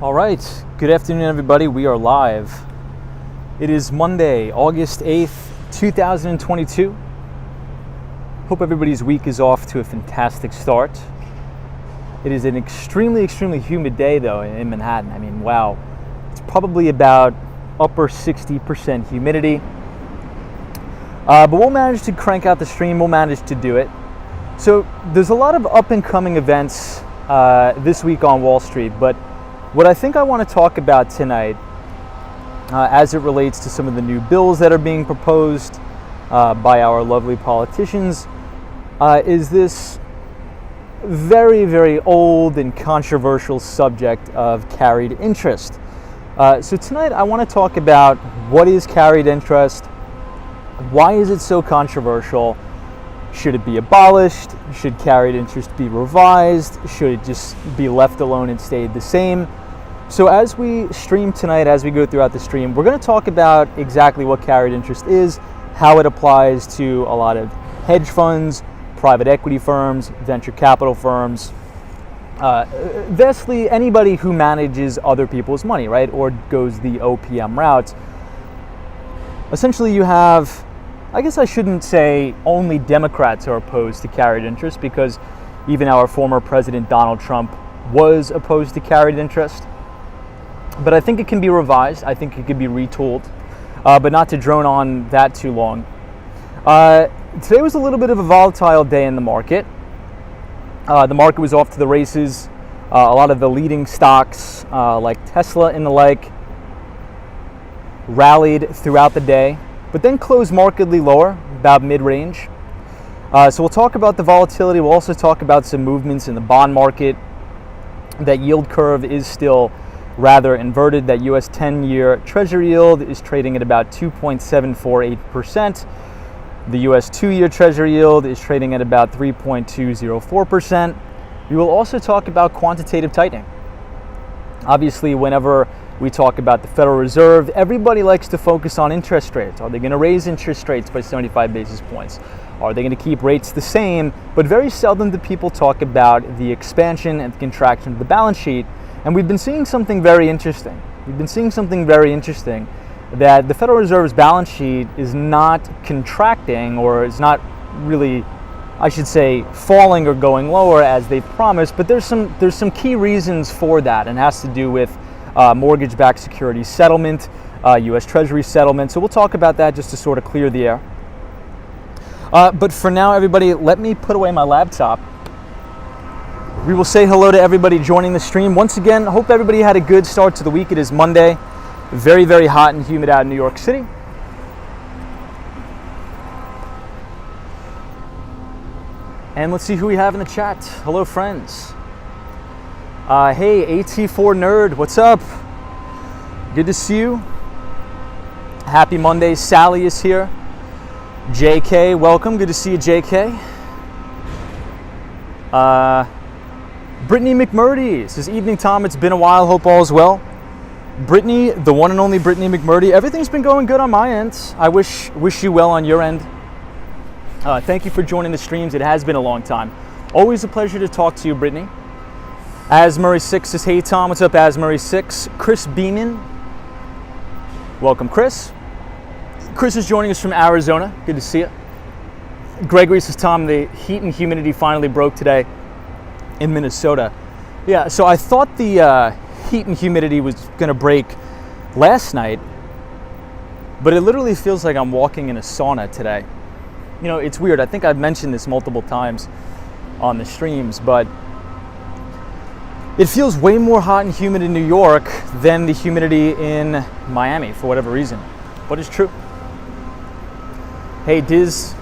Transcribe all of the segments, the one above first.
All right, good afternoon, everybody. We are live. It is Monday, August 8th, 2022. Hope everybody's week is off to a fantastic start. It is an extremely humid day, though, in Manhattan. I mean, wow. It's probably about upper 60% humidity. But we'll manage to crank out the stream. We'll manage to do it. So there's a lot of up-and-coming events this week on Wall Street, but what I think I want to talk about tonight, as it relates to some of the new bills that are being proposed by our lovely politicians, is this very old and controversial subject of carried interest. So tonight I want to talk about what is carried interest, why is it so controversial, should it be abolished, should carried interest be revised, should it just be left alone and stay the same. So as we stream tonight, as we go throughout the stream, we're going to talk about exactly what carried interest is, how it applies to a lot of hedge funds, private equity firms, venture capital firms, vastly anybody who manages other people's money, right, or goes the OPM route. Essentially, you have, I guess I shouldn't say only Democrats are opposed to carried interest, because even our former president Donald Trump was opposed to carried interest. But I think it can be revised. I think it could be retooled, but not to drone on that too long. Today was a little bit of a volatile day in the market. The market was off to the races. A lot of the leading stocks, like Tesla and the like, rallied throughout the day, but then closed markedly lower, about mid-range. So we'll talk about the volatility. We'll also talk about some movements in the bond market. That yield curve is still rather inverted. That US 10-year Treasury yield is trading at about 2.748%. The US 2-year Treasury yield is trading at about 3.204%. We will also talk about quantitative tightening. Obviously, whenever we talk about the Federal Reserve, everybody likes to focus on interest rates. Are they going to raise interest rates by 75 basis points? Are they going to keep rates the same? But very seldom do people talk about the expansion and the contraction of the balance sheet. And we've been seeing something very interesting. That the Federal Reserve's balance sheet is not contracting, or is not really, I should say, falling or going lower as they promised. But there's some key reasons for that, and it has to do with mortgage-backed security settlement, U.S. Treasury settlement. So we'll talk about that just to sort of clear the air. But for now, everybody, let me put away my laptop. We will say hello to everybody joining the stream. Once again, hope everybody had a good start to the week. It is Monday. Very hot and humid out in New York City. And let's see who we have in the chat. Hello, friends. Hey, AT4 Nerd, what's up? Good to see you. Happy Monday. Sally is here. JK, welcome. Good to see you, JK. Brittany McMurdy says, evening, Tom. It's been a while. Hope all is well. Brittany, the one and only Brittany McMurdy. Everything's been going good on my end. I wish you well on your end. Thank you for joining the streams. It has been a long time. Always a pleasure to talk to you, Brittany. Asmurray6 says, hey, Tom. What's up, Asmurray6? Chris Beeman. Welcome, Chris. Chris is joining us from Arizona. Good to see you. Gregory says, Tom, the heat and humidity finally broke today in Minnesota. Yeah, so I thought the heat and humidity was going to break last night, but it literally feels like I'm walking in a sauna today. You know, it's weird. I think I've mentioned this multiple times on the streams, but it feels way more hot and humid in New York than the humidity in Miami for whatever reason, but it's true. Hey, Diz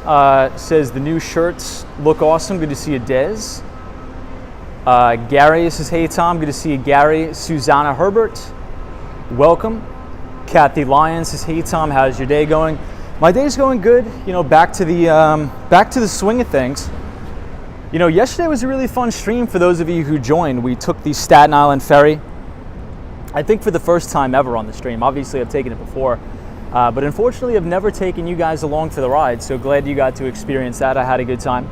says the new shirts look awesome. Good to see you, Diz. Gary says, hey, Tom. Good to see you, Gary. Susanna Herbert, welcome. Kathy Lyons says, hey, Tom. How's your day going? My day's going good. You know, back to the swing of things. You know, yesterday was a really fun stream for those of you who joined. We took the Staten Island ferry, I think for the first time ever on the stream. Obviously, I've taken it before. But unfortunately, I've never taken you guys along for the ride, so glad you got to experience that. I had a good time.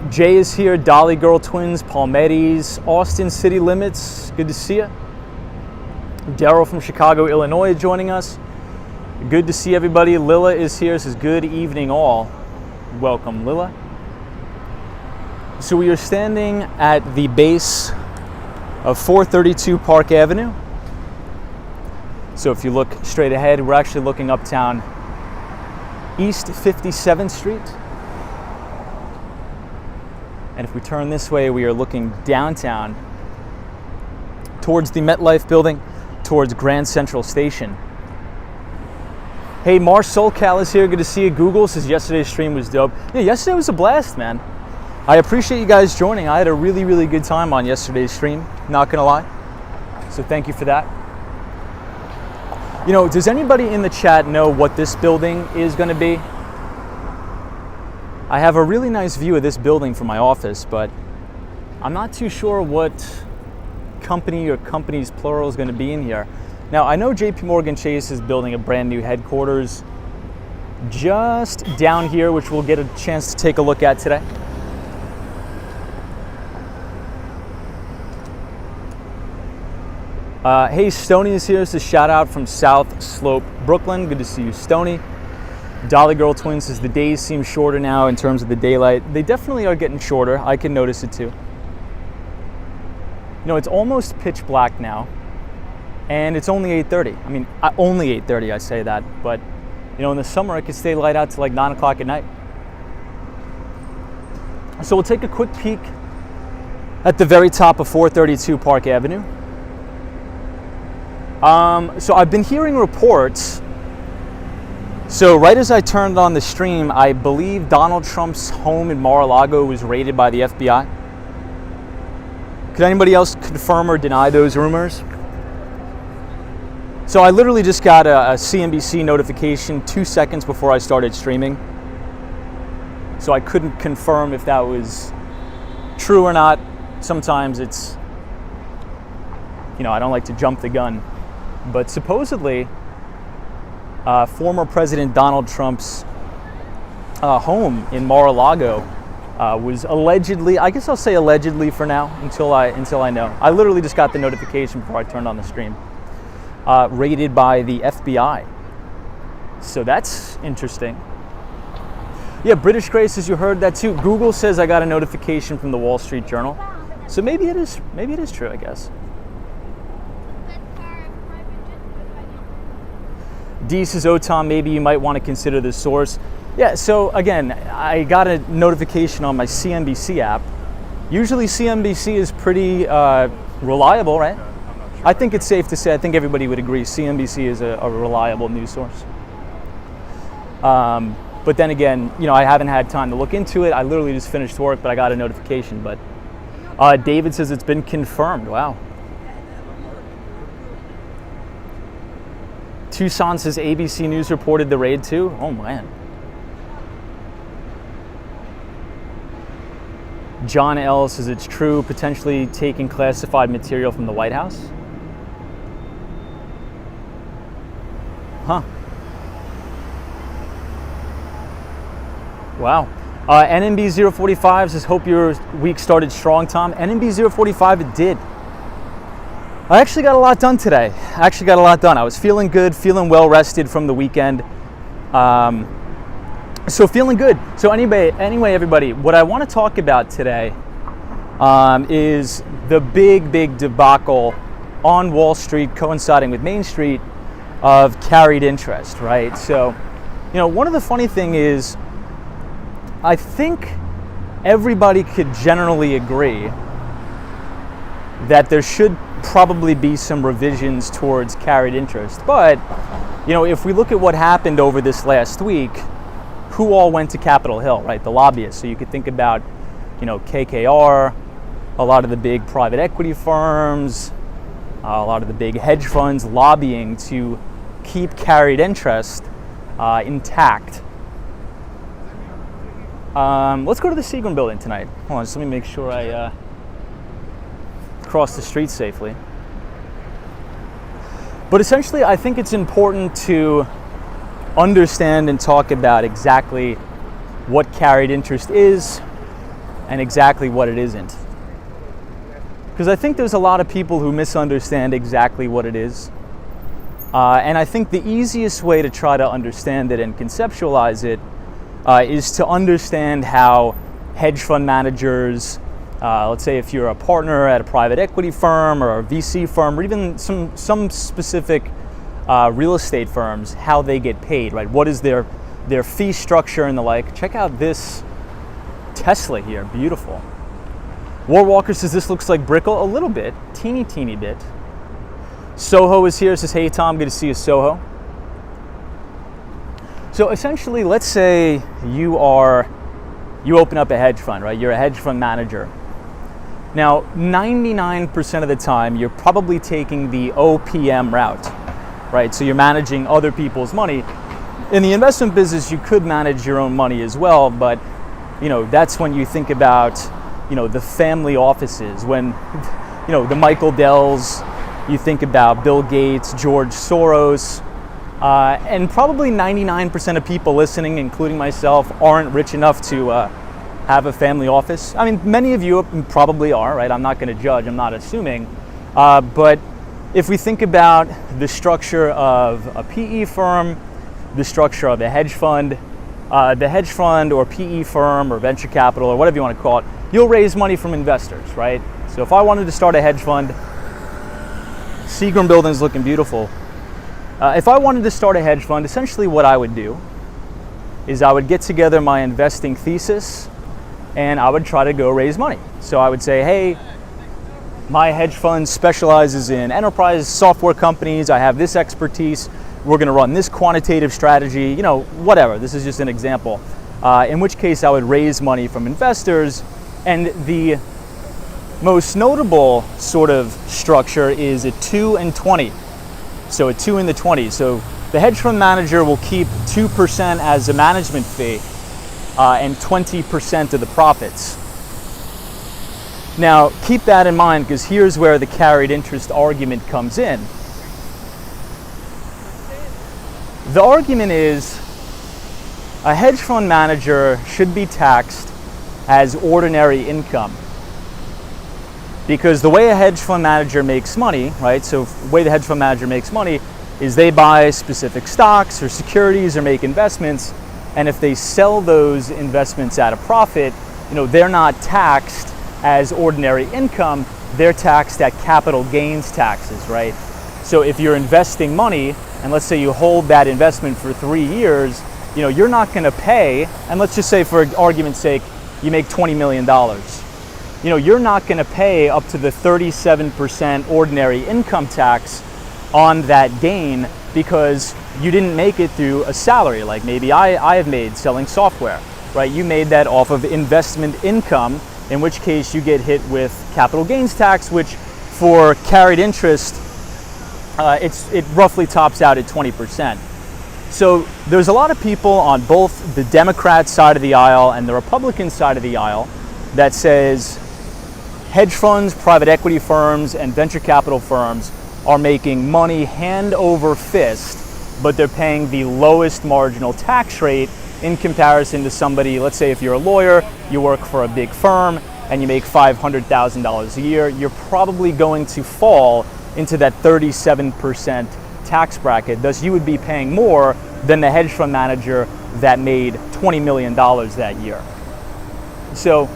Jay is here, Dolly Girl Twins, Palmettis, Austin City Limits. Good to see you. Daryl from Chicago, Illinois joining us. Good to see everybody. Lila is here. Says good evening all. Welcome, Lila. So we are standing at the base of 432 Park Avenue. So if you look straight ahead, we're actually looking uptown East 57th Street. And if we turn this way, we are looking downtown towards the MetLife building, towards Grand Central Station. Hey, Mars SoulCal is here. Good to see you. Google says yesterday's stream was dope. Yeah, yesterday was a blast, man. I appreciate you guys joining. I had a really, really good time on yesterday's stream, not gonna lie. So thank you for that. You know, does anybody in the chat know what this building is gonna be? I have a really nice view of this building from my office, but I'm not too sure what company or companies plural is going to be in here. Now, I know JP Morgan Chase is building a brand new headquarters just down here, which we'll get a chance to take a look at today. Hey, Stoney is here. It's a shout out from South Slope, Brooklyn. Good to see you, Stoney. Dolly Girl Twins says the days seem shorter now in terms of the daylight. They definitely are getting shorter. I can notice it too. You know, it's almost pitch black now, and it's only 8:30. I mean, only 8:30, I say that, but you know, in the summer it could stay light out to like 9 o'clock at night. So we'll take a quick peek at the very top of 432 Park Avenue. So I've been hearing reports. So right as I turned on the stream, I believe Donald Trump's home in Mar-a-Lago was raided by the FBI. Could anybody else confirm or deny those rumors? So I literally just got a CNBC notification 2 seconds before I started streaming. So I couldn't confirm if that was true or not. Sometimes it's, you know, I don't like to jump the gun. But supposedly, former President Donald Trump's home in Mar-a-Lago was allegedly, I guess I'll say allegedly for now until I know. I literally just got the notification before I turned on the stream. Raided by the FBI. So that's interesting. Yeah, British Grace, as you heard that too. Google says I got a notification from the Wall Street Journal. So maybe it is true, I guess. D says, oh, Tom, maybe you might want to consider this source. Yeah, so again, I got a notification on my CNBC app. Usually CNBC is pretty reliable, right? I think it's safe to say, I think everybody would agree, CNBC is a reliable news source. But then again, you know, I haven't had time to look into it. I literally just finished work, but I got a notification. But David says it's been confirmed. Wow. Tucson says ABC News reported the raid too. Oh man. John L says it's true, potentially taking classified material from the White House. Huh. Wow. NMB 045 says, hope your week started strong, Tom. NMB 045, it did. I actually got a lot done today. I was feeling good, feeling well rested from the weekend. So feeling good. So anyway, everybody, what I want to talk about today is the big debacle on Wall Street coinciding with Main Street of carried interest, right? So, you know, one of the funny thing is, I think everybody could generally agree that there should probably be some revisions towards carried interest. But, you know, if we look at what happened over this last week, who all went to Capitol Hill, right? The lobbyists. So you could think about, you know, KKR, a lot of the big private equity firms, a lot of the big hedge funds lobbying to keep carried interest intact. Let's go to the Seagram building tonight. Hold on, just let me make sure I cross the street safely. But essentially, I think it's important to understand and talk about exactly what carried interest is and exactly what it isn't. Because I think there's a lot of people who misunderstand exactly what it is. And I think the easiest way to try to understand it and conceptualize it is to understand how hedge fund managers, let's say if you're a partner at a private equity firm or a VC firm, or even some specific real estate firms, how they get paid, right? What is their fee structure and the like. Check out this Tesla here, beautiful. Warwalker says this looks like Brickell, a little bit, teeny bit. Soho is here, says, hey Tom, good to see you, Soho. So essentially, let's say you open up a hedge fund, right? You're a hedge fund manager. Now, 99% of the time, you're probably taking the OPM route, right? So you're managing other people's money. In the investment business, you could manage your own money as well, but that's when you think about, the family offices, when, the Michael Dells, you think about Bill Gates, George Soros, and probably 99% of people listening, including myself, aren't rich enough to have a family office. I mean, many of you probably are, right? I'm not going to judge, I'm not assuming. But if we think about the structure of a PE firm, the structure of a hedge fund, the hedge fund or PE firm or venture capital or whatever you want to call it, you'll raise money from investors, right? So if I wanted to start a hedge fund, Seagram building's looking beautiful. If I wanted to start a hedge fund, essentially what I would do is I would get together my investing thesis and I would try to go raise money. So I would say, hey, my hedge fund specializes in enterprise software companies. I have this expertise. We're going to run this quantitative strategy, whatever. This is just an example. In which case I would raise money from investors. And the most notable sort of structure is a 2 and 20. So a 2 in the 20. So the hedge fund manager will keep 2% as a management fee and 20% of the profits. Now, keep that in mind because here's where the carried interest argument comes in. The argument is a hedge fund manager should be taxed as ordinary income. Because the way a hedge fund manager makes money, right? So the way the hedge fund manager makes money is they buy specific stocks or securities or make investments, and if they sell those investments at a profit, they're not taxed as ordinary income, they're taxed at capital gains taxes, right? So if you're investing money, and let's say you hold that investment for 3 years, you're not going to pay, and let's just say for argument's sake, you make $20 million. You're not going to pay up to the 37% ordinary income tax on that gain because you didn't make it through a salary like maybe I have made selling software, right? You made that off of investment income, in which case you get hit with capital gains tax, which for carried interest, it roughly tops out at 20%. So there's a lot of people on both the Democrat side of the aisle and the Republican side of the aisle that says hedge funds, private equity firms, and venture capital firms are making money hand over fist, but they're paying the lowest marginal tax rate in comparison to somebody, let's say if you're a lawyer, you work for a big firm, and you make $500,000 a year, you're probably going to fall into that 37% tax bracket. Thus, you would be paying more than the hedge fund manager that made $20 million that year. So,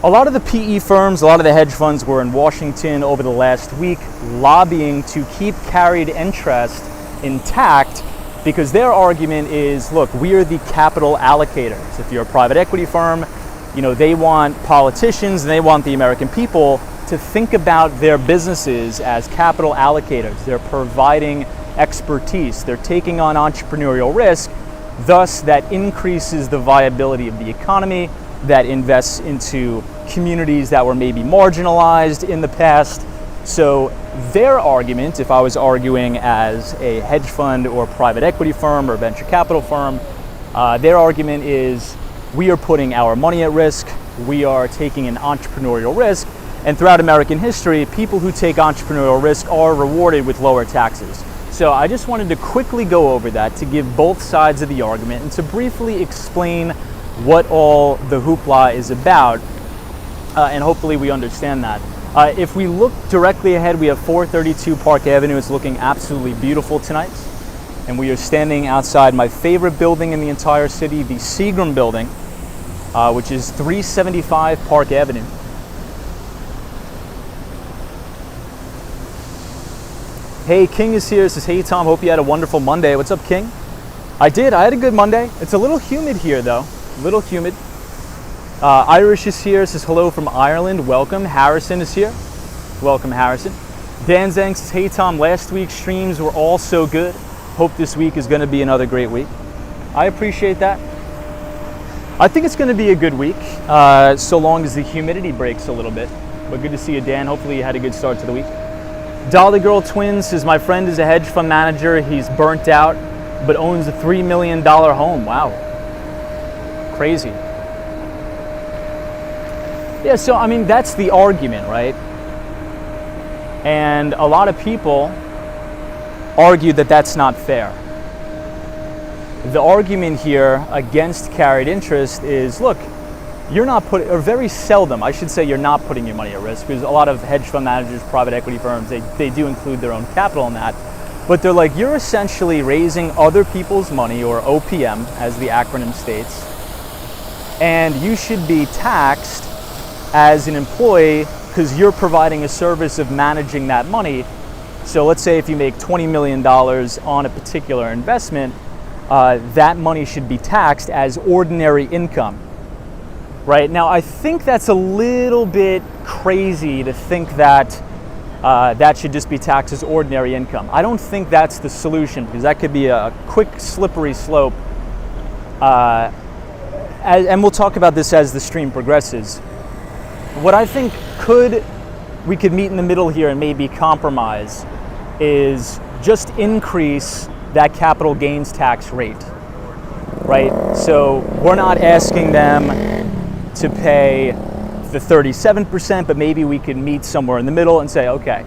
a lot of the PE firms, a lot of the hedge funds were in Washington over the last week lobbying to keep carried interest intact because their argument is, look, we are the capital allocators. If you're a private equity firm, they want politicians and they want the American people to think about their businesses as capital allocators. They're providing expertise. They're taking on entrepreneurial risk. Thus, that increases the viability of the economy, that invests into communities that were maybe marginalized in the past. So their argument, if I was arguing as a hedge fund or private equity firm or venture capital firm, their argument is we are putting our money at risk, we are taking an entrepreneurial risk, and throughout American history, people who take entrepreneurial risk are rewarded with lower taxes. So I just wanted to quickly go over that to give both sides of the argument and to briefly explain what all the hoopla is about, and hopefully we understand that. If we look directly ahead, we have 432 Park Avenue. It's looking absolutely beautiful tonight. And we are standing outside my favorite building in the entire city, the Seagram building, which is 375 Park Avenue. Hey, King is here. Says, hey, Tom, hope you had a wonderful Monday. What's up, King? I did. I had a good Monday. It's a little humid here, though. A little humid. Irish is here. Says, hello from Ireland. Welcome. Harrison is here. Welcome, Harrison. Dan Zhang says, hey, Tom, last week's streams were all so good. Hope this week is going to be another great week. I appreciate that. I think it's going to be a good week, so long as the humidity breaks a little bit. But good to see you, Dan. Hopefully you had a good start to the week. Dolly Girl Twins says, my friend is a hedge fund manager. He's burnt out, but owns a $3 million home. Wow. Crazy. Yeah, so, I mean, that's the argument, right? And a lot of people argue that that's not fair. The argument here against carried interest is, look, you're not putting, or very seldom, I should say, you're not putting your money at risk, because a lot of hedge fund managers, private equity firms, they do include their own capital in that. But they're like, you're essentially raising other people's money, or OPM, as the acronym states, and you should be taxed as an employee because you're providing a service of managing that money. So let's say if you make $20 million on a particular investment, that money should be taxed as ordinary income. Right? Now, I think that's a little bit crazy to think that that should just be taxed as ordinary income. I don't think that's the solution, because that could be a quick, slippery slope. And we'll talk about this as the stream progresses. What I think we could meet in the middle here and maybe compromise is just increase that capital gains tax rate. Right? So we're not asking them to pay the 37%, but maybe we could meet somewhere in the middle and say, okay,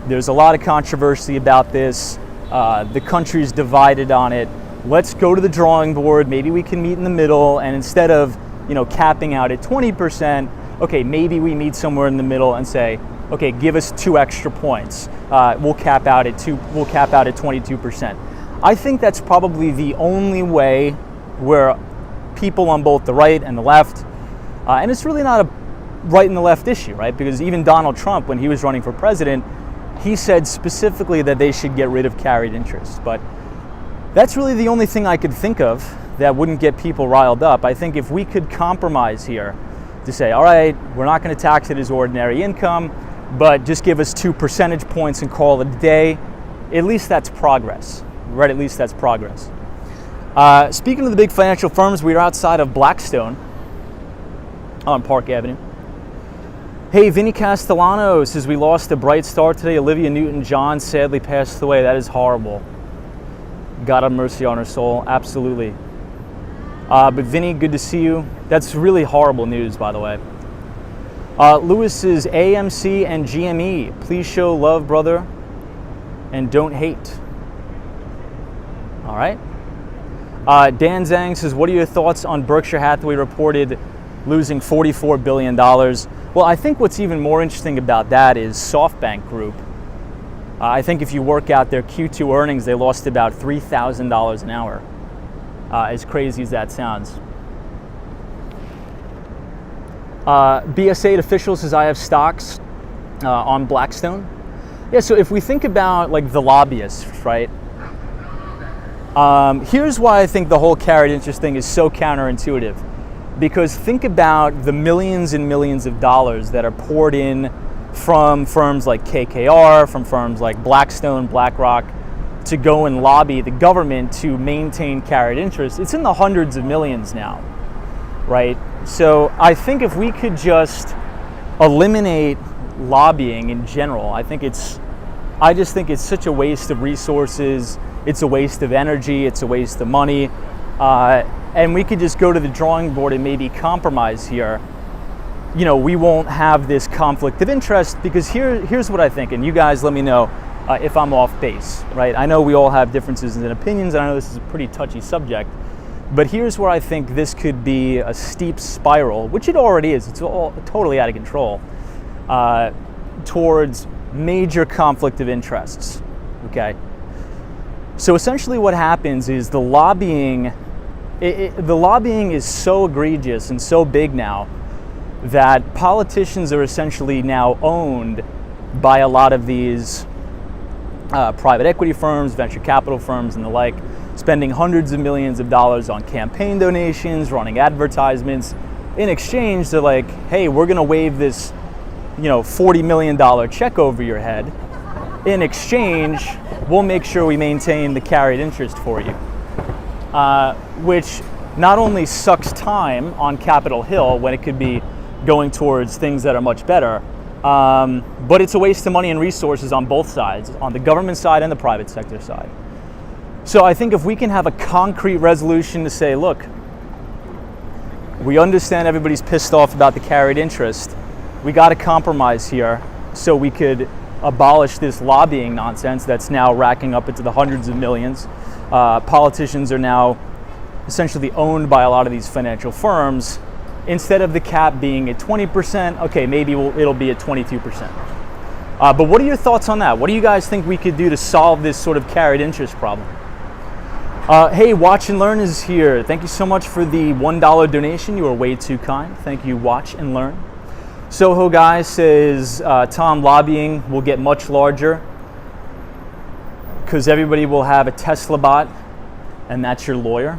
there's a lot of controversy about this. The country's divided on it. Let's go to the drawing board. Maybe we can meet in the middle, and instead of, capping out at 20%, okay, maybe we meet somewhere in the middle and say, okay, give us 2 extra points. We'll cap out at 22%. I think that's probably the only way where people on both the right and the left, and it's really not a right and the left issue, right? Because even Donald Trump, when he was running for president, he said specifically that they should get rid of carried interest. But that's really the only thing I could think of that wouldn't get people riled up. I think if we could compromise here to say, all right, we're not going to tax it as ordinary income, but just give us 2 percentage points and call it a day, at least that's progress, right? At least that's progress. Speaking of the big financial firms, we are outside of Blackstone on Park Avenue. Hey, Vinny Castellano says, we lost a bright star today. Olivia Newton-John sadly passed away. That is horrible. God have mercy on her soul. Absolutely. But Vinny, good to see you. That's really horrible news, by the way. Lewis says, AMC and GME, please show love, brother, and don't hate. All right. Dan Zhang says, what are your thoughts on Berkshire Hathaway reported losing $44 billion? Well, I think what's even more interesting about that is SoftBank Group. I think if you work out their Q2 earnings, they lost about $3,000 an hour, as crazy as that sounds. BS8 official says, I have stocks on Blackstone. Yeah, so if we think about like the lobbyists, right? Here's why I think the whole carried interest thing is so counterintuitive. Because think about the millions and millions of dollars that are poured in from firms like KKR, from firms like Blackstone, BlackRock, to go and lobby the government to maintain carried interest. It's in the hundreds of millions now, right? So I think if we could just eliminate lobbying in general, I just think it's such a waste of resources. It's a waste of energy. It's a waste of money. And we could just go to the drawing board and maybe compromise here. We won't have this conflict of interest, because here's what I think, and you guys let me know if I'm off base, right? I know we all have differences in opinions, and I know this is a pretty touchy subject, but here's where I think this could be a steep spiral, which it already is. It's all totally out of control. towards major conflict of interests, okay? So essentially what happens is the lobbying is so egregious and so big now that politicians are essentially now owned by a lot of these private equity firms, venture capital firms, and the like, spending hundreds of millions of dollars on campaign donations, running advertisements. In exchange, they're like, hey, we're going to wave this, $40 million check over your head. In exchange, we'll make sure we maintain the carried interest for you. Which not only sucks time on Capitol Hill when it could be going towards things that are much better, but it's a waste of money and resources on both sides, on the government side and the private sector side. So I think if we can have a concrete resolution to say, look, we understand everybody's pissed off about the carried interest, we got to compromise here so we could abolish this lobbying nonsense that's now racking up into the hundreds of millions. Politicians are now essentially owned by a lot of these financial firms. Instead of the cap being at 20%, okay, maybe it'll be at 22%. But what are your thoughts on that? What do you guys think we could do to solve this sort of carried interest problem? Hey, Watch and Learn is here. Thank you so much for the $1 donation. You are way too kind. Thank you, Watch and Learn. Soho Guy says, Tom, lobbying will get much larger because everybody will have a Tesla bot and that's your lawyer.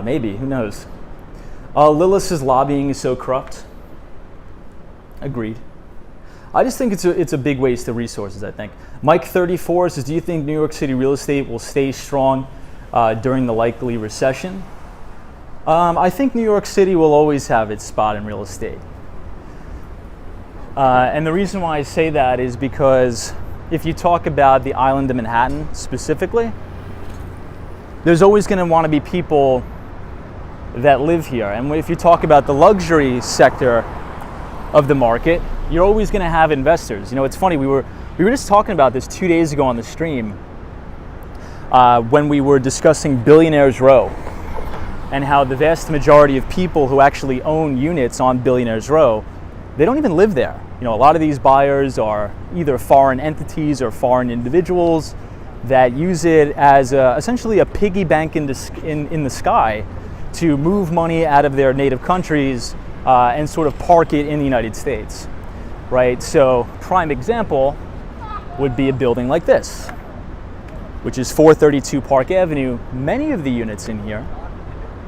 Maybe, who knows? Lilith says lobbying is so corrupt. Agreed. I just think it's a big waste of resources, I think. Mike34 says, do you think New York City real estate will stay strong during the likely recession? I think New York City will always have its spot in real estate. And the reason why I say that is because if you talk about the island of Manhattan specifically, there's always going to want to be people that live here. And if you talk about the luxury sector of the market, you're always going to have investors. It's funny, we were just talking about this 2 days ago on the stream when we were discussing Billionaires Row and how the vast majority of people who actually own units on Billionaires Row, they don't even live there. A lot of these buyers are either foreign entities or foreign individuals that use it as essentially a piggy bank in the sky to move money out of their native countries and sort of park it in the United States, right? So prime example would be a building like this, which is 432 Park Avenue. Many of the units in here,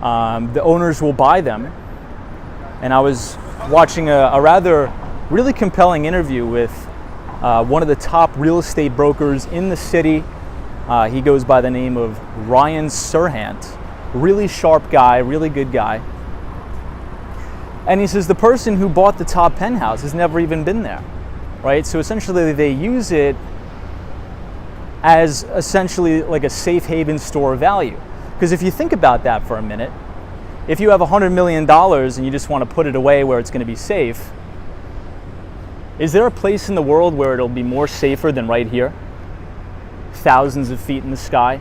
the owners will buy them. And I was watching a rather really compelling interview with one of the top real estate brokers in the city. He goes by the name of Ryan Serhant. Really sharp guy, really good guy. And he says the person who bought the top penthouse has never even been there, right? So essentially they use it as essentially like a safe haven store of value. Because if you think about that for a minute, if you have $100 million and you just want to put it away where it's going to be safe, is there a place in the world where it'll be more safer than right here? Thousands of feet in the sky.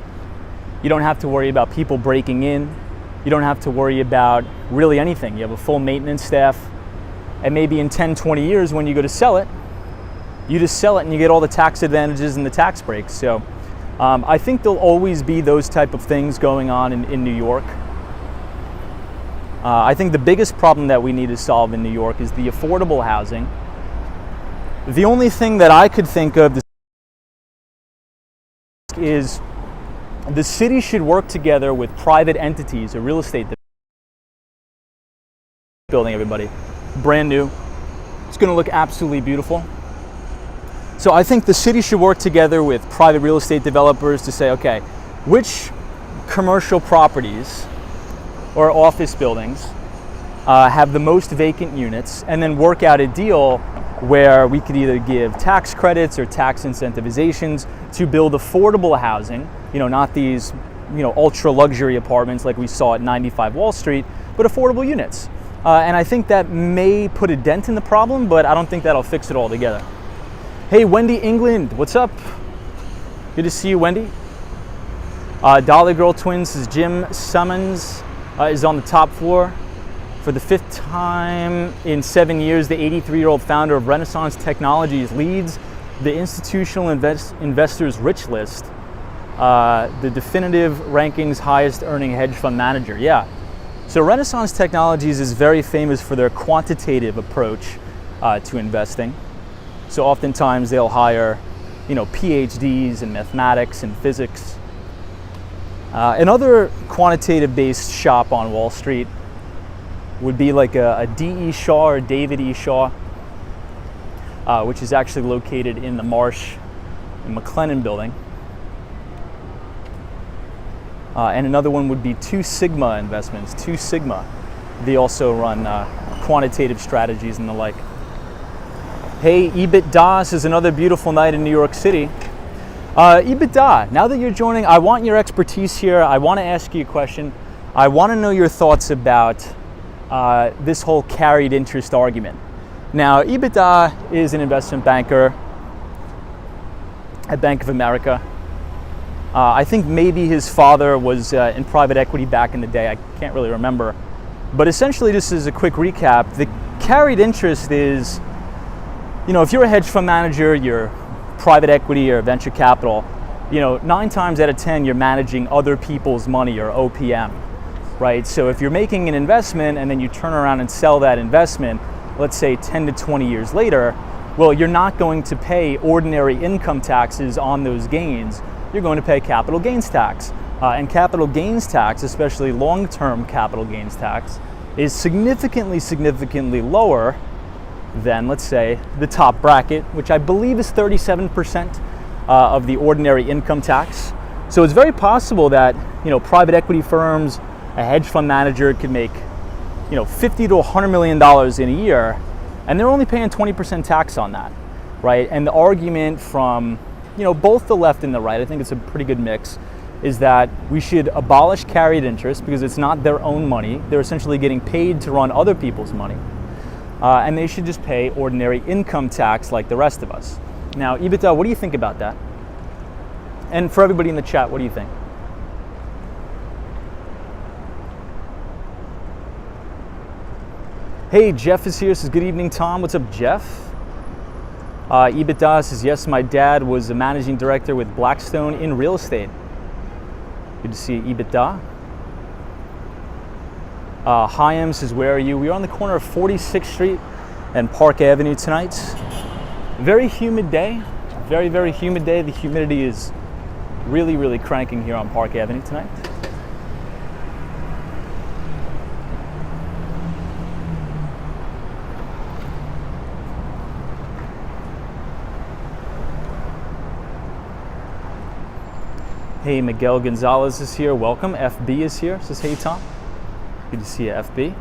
You don't have to worry about people breaking in. You don't have to worry about really anything. You have a full maintenance staff. And maybe in 10, 20 years when you go to sell it, you just sell it and you get all the tax advantages and the tax breaks. So I think there'll always be those type of things going on in New York. I think the biggest problem that we need to solve in New York is the affordable housing. The only thing that I could think of is the city should work together with private entities or real estate building, everybody. Brand new. It's going to look absolutely beautiful. So I think the city should work together with private real estate developers to say, okay, which commercial properties or office buildings have the most vacant units, and then work out a deal where we could either give tax credits or tax incentivizations to build affordable housing, not these, ultra luxury apartments like we saw at 95 Wall Street, but affordable units. And I think that may put a dent in the problem, but I don't think that'll fix it all together. Hey, Wendy England, what's up? Good to see you, Wendy. Dolly Girl Twins says Jim Summons is on the top floor. For the 5th time in 7 years, the 83-year-old founder of Renaissance Technologies leads the institutional investors' rich list, the definitive rankings highest earning hedge fund manager. Yeah. So Renaissance Technologies is very famous for their quantitative approach to investing. So oftentimes they'll hire, PhDs in mathematics and physics. Another quantitative-based shop on Wall Street would be like a D.E. Shaw or David E. Shaw, which is actually located in the Marsh and McLennan building. And another one would be Two Sigma Investments. Two Sigma. They also run quantitative strategies and the like. Hey, EBITDA, is another beautiful night in New York City. EBITDA, now that you're joining, I want your expertise here. I want to ask you a question. I want to know your thoughts about this whole carried interest argument. Now, EBITDA is an investment banker at Bank of America. I think maybe his father was in private equity back in the day. I can't really remember. But essentially, just as a quick recap, the carried interest is, if you're a hedge fund manager, you're private equity or venture capital, 9 times out of 10, you're managing other people's money, or OPM, right? So if you're making an investment and then you turn around and sell that investment, let's say 10 to 20 years later, well, you're not going to pay ordinary income taxes on those gains. You're going to pay capital gains tax. And capital gains tax, especially long-term capital gains tax, is significantly lower than, let's say, the top bracket, which I believe is 37% of the ordinary income tax. So it's very possible that, private equity firms, a hedge fund manager could make, $50 to $100 million in a year, and they're only paying 20% tax on that, right? And the argument from, both the left and the right, I think it's a pretty good mix, is that we should abolish carried interest because it's not their own money. They're essentially getting paid to run other people's money. And they should just pay ordinary income tax like the rest of us. Now, EBITDA, what do you think about that? And for everybody in the chat, what do you think? Hey, Jeff is here, says good evening, Tom. What's up, Jeff? EBITDA says, yes, my dad was a managing director with Blackstone in real estate. Good to see you, EBITDA. Chaim says, where are you? We are on the corner of 46th Street and Park Avenue tonight. Very humid day. Very, very humid day. The humidity is really cranking here on Park Avenue tonight. Hey, Miguel Gonzalez is here. Welcome. FB is here. Says, hey, Tom. Good to see you, FB.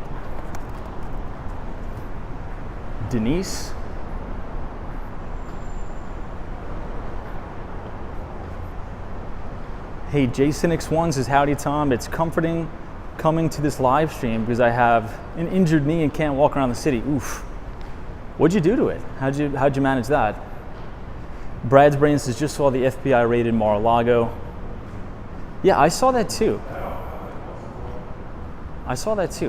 Denise. Hey, Jason X1 says, howdy, Tom. It's comforting coming to this live stream because I have an injured knee and can't walk around the city. Oof. What'd you do to it? How'd you manage that? Brad's Brain says, just saw the FBI raided Mar-a-Lago. Yeah, I saw that too.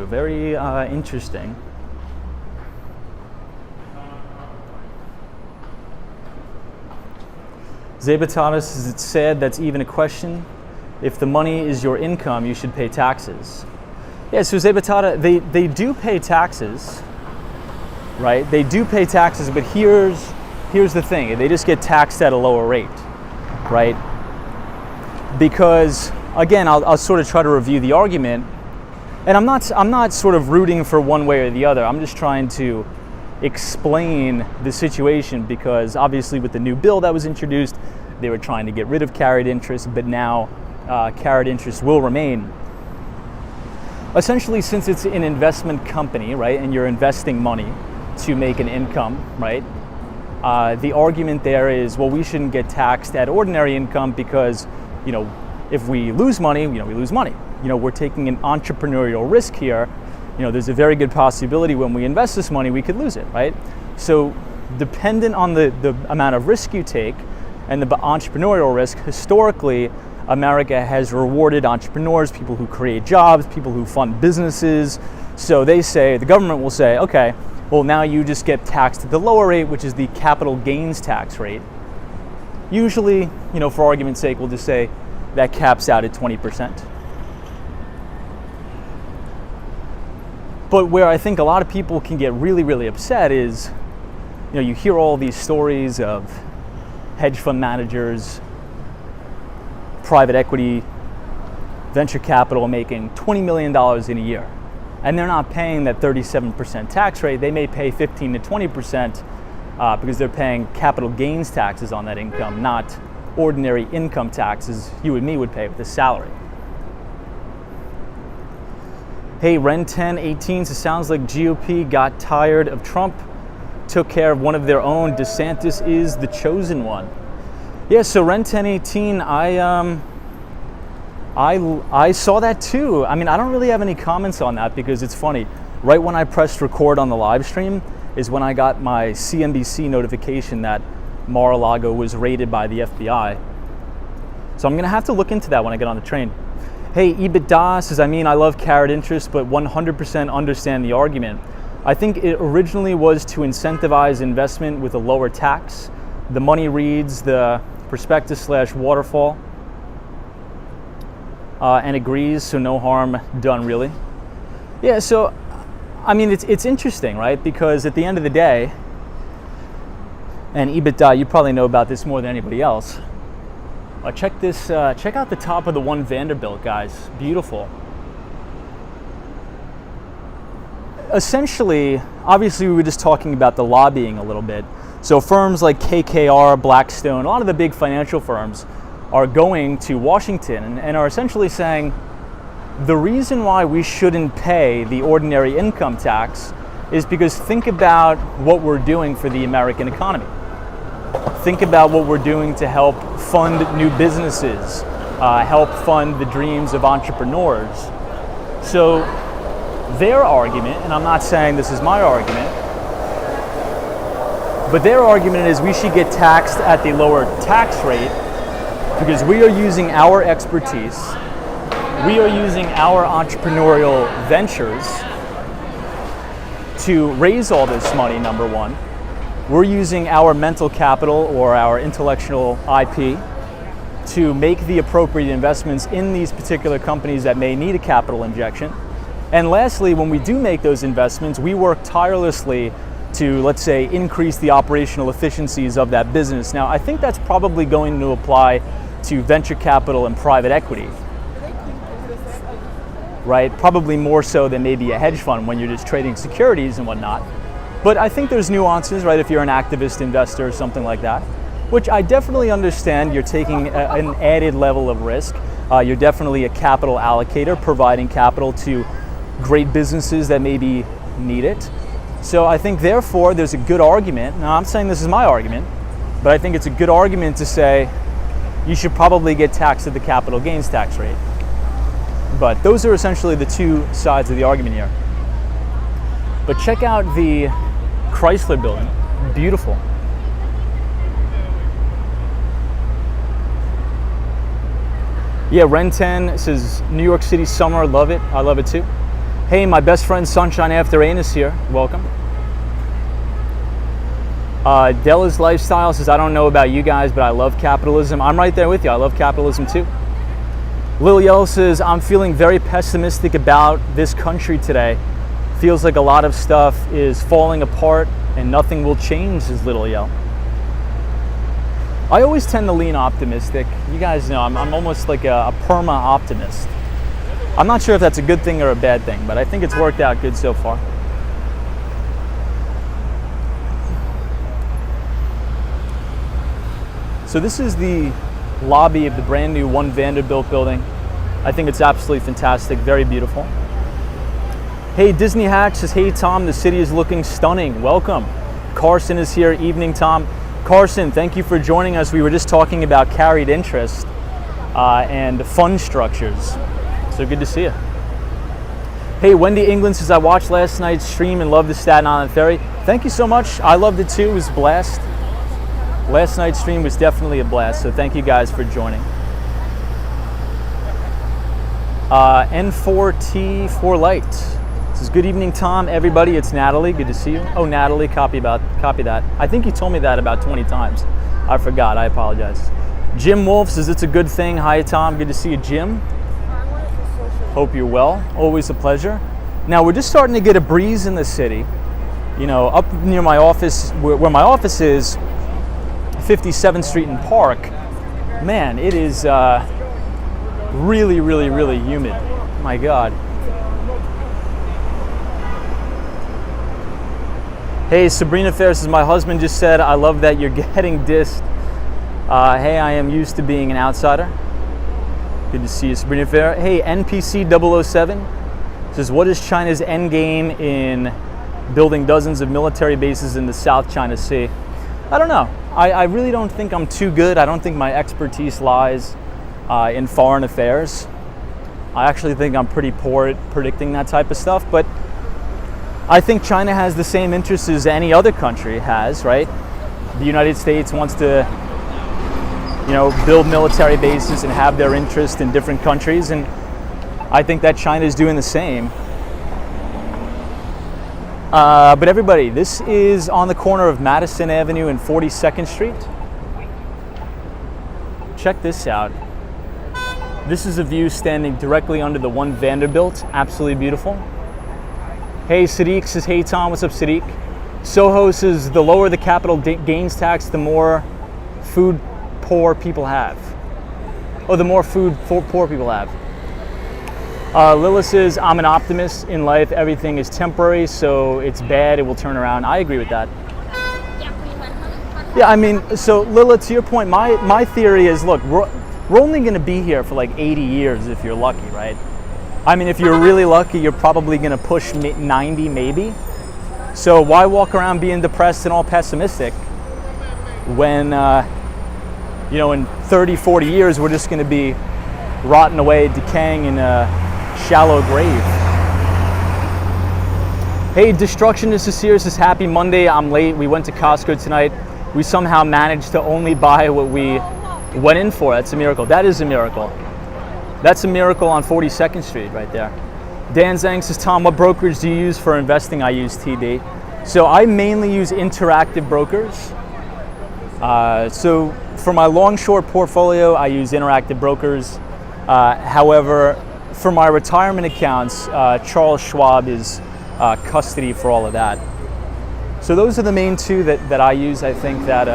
Very interesting. Zebatata says, it's sad that's even a question. If the money is your income, you should pay taxes. Yeah, so Zebatata, they do pay taxes, right? They do pay taxes, but here's the thing. They just get taxed at a lower rate, right? Because, again, I'll sort of try to review the argument. And I'm not sort of rooting for one way or the other. I'm just trying to explain the situation because obviously with the new bill that was introduced, they were trying to get rid of carried interest, but now carried interest will remain. Essentially, since it's an investment company, right, and you're investing money to make an income, right, the argument there is, well, we shouldn't get taxed at ordinary income because, if we lose money, we lose money. We're taking an entrepreneurial risk here. There's a very good possibility when we invest this money, we could lose it, right? So dependent on the amount of risk you take and the entrepreneurial risk, historically, America has rewarded entrepreneurs, people who create jobs, people who fund businesses, So they say, the government will say, okay, well, now you just get taxed at the lower rate, which is the capital gains tax rate. Usually, for argument's sake, we'll just say that caps out at 20%. But where I think a lot of people can get really, really upset is, you hear all these stories of hedge fund managers, private equity, venture capital making $20 million in a year. And they're not paying that 37% tax rate. They may pay 15 to 20% because they're paying capital gains taxes on that income, not ordinary income taxes you and me would pay with a salary. Hey, Ren1018 says, sounds like GOP got tired of Trump, took care of one of their own. DeSantis is the chosen one. Yeah, so Ren1018, I saw that too. I mean, I don't really have any comments on that because it's funny. Right when I pressed record on the live stream is when I got my CNBC notification that Mar-a-Lago was raided by the FBI. So I'm gonna have to look into that when I get on the train. Hey, EBITDA says, I love carried interest, but 100% understand the argument. I think it originally was to incentivize investment with a lower tax. The money reads the prospectus/waterfall and agrees, so no harm done, really. Yeah, so, it's interesting, right? Because at the end of the day, and EBITDA, you probably know about this more than anybody else. Check out the top of the One Vanderbilt, guys. Beautiful. Essentially, obviously we were just talking about the lobbying a little bit. So firms like KKR, Blackstone, a lot of the big financial firms are going to Washington and are essentially saying the reason why we shouldn't pay the ordinary income tax is because think about what we're doing for the American economy. Think about what we're doing to help fund new businesses, help fund the dreams of entrepreneurs. So their argument, and I'm not saying this is my argument, but their argument is we should get taxed at the lower tax rate because we are using our expertise, we are using our entrepreneurial ventures to raise all this money, number one. We're using our mental capital or our intellectual IP to make the appropriate investments in these particular companies that may need a capital injection. And lastly, when we do make those investments, we work tirelessly to, let's say, increase the operational efficiencies of that business. Now, I think that's probably going to apply to venture capital and private equity, right? Probably more so than maybe a hedge fund when you're just trading securities and whatnot. But I think there's nuances, right? If you're an activist investor or something like that, which I definitely understand. You're taking an added level of risk. You're definitely a capital allocator, providing capital to great businesses that maybe need it. So I think therefore there's a good argument. Now I'm saying this is my argument, but I think it's a good argument to say you should probably get taxed at the capital gains tax rate. But those are essentially the two sides of the argument here. But check out the Chrysler building, beautiful. Yeah, Ren10 says, New York City summer, love it. I love it too. Hey, my best friend Sunshine After Rain is here, welcome. Della's Lifestyle says, I don't know about you guys, but I love capitalism. I'm right there with you, I love capitalism too. Lil Yell says, I'm feeling very pessimistic about this country today. Feels like a lot of stuff is falling apart and nothing will change, says Little Yell. I always tend to lean optimistic. You guys know I'm almost like a perma-optimist. I'm not sure if that's a good thing or a bad thing, but I think it's worked out good so far. So this is the lobby of the brand new One Vanderbilt building. I think it's absolutely fantastic, very beautiful. Hey, Disney Hatch says, hey Tom, the city is looking stunning. Welcome. Carson is here. Evening, Tom. Carson, thank you for joining us. We were just talking about carried interest and fund structures. So good to see you. Hey, Wendy England says, I watched last night's stream and loved the Staten Island Ferry. Thank you so much. I loved it too. It was a blast. Last night's stream was definitely a blast. So thank you guys for joining. N4T4 Light Says, good evening, Tom, everybody. It's Natalie. Good to see you. Oh, Natalie, copy that. I think you told me that about 20 times. I forgot. I apologize. Jim Wolf says, it's a good thing. Hi, Tom. Good to see you, Jim. Hope you're well. Always a pleasure. Now, we're just starting to get a breeze in the city. You know, up near my office, where my office is, 57th Street and Park, man, it is really, really, really humid. My God. Hey, Sabrina Fair says, my husband just said, I love that you're getting dissed. Hey, I am used to being an outsider. Good to see you, Sabrina Fair. Hey, NPC 007 says, what is China's end game in building dozens of military bases in the South China Sea? I don't know. I really don't think I'm too good. I don't think my expertise lies in foreign affairs. I actually think I'm pretty poor at predicting that type of stuff, but I think China has the same interests as any other country has, right? The United States wants to, you know, build military bases and have their interest in different countries, and I think that China is doing the same. But everybody, this is on the corner of Madison Avenue and 42nd Street. Check this out. This is a view standing directly under the One Vanderbilt. Absolutely beautiful. Hey, Sadiq says, hey, Tom, what's up, Sadiq? Soho says, the lower the capital gains tax, the more food poor people have. Oh, the more food poor people have. Lila says, I'm an optimist in life. Everything is temporary, so it's bad. It will turn around. I agree with that. Yeah, I mean, so Lila, to your point, my theory is, look, we're only going to be here for like 80 years if you're lucky, right? I mean, if you're really lucky, you're probably going to push 90 maybe. So why walk around being depressed and all pessimistic when, you know, in 30, 40 years, we're just going to be rotting away, decaying in a shallow grave. Hey, Destructionist is here. Says, happy Monday. I'm late. We went to Costco tonight. We somehow managed to only buy what we went in for. That's a miracle. That is a miracle. That's a miracle on 42nd Street right there. Dan Zhang says, Tom, what brokerage do you use for investing? I use TD. So I mainly use Interactive Brokers. So for my long-short portfolio, I use Interactive Brokers. However, for my retirement accounts, Charles Schwab is custody for all of that. So those are the main two that I use. I think that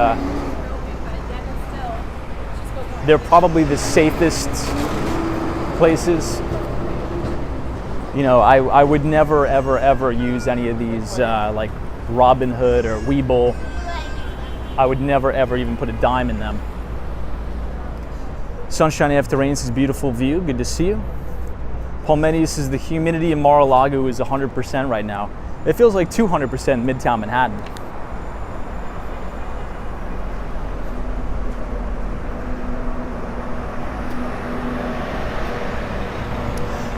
they're probably the safest places. You know, I would never, ever, ever use any of these like Robinhood or Webull. I would never, ever even put a dime in them. Sunshine After Rain says, beautiful view. Good to see you. Palmeni says, the humidity in Mar-a-Lago is 100% right now. It feels like 200% Midtown Manhattan.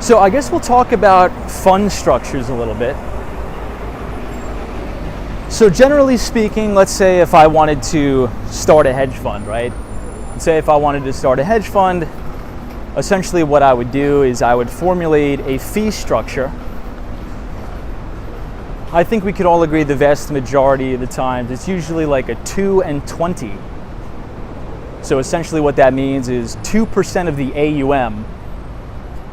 So I guess we'll talk about fund structures a little bit. So generally speaking, let's say if I wanted to start a hedge fund, right? Let's say if I wanted to start a hedge fund, essentially what I would do is I would formulate a fee structure. I think we could all agree the vast majority of the times it's usually like a 2 and 20. So essentially what that means is 2% of the AUM,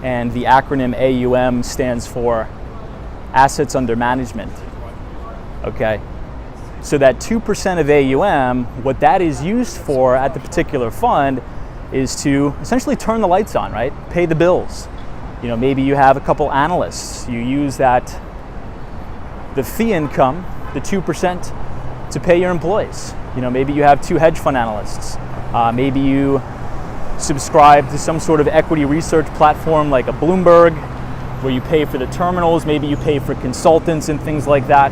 and the acronym AUM stands for Assets Under Management. Okay, so that 2% of AUM, what that is used for at the particular fund is to essentially turn the lights on, right? Pay the bills. You know, maybe you have a couple analysts. You use that, the fee income, the 2%, to pay your employees. You know, maybe you have 2 hedge fund analysts. Maybe you subscribe to some sort of equity research platform like a Bloomberg, where you pay for the terminals. Maybe you pay for consultants and things like that.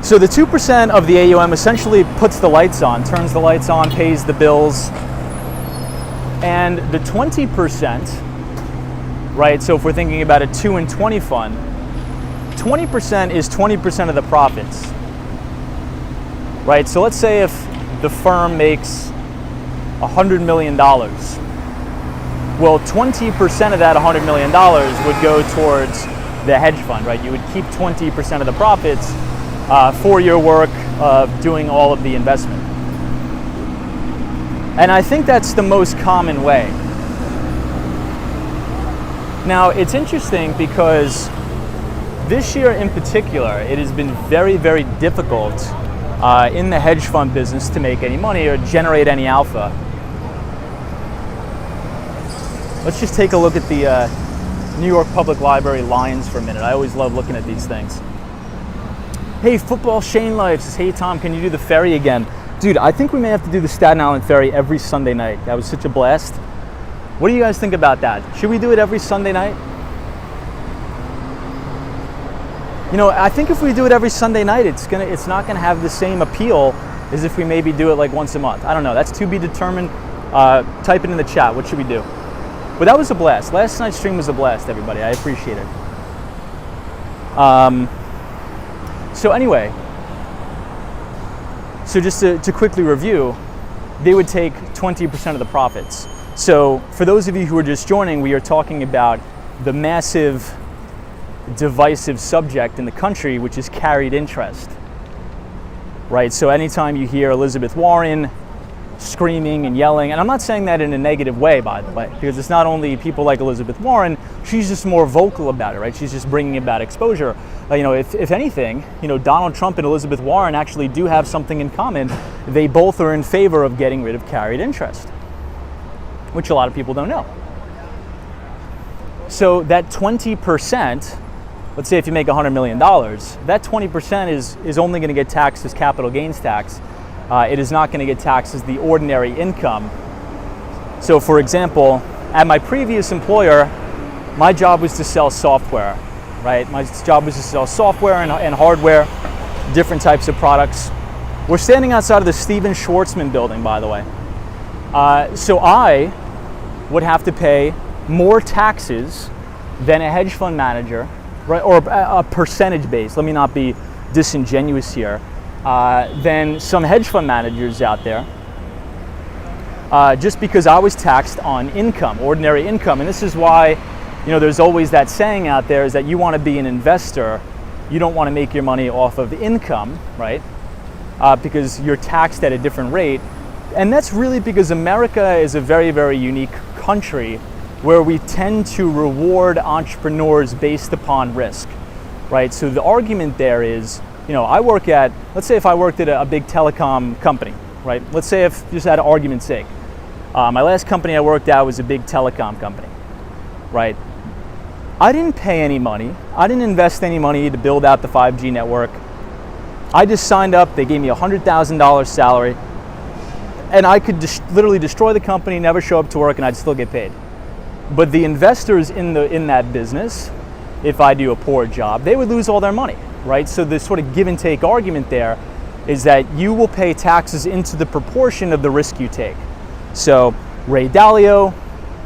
So the 2% of the AUM essentially puts the lights on, turns the lights on, pays the bills. And the 20%, right, so if we're thinking about a 2 and 20 fund, 20% is 20% of the profits, right? So let's say if the firm makes $100 million. Well, 20% of that $100 million would go towards the hedge fund, right? You would keep 20% of the profits for your work of doing all of the investment. And I think that's the most common way. Now, it's interesting because this year in particular, it has been very, very difficult in the hedge fund business to make any money or generate any alpha. Let's just take a look at the New York Public Library Lions for a minute. I always love looking at these things. Hey, Football Shane Life says, hey Tom, can you do the ferry again? Dude, I think we may have to do the Staten Island ferry every Sunday night. That was such a blast. What do you guys think about that? Should we do it every Sunday night? You know, I think if we do it every Sunday night, it's not gonna have the same appeal as if we maybe do it like once a month. I don't know, that's to be determined. Type it in the chat, what should we do? But that was a blast. Last night's stream was a blast, everybody. I appreciate it. So anyway, so just to quickly review, they would take 20% of the profits. So for those of you who are just joining, we are talking about the massive divisive subject in the country, which is carried interest, right? So anytime you hear Elizabeth Warren screaming and yelling, and I'm not saying that in a negative way, by the way, because it's not only people like Elizabeth Warren, she's just more vocal about it, right? She's just bringing about exposure. You know, if anything, you know, Donald Trump and Elizabeth Warren actually do have something in common. They both are in favor of getting rid of carried interest, which a lot of people don't know. So that 20%, let's say if you make $100 million, that 20% is only going to get taxed as capital gains tax. It is not going to get taxed as the ordinary income. So for example, at my previous employer, my job was to sell software, right? My job was to sell software and hardware, different types of products. We're standing outside of the Steven Schwartzman building, by the way. So I would have to pay more taxes than a hedge fund manager, right? Or a percentage base, let me not be disingenuous here, than some hedge fund managers out there, just because I was taxed on income, ordinary income. And this is why, you know, there's always that saying out there is that you want to be an investor, you don't want to make your money off of income, right? Because you're taxed at a different rate. And that's really because America is a very, very unique country where we tend to reward entrepreneurs based upon risk, right? So the argument there is, you know, let's say if I worked at a big telecom company, right? Let's say if, just out of argument's sake, my last company I worked at was a big telecom company, right? I didn't pay any money. I didn't invest any money to build out the 5G network. I just signed up, they gave me a $100,000 salary, and I could literally destroy the company, never show up to work, and I'd still get paid. But the investors in that business, if I do a poor job, they would lose all their money, right? So the sort of give and take argument there is that you will pay taxes into the proportion of the risk you take. So Ray Dalio,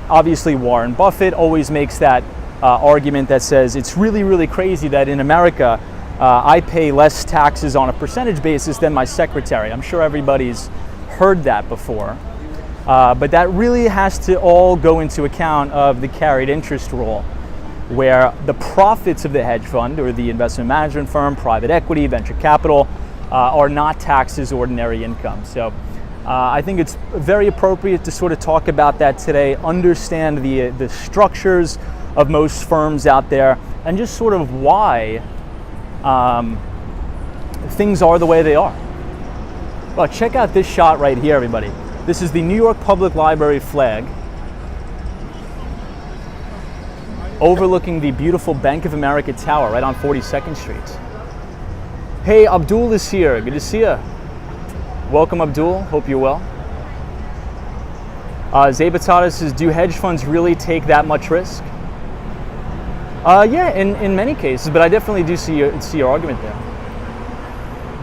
obviously Warren Buffett always makes that argument that says it's really, really crazy that in America I pay less taxes on a percentage basis than my secretary. I'm sure everybody's heard that before. But that really has to all go into account of the carried interest rule, where the profits of the hedge fund or the investment management firm, private equity, venture capital, are not taxed as ordinary income. So I think it's very appropriate to sort of talk about that today, understand the structures of most firms out there, and just sort of why things are the way they are. Well, check out this shot right here, everybody. This is the New York Public Library flag overlooking the beautiful Bank of America Tower right on 42nd Street. Hey, Abdul is here. Good to see you. Welcome, Abdul. Hope you're well. Zabatata says, do hedge funds really take that much risk? Yeah, in many cases, but I definitely do see your argument there.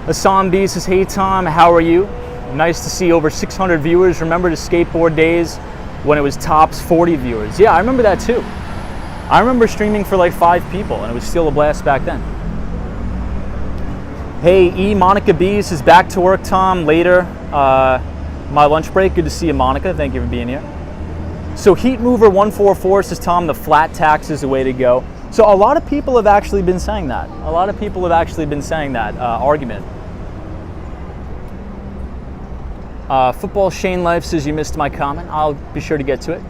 Hassan B says, hey Tom, how are you? Nice to see over 600 viewers. Remember the skateboard days when it was tops 40 viewers? Yeah, I remember that too. I remember streaming for like 5 people and it was still a blast back then. Hey, Monica B says, back to work, Tom, later. My lunch break. Good to see you, Monica. Thank you for being here. So Heat Mover 144 says, Tom, the flat tax is the way to go. So a lot of people have actually been saying that. A lot of people have actually been saying that argument. Football Shane Life says you missed my comment. I'll be sure to get to it.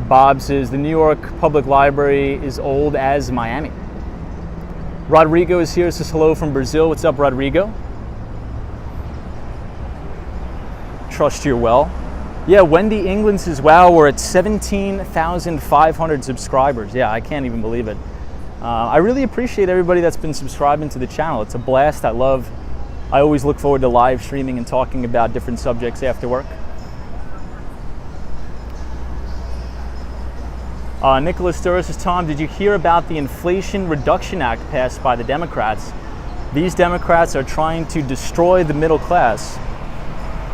Bob says the New York Public Library is old as Miami. Rodrigo is here, says hello from Brazil. What's up, Rodrigo? Trust you're well. Yeah, Wendy England says, wow, we're at 17,500 subscribers. Yeah, I can't even believe it. I really appreciate everybody that's been subscribing to the channel. It's a blast. I always look forward to live streaming and talking about different subjects after work. Nicholas Duras says, Tom, did you hear about the Inflation Reduction Act passed by the Democrats? These Democrats are trying to destroy the middle class.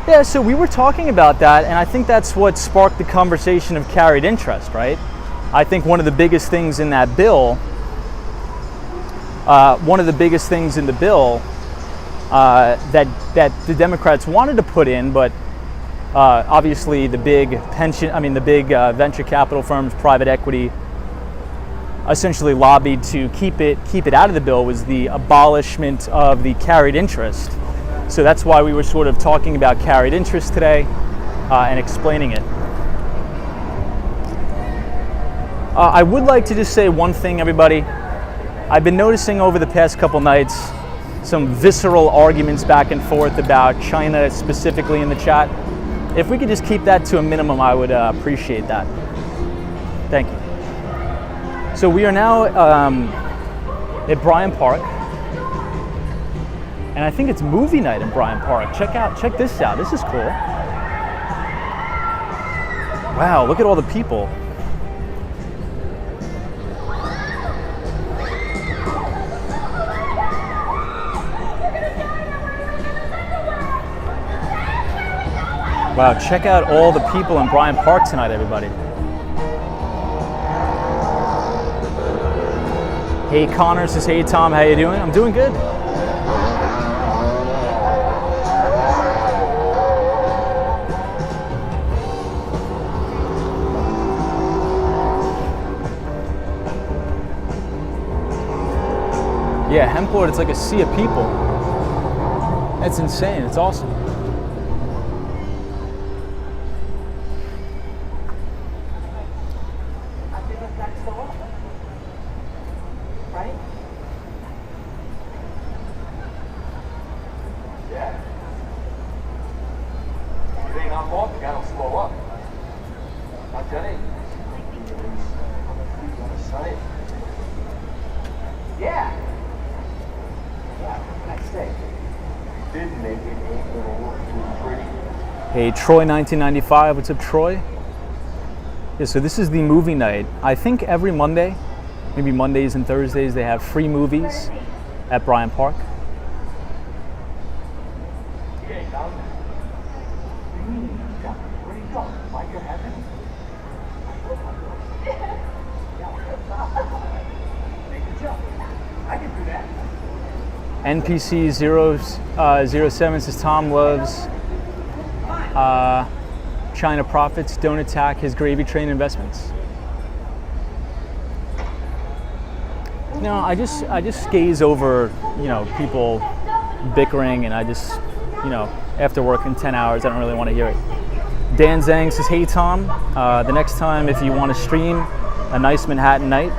Yeah, so we were talking about that, and I think that's what sparked the conversation of carried interest, right? I think one of the biggest things in that bill, that the Democrats wanted to put in, but obviously the big venture capital firms, private equity, essentially lobbied to keep it out of the bill, was the abolishment of the carried interest. So that's why we were sort of talking about carried interest today and explaining it. I would like to just say one thing, everybody. I've been noticing over the past couple nights some visceral arguments back and forth about China specifically in the chat. If we could just keep that to a minimum, I would appreciate that. Thank you. So we are now at Bryant Park, and I think it's movie night in Bryant Park. Check this out. This is cool. Wow, look at all the people. Wow, check out all the people in Bryant Park tonight, everybody. Hey, Connor says, hey, Tom, how you doing? I'm doing good. Yeah, Hemport, it's like a sea of people. That's insane. It's awesome. Hey, Troy 1995, what's up, Troy? Yeah, so this is the movie night. I think every Monday, maybe Mondays and Thursdays, they have free movies at Bryant Park. NPC 007 says Tom loves China profits, don't attack his gravy train investments. No, I just gaze over, people bickering, and I just, after working 10 hours, I don't really want to hear it. Dan Zhang says, hey Tom, the next time if you want to stream a nice Manhattan night,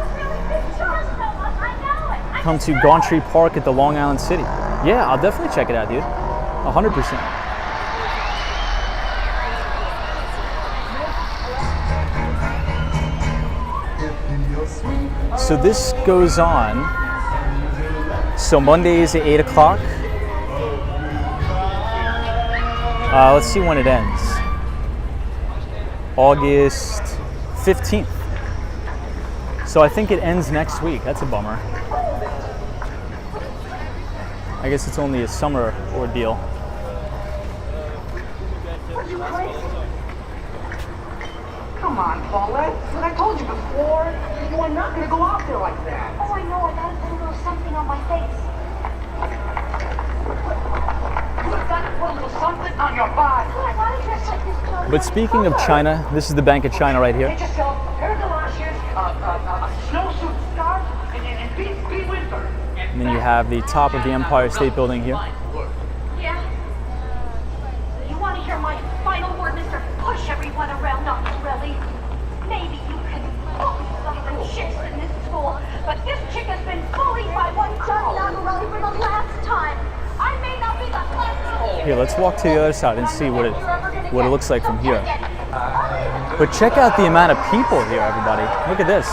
come to Gauntry Park at the Long Island City. Yeah, I'll definitely check it out, dude. 100%. So this goes on. So Mondays at 8 o'clock. Let's see when it ends. August 15th. So I think it ends next week. That's a bummer. I guess it's only a summer ordeal. Come on, Paulette. What I told you before, you are not going to go out there like that. Oh, I know. I gotta put a little something on my face. Look, Put a little something on your body. Why do you dress like this, Chloe? But speaking of China, this is the Bank of China right here. Get yourself a pair of galoshes, a snowsuit scarf, and be with her. And then you have the top of the Empire State Building here. Yeah? You want to hear my final word, Mr. Push Everyone Around Australia? Maybe you can bully some of the chicks in this school, but this chick has been bullied by one girl for the last time. I may not be the last. Here, let's walk to the other side and see what it looks like from here. But check out the amount of people here, everybody. Look at this.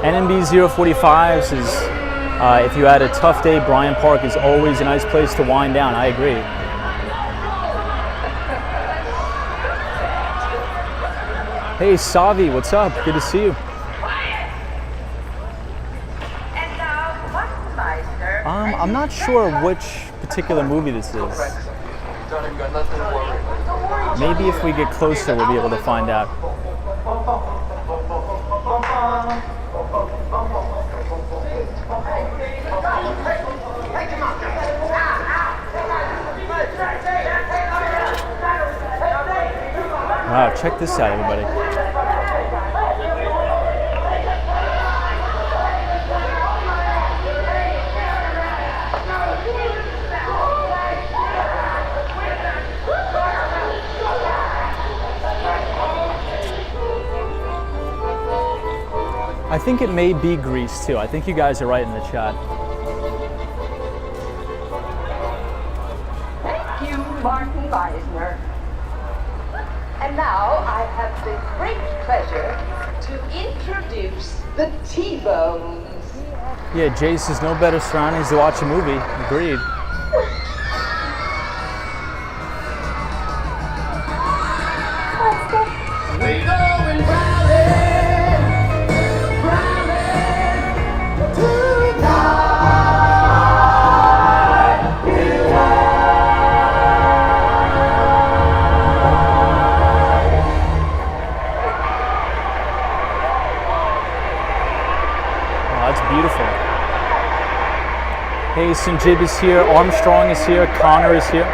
NMB 045 says, if you had a tough day, Bryant Park is always a nice place to wind down. I agree. Hey, Savi, what's up? Good to see you. I'm not sure which particular movie this is. Maybe if we get closer, we'll be able to find out. Wow, check this out, everybody. I think it may be Greece too. I think you guys are right in the chat. Thank you, Martin Weisner. And now I have the great pleasure to introduce the T-Bones. Yeah, Jay says no better surroundings to watch a movie. Agreed. We going rally, tonight. Beautiful. Hey, Sanjib is here, Armstrong is here, Connor is here.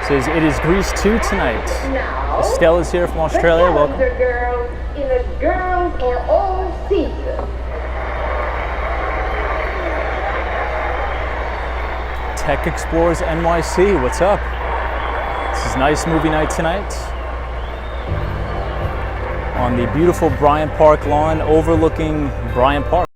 Says it is Greece 2 tonight. Now, Estelle is here from Australia. Welcome. The girls in a girls for all season. Tech Explorers NYC, what's up? This is nice movie night tonight on the beautiful Bryant Park lawn overlooking Bryant Park.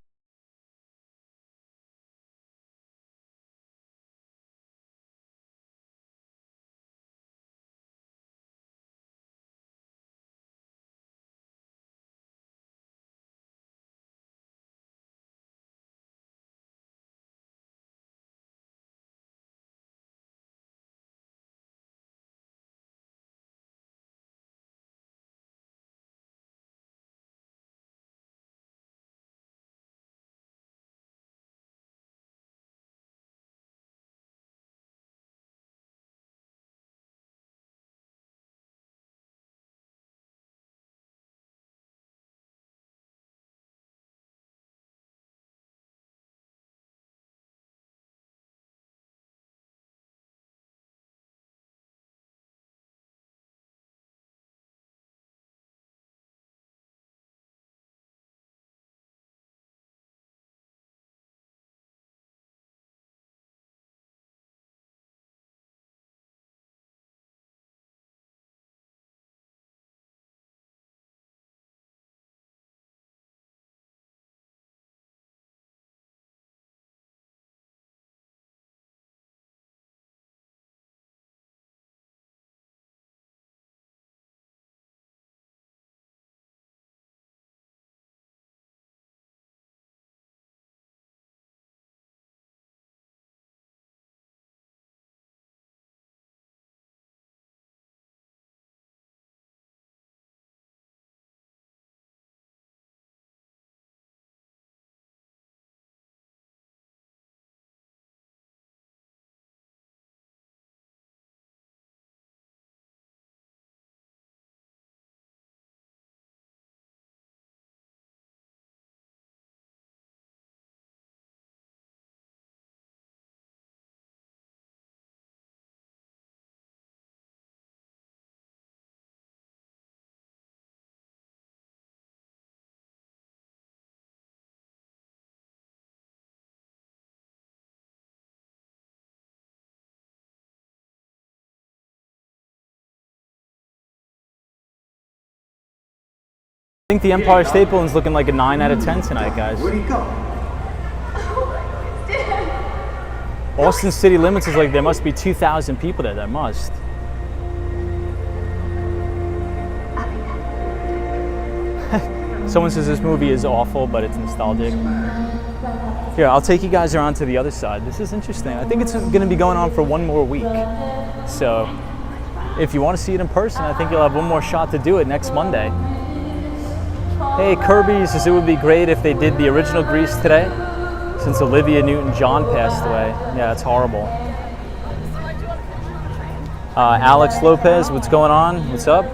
think the Empire State Building's looking like a 9 out of 10 tonight, guys. Where'd he go? Austin City Limits is like, there must be 2,000 people there. There must. Someone says this movie is awful, but it's nostalgic. Here, I'll take you guys around to the other side. This is interesting. I think it's going to be going on for one more week. So, if you want to see it in person, I think you'll have one more shot to do it next Monday. Hey, Kirby says it would be great if they did the original Grease today, since Olivia Newton-John passed away. Yeah, it's horrible. Alex Lopez, what's going on? What's up?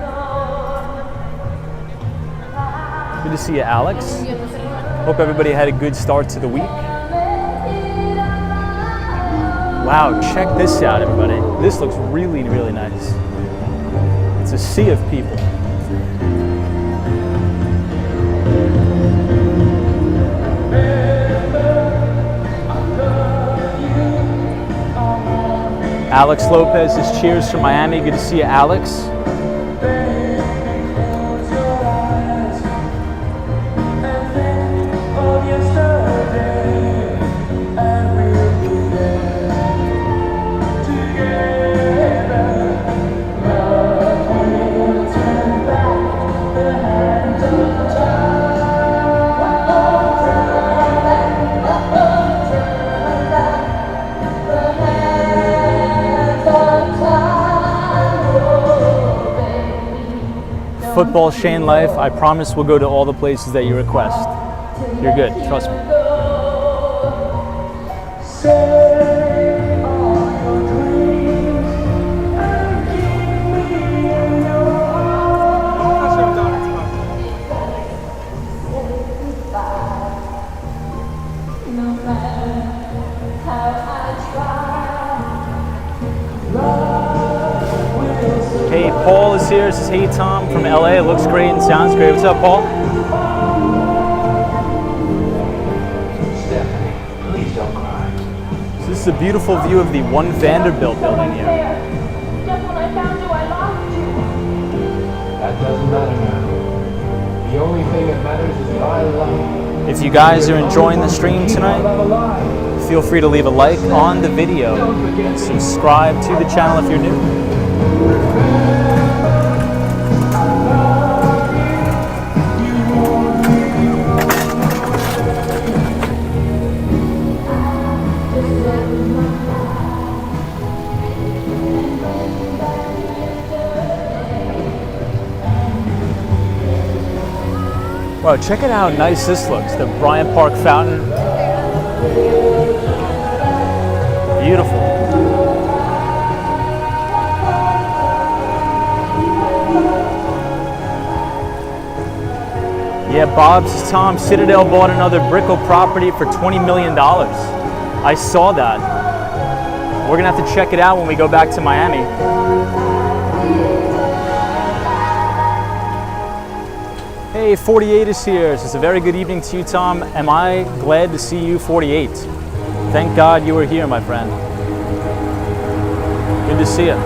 Good to see you, Alex. Hope everybody had a good start to the week. Wow, check this out, everybody. This looks really, really nice. It's a sea of people. Alex Lopez says cheers from Miami. Good to see you, Alex. Football Shane Life, I promise we'll go to all the places that you request. You're good, trust me. Hey, Paul is here. Says, hey, Tom from LA. It looks great and sounds great. What's up, Paul? Stephanie, please don't cry. So this is a beautiful view of the One Vanderbilt building here. Just when I found you, I lost you. That doesn't matter now. The only thing that matters is that I love you. If you guys are enjoying the stream tonight, feel free to leave a like on the video and subscribe to the channel if you're new. Wow, check it out how nice this looks. The Bryant Park Fountain. Beautiful. Yeah, Bob says, Tom, Citadel bought another Brickell property for $20 million. I saw that. We're gonna have to check it out when we go back to Miami. Hey, 48 is here. It's a very good evening to you, Tom. Am I glad to see you, 48? Thank God you were here, my friend. Good to see you.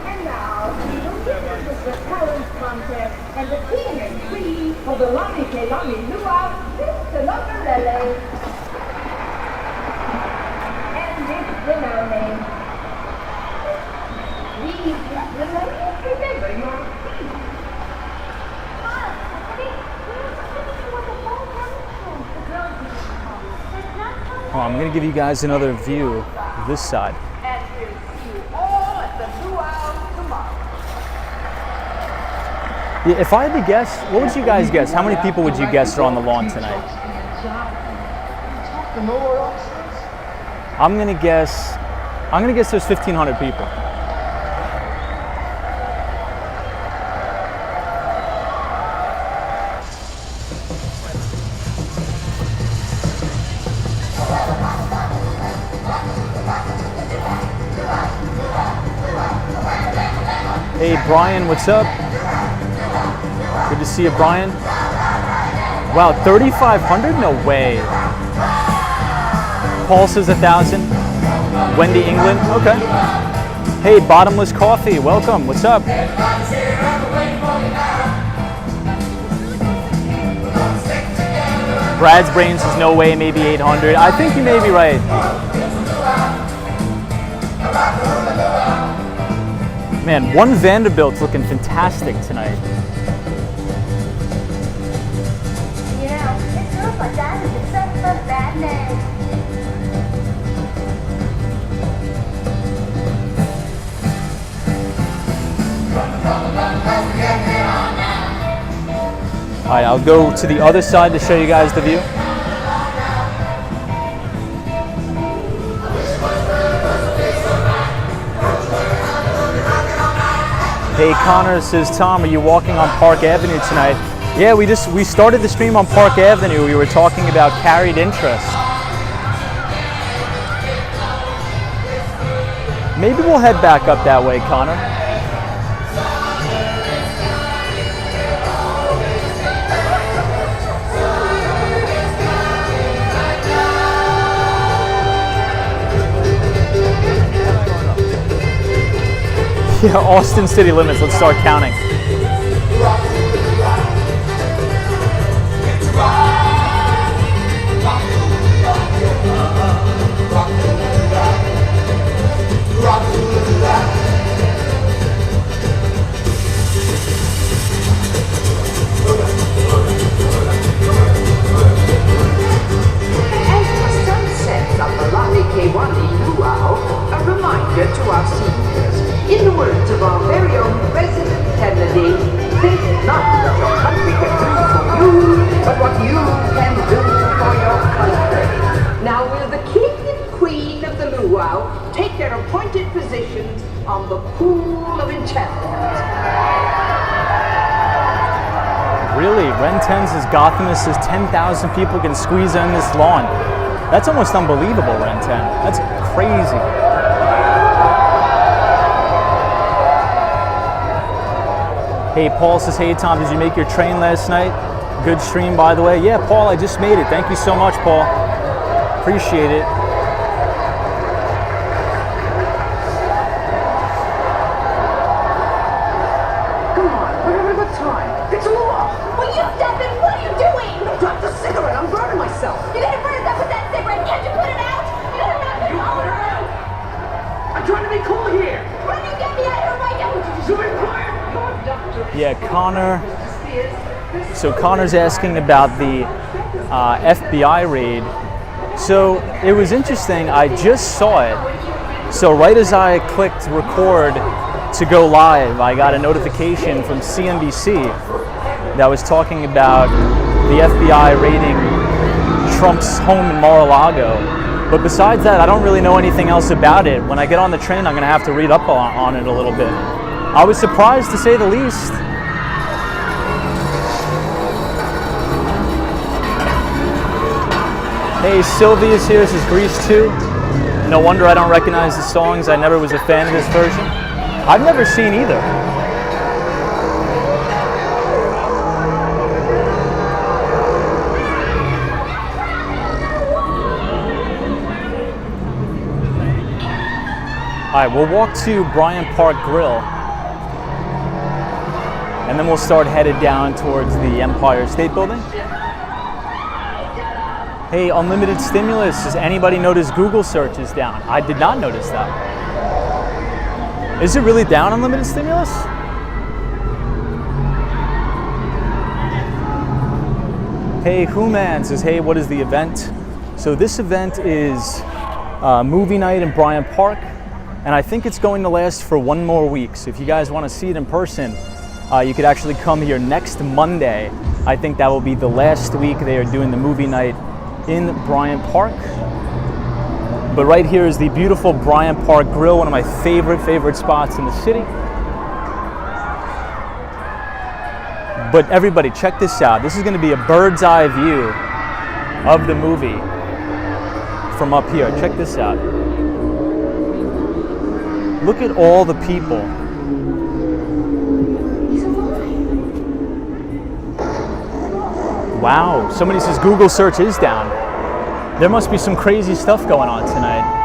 And now, we will begin the talent contest, and the king and queen of the Lonnie Luau, Mr. Locarelli. And this winner name. Please, Mr. Locarelli, remember your seat. Oh, I'm gonna give you guys another view of this side. And we'll see you all at the luau tomorrow. Yeah, if I had to guess, what would you guys guess? How many people would you guess are on the lawn tonight? I'm gonna guess there's 1,500 people. Hey Brian, what's up? Good to see you, Brian. Wow, 3,500? No way. Paul says 1,000. Wendy, England. Okay. Hey, Bottomless Coffee. Welcome. What's up? Brad's Brain says no way, maybe 800. I think you may be right. Man, One Vanderbilt's looking fantastic tonight. You know, it feels like that is such a bad name. All right, I'll go to the other side to show you guys the view. Hey, Connor says, Tom, are you walking on Park Avenue tonight? Yeah, we started the stream on Park Avenue. We were talking about carried interest. Maybe we'll head back up that way, Connor. Yeah, Austin city limits. Let's start counting. As the sun sets on the Lani K1 luau, a reminder to our seniors. In the words of our very own President Kennedy, think not what your country can do for you, but what you can do for your country. Now will the king and queen of the luau take their appointed positions on the pool of enchantment? Really? Ren 10 says Gotham says 10,000 people can squeeze in this lawn. That's almost unbelievable, Ren 10. That's crazy. Hey, Paul says, hey, Tom, did you make your train last night? Good stream, by the way. Yeah, Paul, I just made it. Thank you so much, Paul. Appreciate it. Come on, we're having a good time. It's off. Will you stop it? What are you doing? Drop the cigarette. I'm burning myself. You're gonna burn us up with that cigarette. Can't you put it out? You're gonna knock us all around. I'm trying to be cool here. Run and get me out of here right now. You be quiet. Yeah, Connor. So Connor's asking about the FBI raid. So it was interesting. I just saw it. So right as I clicked record to go live, I got a notification from CNBC that was talking about the FBI raiding Trump's home in Mar-a-Lago. But besides that, I don't really know anything else about it. When I get on the train, I'm going to have to read up on it a little bit. I was surprised, to say the least. Hey, Sylvia's here. This is Grease 2. No wonder I don't recognize the songs. I never was a fan of this version. I've never seen either. All right, we'll walk to Bryant Park Grill, and then we'll start headed down towards the Empire State Building. Hey, Unlimited Stimulus, does anybody notice Google search is down? I did not notice that. Is it really down, Unlimited Stimulus? Hey, Human says, hey, what is the event? So this event is movie night in Bryant Park, and I think it's going to last for one more week. So if you guys want to see it in person, you could actually come here next Monday. I think that will be the last week they are doing the movie night in Bryant Park. But right here is the beautiful Bryant Park Grill, one of my favorite spots in the city. But everybody, check this out. This is going to be a bird's eye view of the movie from up here. Check this out. Look at all the people. Wow, somebody says Google search is down. There must be some crazy stuff going on tonight.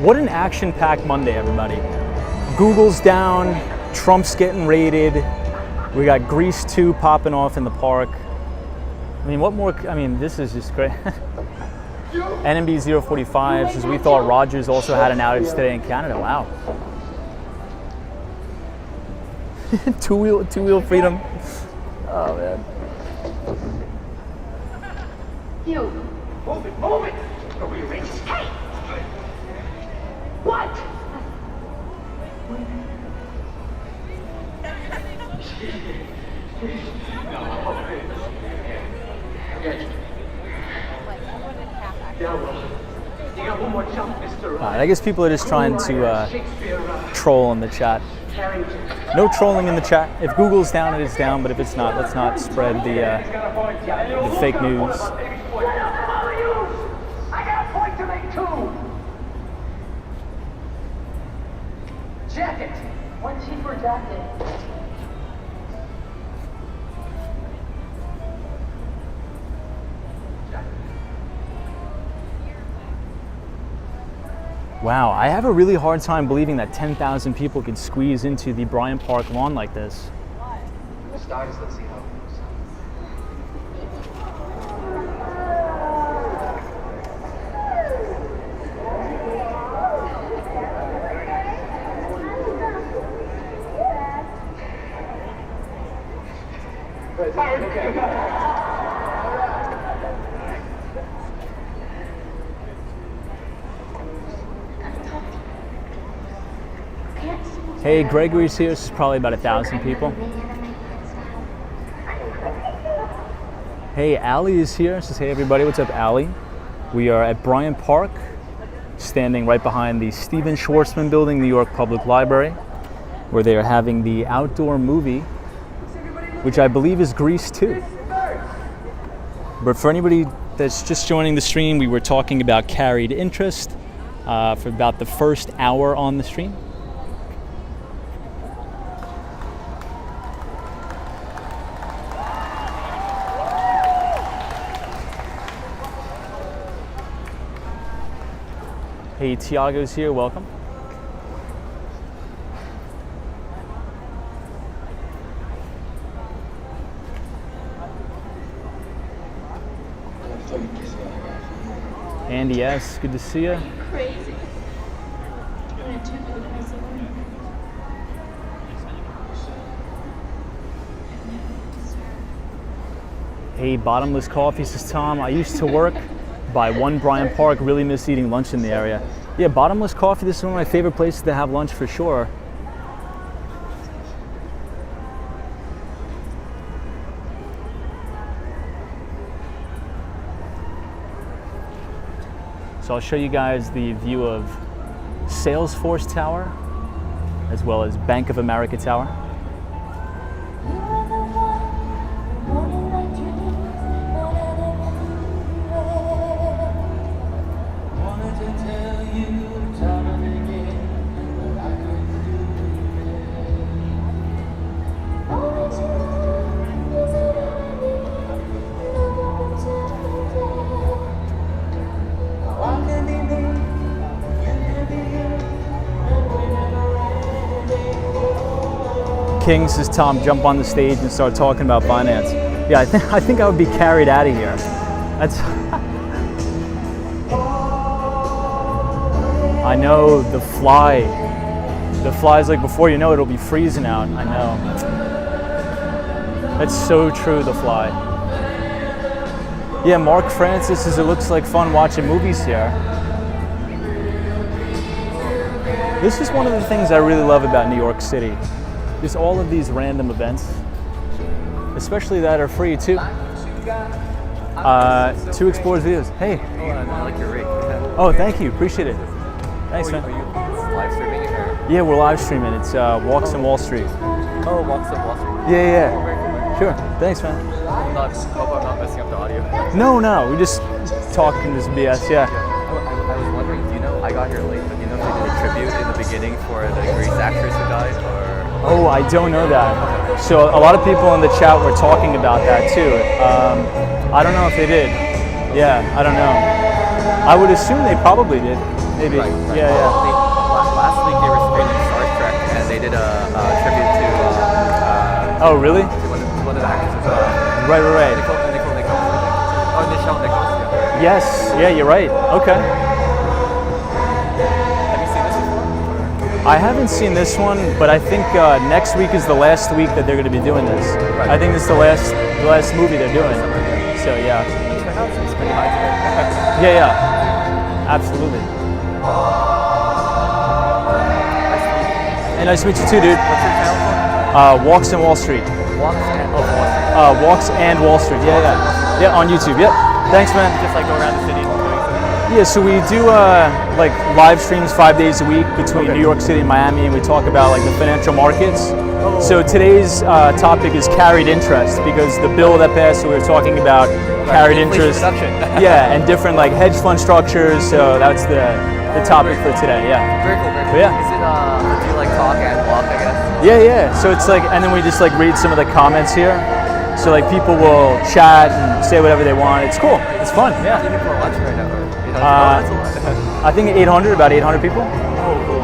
What an action-packed Monday, everybody. Google's down, Trump's getting raided, we got Grease 2 popping off in the park. I mean, what more? I mean, this is just great. NMB 045 says we thought Rogers also had an outage today in Canada. Wow. two-wheel freedom. Oh man. You. Move it, move it! Are we racist? Hey! What? I guess people are just trying to troll in the chat. No trolling in the chat. If Google's down, it is down. But if it's not, let's not spread the fake news. I got a point to make too. Jacket. What's he for jacket? Wow, I have a really hard time believing that 10,000 people could squeeze into the Bryant Park lawn like this. Let's see how it goes. Hey, Gregory's here. This is probably about 1,000 people. Hey, Allie is here. Says, hey everybody, what's up, Allie? We are at Bryant Park, standing right behind the Stephen Schwarzman Building, New York Public Library, where they are having the outdoor movie, which I believe is Grease 2. But for anybody that's just joining the stream, we were talking about carried interest for about the first hour on the stream. Hey, Tiago's here, welcome. Andy S., good to see you. Crazy. Hey, Bottomless Coffee, says Tom. I used to work by 1 Bryant Park, really miss eating lunch in the area. Yeah, Bottomless Coffee, this is one of my favorite places to have lunch for sure. So I'll show you guys the view of Salesforce Tower, as well as Bank of America Tower. King says, Tom, jump on the stage and start talking about finance. Yeah, I think I would be carried out of here. That's. I know the fly's like before you know it, it'll be freezing out. I know. That's so true, the fly. Yeah, Mark Francis says it looks like fun watching movies here. This is one of the things I really love about New York City. Just all of these random events, especially that are free too. 2 Explorers videos. Hey. I like your rig. Oh, thank you. Appreciate it. Thanks, man. Are you live streaming it or? Yeah, we're live streaming. It's Walks in Wall Street. Oh, Walks in Wall Street. Yeah. Oh, very cool. Sure. Thanks, man. Hope I'm not messing up the audio. No. We just talking this BS. Yeah. I was wondering, do you know, I got here late, but do you know if they did a tribute in the beginning for the Greece actress who died, or? Oh, I don't know that. So a lot of people in the chat were talking about that too. I don't know if they did. Yeah, I don't know. I would assume they probably did. Maybe. Right. Yeah. Last week they were screening Star Trek, and they did a tribute to. Oh, really? To one of the actresses. Right. Nicole Nichols. Oh, Nichelle Nichols. Yeah. Yes. Yeah, you're right. Okay. Have you seen this before? I haven't seen this one, but I think next week is the last week that they're going to be doing this. Right. I think this is the last movie they're doing. So yeah. It's pretty high today. Yeah. Absolutely. Hey, nice to meet you too, dude. What's your channel called? Walks in Wall Street. Walks and Wall Street. Walks and Wall Street. Yeah, on YouTube. Yep. Thanks, man. Just like go around the city doing something. Yeah, so we do like live streams 5 days a week between New York City and Miami, and we talk about like the financial markets. So today's topic is carried interest, because the bill that passed, so we were talking about carried interest. Yeah, and different like hedge fund structures. So that's the topic for today. Yeah. Very cool. Yeah. Is it, do you like talk and walk, I guess? Yeah. So it's like, and then we just like read some of the comments here. So like people will chat and say whatever they want. It's cool. It's fun. How many Yeah. people are watching right now? That's a lot. I think about 800 people. Oh, cool.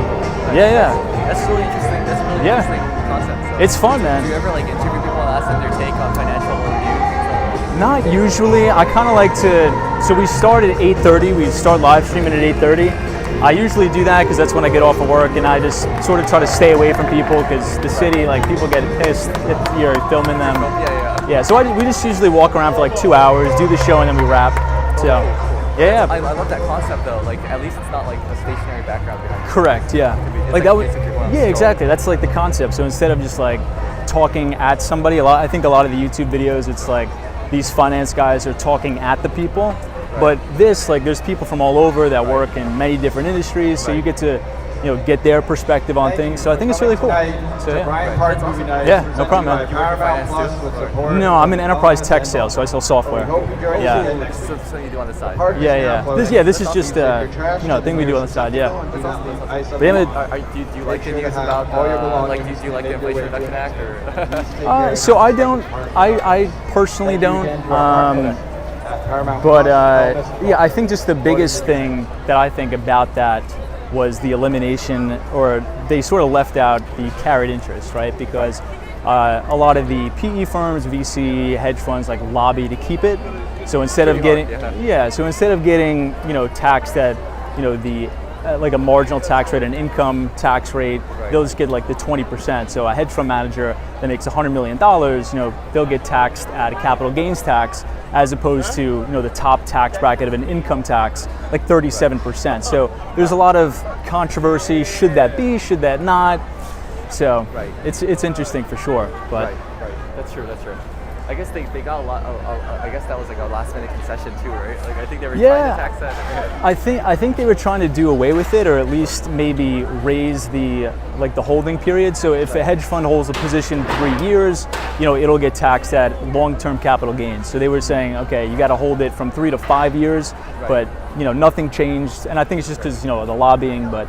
Yeah. That's really interesting. That's a really Yeah. interesting concept. So, It's fun, do man. you ever like interview people and ask them their take on financial news? Not usually. I kind of like to. So we start at 8:30. We start live streaming at 8:30. I usually do that because that's when I get off of work, and I just sort of try to stay away from people, because the city, like, people get pissed if you're filming them. Yeah. So we just usually walk around for like 2 hours, do the show, and then we wrap. So yeah. I love that concept though. Like at least it's not like a stationary background behind it. Correct. Yeah. It's Like that would. basically one of Yeah, those exactly. That's like the concept. So instead of just like talking at somebody, I think a lot of the YouTube videos, it's like these finance guys are talking at the people. But this, like, there's people from all over that work in many different industries, so you get to, get their perspective on things. So I think it's really cool. So yeah. Yeah, no problem, man. No, I'm in enterprise tech sales, so I sell software. Yeah. So you do on the side. Yeah. This is just thing we do on the side. Yeah. But yeah, Do you like the news about do you like the Inflation Reduction Act or? so I don't. I personally don't. But I think just the biggest thing that I think about that was the elimination, or they sort of left out the carried interest, right? Because a lot of the PE firms, VC, hedge funds, like lobby to keep it. So instead of getting, taxed at, the like a marginal tax rate, an income tax rate, they'll just get like the 20%. So a hedge fund manager that makes $100 million, they'll get taxed at a capital gains tax, as opposed to the top tax bracket of an income tax, like 37%. So there's a lot of controversy. Should that be? Should that not? So it's interesting for sure. But right. That's true. I guess they got a lot. I guess that was like a last minute concession too, right? Like I think they were trying to tax that. I think they were trying to do away with it, or at least maybe raise the holding period. So if a hedge fund holds a position 3 years, it'll get taxed at long-term capital gains. So they were saying, okay, you got to hold it from 3 to 5 years, but nothing changed. And I think it's just because the lobbying, but.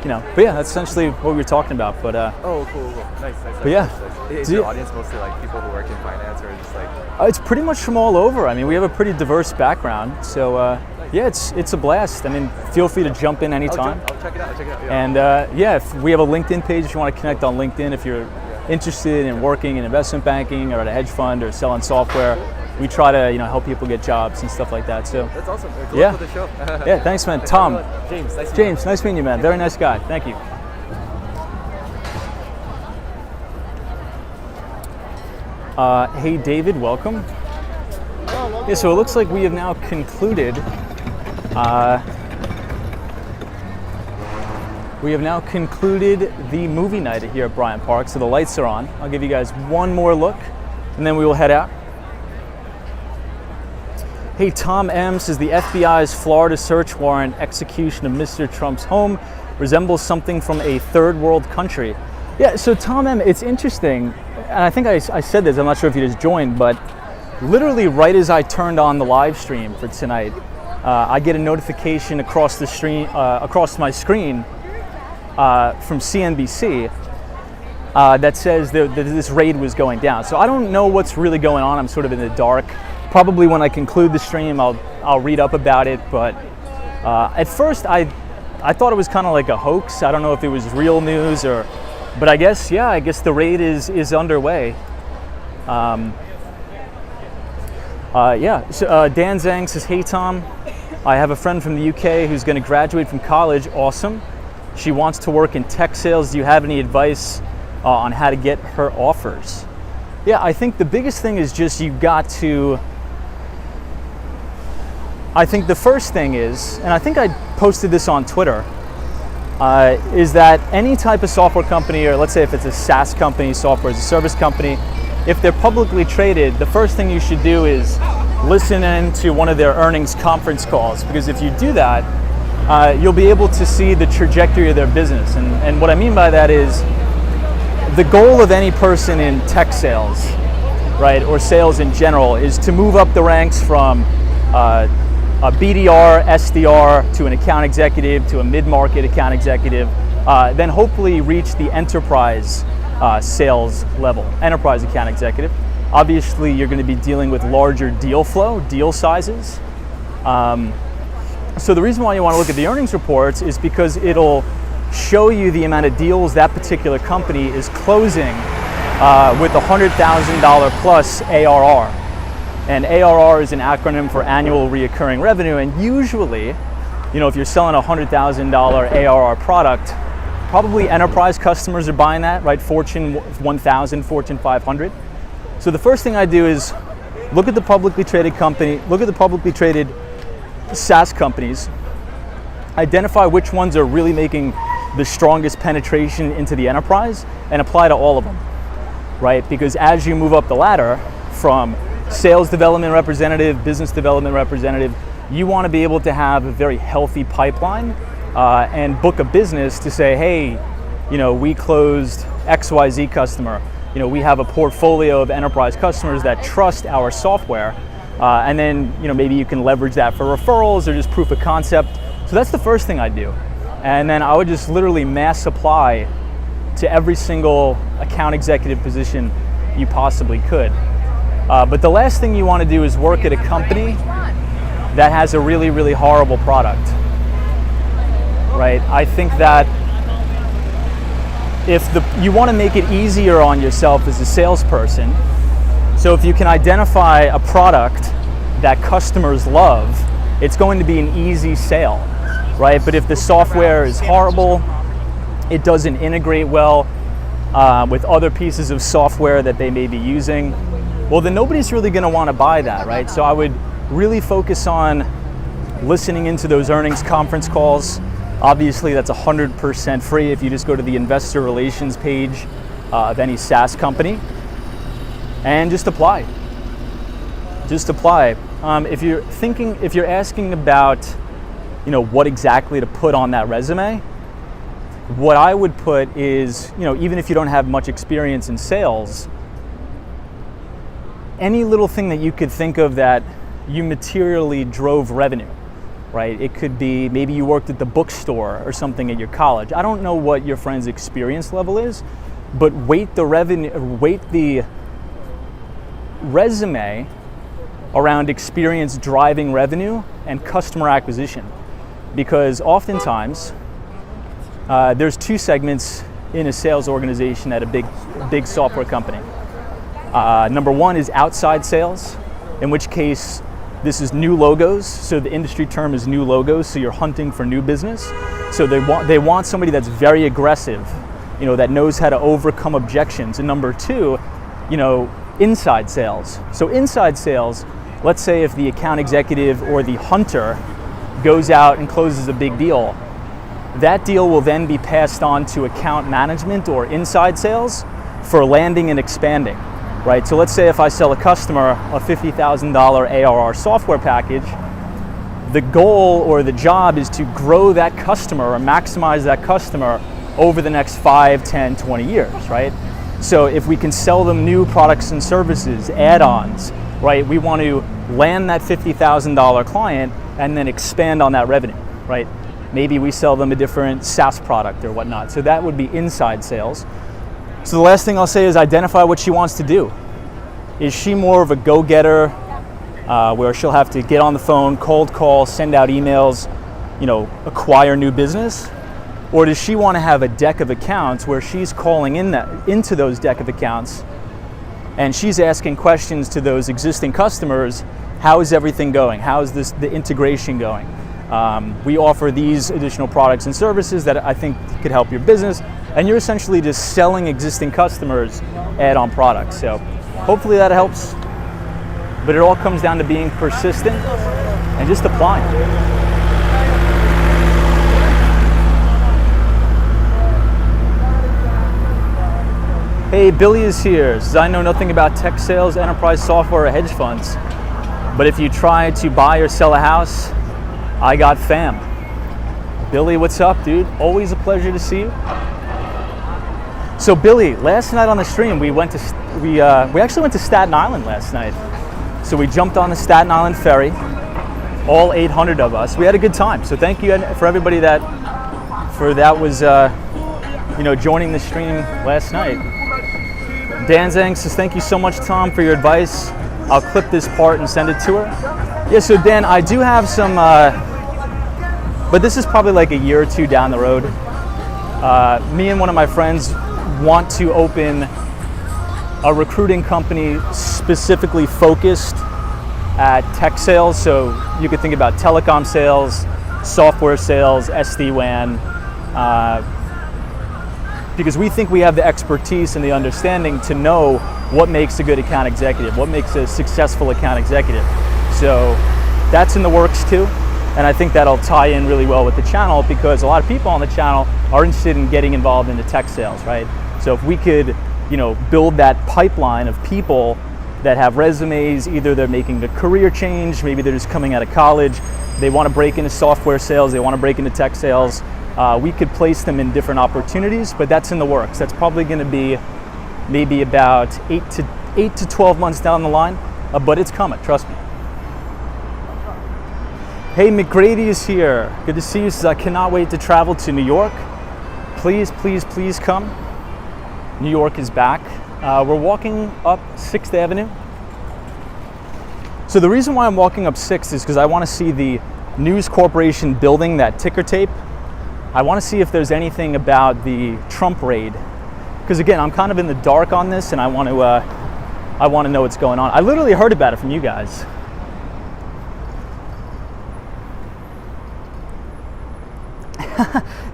But yeah, that's essentially what we were talking about. But oh, cool. Nice. But yeah, is your audience mostly like people who work in finance, or just like? It's pretty much from all over. I mean, we have a pretty diverse background, so yeah, it's a blast. I mean, feel free to jump in anytime. I'll check it out. Yeah. And if we have a LinkedIn page, if you want to connect on LinkedIn, if you're interested in working in investment banking or at a hedge fund or selling software. We try to, help people get jobs and stuff like that. So that's awesome. Good luck with the show. Yeah, thanks, man. Tom. James, nice meeting you, man. Very nice guy. Thank you. Hey, David, welcome. Yeah, so it looks like we have now concluded. The movie night here at Bryant Park. So the lights are on. I'll give you guys one more look, and then we will head out. Hey, Tom M. says the FBI's Florida search warrant execution of Mr. Trump's home resembles something from a third world country. Yeah, so Tom M., it's interesting, and I think I said this, I'm not sure if you just joined, but literally right as I turned on the live stream for tonight, I get a notification across the stream, across my screen from CNBC that says that this raid was going down. So I don't know what's really going on. I'm sort of in the dark. Probably when I conclude the stream, I'll read up about it. But at first, I thought it was kind of like a hoax. I don't know if it was real news but I guess the raid is underway. So, Dan Zhang says, hey Tom, I have a friend from the UK who's going to graduate from college. Awesome. She wants to work in tech sales. Do you have any advice on how to get her offers? Yeah, I think the biggest thing is just I think the first thing is, and I think I posted this on Twitter, is that any type of software company, or let's say if it's a SaaS company, software as a service company, if they're publicly traded, the first thing you should do is listen in to one of their earnings conference calls, because if you do that, you'll be able to see the trajectory of their business. And what I mean by that is the goal of any person in tech sales, right, or sales in general, is to move up the ranks from a BDR, SDR, to an account executive, to a mid-market account executive, then hopefully reach the enterprise sales level, enterprise account executive. Obviously, you're going to be dealing with larger deal flow, deal sizes. So the reason why you want to look at the earnings reports is because it'll show you the amount of deals that particular company is closing with $100,000 plus ARR. And ARR is an acronym for annual reoccurring revenue. And usually, if you're selling a $100,000 ARR product, probably enterprise customers are buying that, right? Fortune 1000, Fortune 500. So the first thing I do is look at the publicly traded company, look at the publicly traded SaaS companies, identify which ones are really making the strongest penetration into the enterprise, and apply to all of them, right? Because as you move up the ladder from sales development representative, business development representative, you want to be able to have a very healthy pipeline and book a business to say, hey, we closed XYZ customer. We have a portfolio of enterprise customers that trust our software, and then maybe you can leverage that for referrals or just proof of concept. So that's the first thing I do. And then I would just literally mass apply to every single account executive position you possibly could. But the last thing you want to do is work at a company that has a really, really horrible product, right? I think that you want to make it easier on yourself as a salesperson. So if you can identify a product that customers love, it's going to be an easy sale, right? But if the software is horrible, it doesn't integrate well with other pieces of software that they may be using, well, then nobody's really going to want to buy that, right? So I would really focus on listening into those earnings conference calls. Obviously, that's 100% free if you just go to the investor relations page of any SaaS company and just apply. Just apply. If you're asking about, what exactly to put on that resume, what I would put is, even if you don't have much experience in sales, any little thing that you could think of that you materially drove revenue, right? It could be maybe you worked at the bookstore or something at your college. I don't know what your friend's experience level is, but weight the resume around experience driving revenue and customer acquisition, because oftentimes there's two segments in a sales organization at a big software company. Number one is outside sales, in which case this is new logos. So the industry term is new logos. So you're hunting for new business. So they want somebody that's very aggressive, that knows how to overcome objections. And number two, inside sales. So inside sales, let's say if the account executive or the hunter goes out and closes a big deal, that deal will then be passed on to account management or inside sales for landing and expanding. right? So let's say if I sell a customer a $50,000 ARR software package, the goal or the job is to grow that customer or maximize that customer over the next 5, 10, 20 years, right? So if we can sell them new products and services, add-ons, right? We want to land that $50,000 client and then expand on that revenue, right? Maybe we sell them a different SaaS product or whatnot. So that would be inside sales. So the last thing I'll say is identify what she wants to do. Is she more of a go-getter where she'll have to get on the phone, cold call, send out emails, acquire new business? Or does she want to have a deck of accounts where she's calling into those deck of accounts and she's asking questions to those existing customers? How is everything going? How is the integration going? We offer these additional products and services that I think could help your business, and you're essentially just selling existing customers add-on products. So hopefully that helps, but it all comes down to being persistent and just applying. Hey, Billy is here. Says, I know nothing about tech sales, enterprise software, or hedge funds, but if you try to buy or sell a house, I got fam. Billy, what's up, dude? Always a pleasure to see you. So Billy, last night on the stream, we actually went to Staten Island last night. So we jumped on the Staten Island ferry, all 800 of us. We had a good time. So thank you for everybody that was joining the stream last night. Dan Zhang says, thank you so much, Tom, for your advice. I'll clip this part and send it to her. Yeah, so Dan, I do have some, but this is probably like a year or two down the road. Me and one of my friends want to open a recruiting company specifically focused at tech sales. So you could think about telecom sales, software sales, SD-WAN, because we think we have the expertise and the understanding to know what makes a good account executive, what makes a successful account executive. So that's in the works too. And I think that'll tie in really well with the channel because a lot of people on the channel are interested in getting involved in the tech sales, right? So if we could, build that pipeline of people that have resumes, either they're making a career change, maybe they're just coming out of college, they want to break into software sales, they want to break into tech sales, we could place them in different opportunities, but that's in the works. That's probably going to be maybe about 8 to 12 months down the line, but it's coming, trust me. Hey, McGrady is here. Good to see you. Says, I cannot wait to travel to New York. Please, please, please come. New York is back. We're walking up 6th Avenue. So the reason why I'm walking up 6th is because I want to see the News Corporation building, that ticker tape. I want to see if there's anything about the Trump raid. Because again, I'm kind of in the dark on this and I want to know what's going on. I literally heard about it from you guys.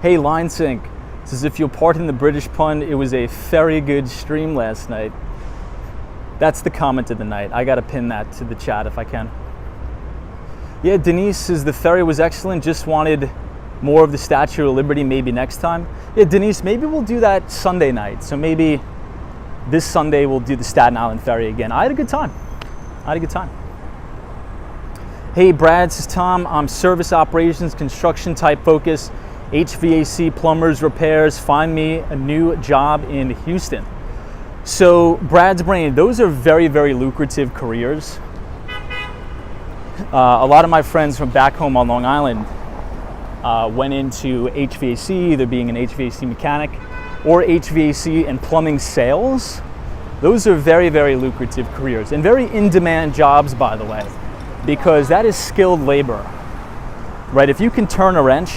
Hey, Line Sync says, if you'll pardon the British pun, it was a very good stream last night. That's the comment of the night. I got to pin that to the chat if I can. Yeah, Denise says, the ferry was excellent, just wanted more of the Statue of Liberty maybe next time. Yeah, Denise, maybe we'll do that Sunday night. So maybe this Sunday we'll do the Staten Island ferry again. I had a good time. Hey, Brad says, Tom, I'm service operations, construction type focus, HVAC, plumbers, repairs. Find me a new job in Houston. So Brad's brain, those are very, very lucrative careers. A lot of my friends from back home on Long Island went into HVAC, either being an HVAC mechanic or HVAC and plumbing sales. Those are very, very lucrative careers and very in-demand jobs, by the way, because that is skilled labor, right? If you can turn a wrench,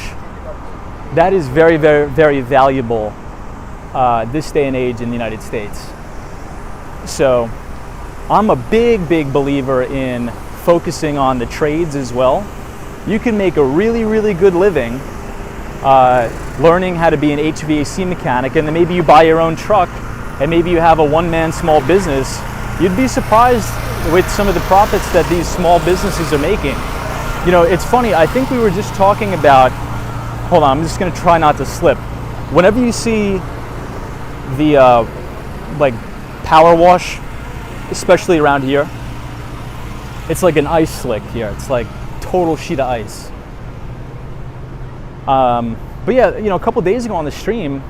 that is very, very, very valuable this day and age in the United States. So I'm a big, big believer in focusing on the trades as well. You can make a really, really good living learning how to be an HVAC mechanic, and then maybe you buy your own truck and maybe you have a one-man small business. You'd be surprised with some of the profits that these small businesses are making. It's funny, I think we were just talking about, hold on, I'm just gonna try not to slip. Whenever you see the power wash especially around here. It's like an ice slick here. It's like total sheet of ice. But yeah, you know, a couple days ago on the stream,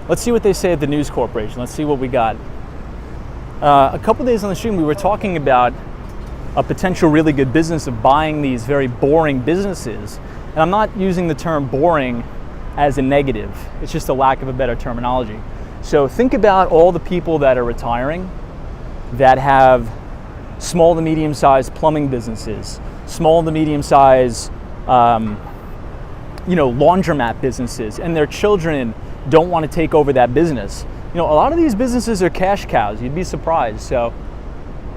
let's see what they say at the News Corporation. Let's see what we got. A couple days on the stream, we were talking about a potential really good business of buying these very boring businesses. And I'm not using the term boring as a negative. It's just a lack of a better terminology. So think about all the people that are retiring that have small to medium-sized plumbing businesses, small to medium-sized laundromat businesses, and their children don't want to take over that business. You know, a lot of these businesses are cash cows. You'd be surprised. So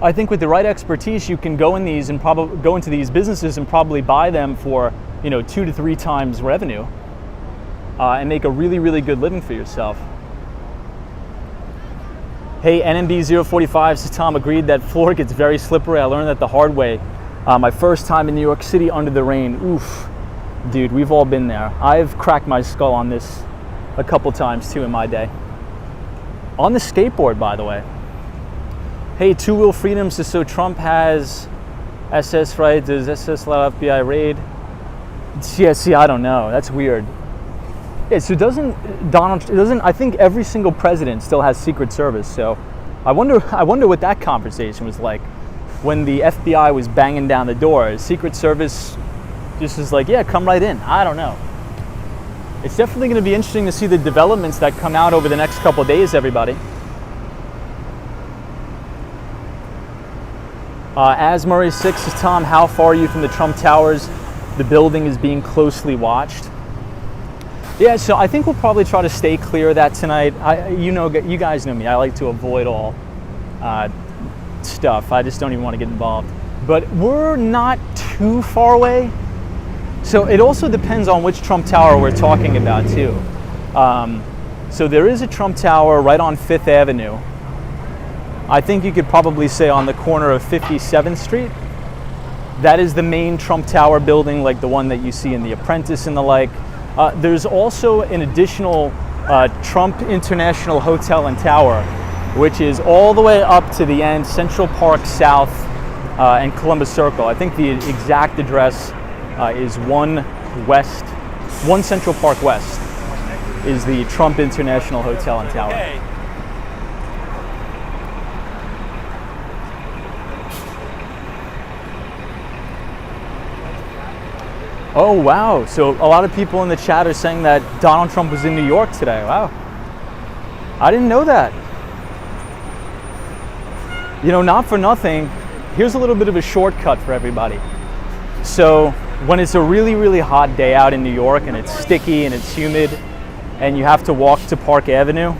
I think with the right expertise, you can go in these and probably go into these businesses and probably buy them for 2 to 3 times revenue and make a really, really good living for yourself. Hey, NMB045 says, Tom, agreed that floor gets very slippery. I learned that the hard way. My first time in New York City under the rain. Oof. Dude, we've all been there. I've cracked my skull on this a couple times too in my day. On the skateboard, by the way. Hey, Two Wheel Freedom says, so Trump has SS, right? Does SS allow FBI raid? Yeah, see, I don't know. That's weird. Yeah, so I think every single president still has Secret Service. So I wonder what that conversation was like when the FBI was banging down the door. Secret Service just is like, yeah, come right in. I don't know. It's definitely going to be interesting to see the developments that come out over the next couple of days, everybody. As Murray 6 says, Tom, how far are you from the Trump Towers? The building is being closely watched. Yeah, so I think we'll probably try to stay clear of that tonight. You guys know me. I like to avoid all stuff. I just don't even want to get involved. But we're not too far away. So it also depends on which Trump Tower we're talking about too. So there is a Trump Tower right on 5th Avenue. I think you could probably say on the corner of 57th Street. That is the main Trump Tower building, like the one that you see in The Apprentice and the like. There's also an additional Trump International Hotel and Tower, which is all the way up to the end, Central Park South and Columbus Circle. I think the exact address is 1 Central Park West is the Trump International Hotel and Tower. Okay. Oh, wow. So a lot of people in the chat are saying that Donald Trump was in New York today. Wow. I didn't know that. Not for nothing, here's a little bit of a shortcut for everybody. So when it's a really, really hot day out in New York and it's sticky and it's humid and you have to walk to Park Avenue,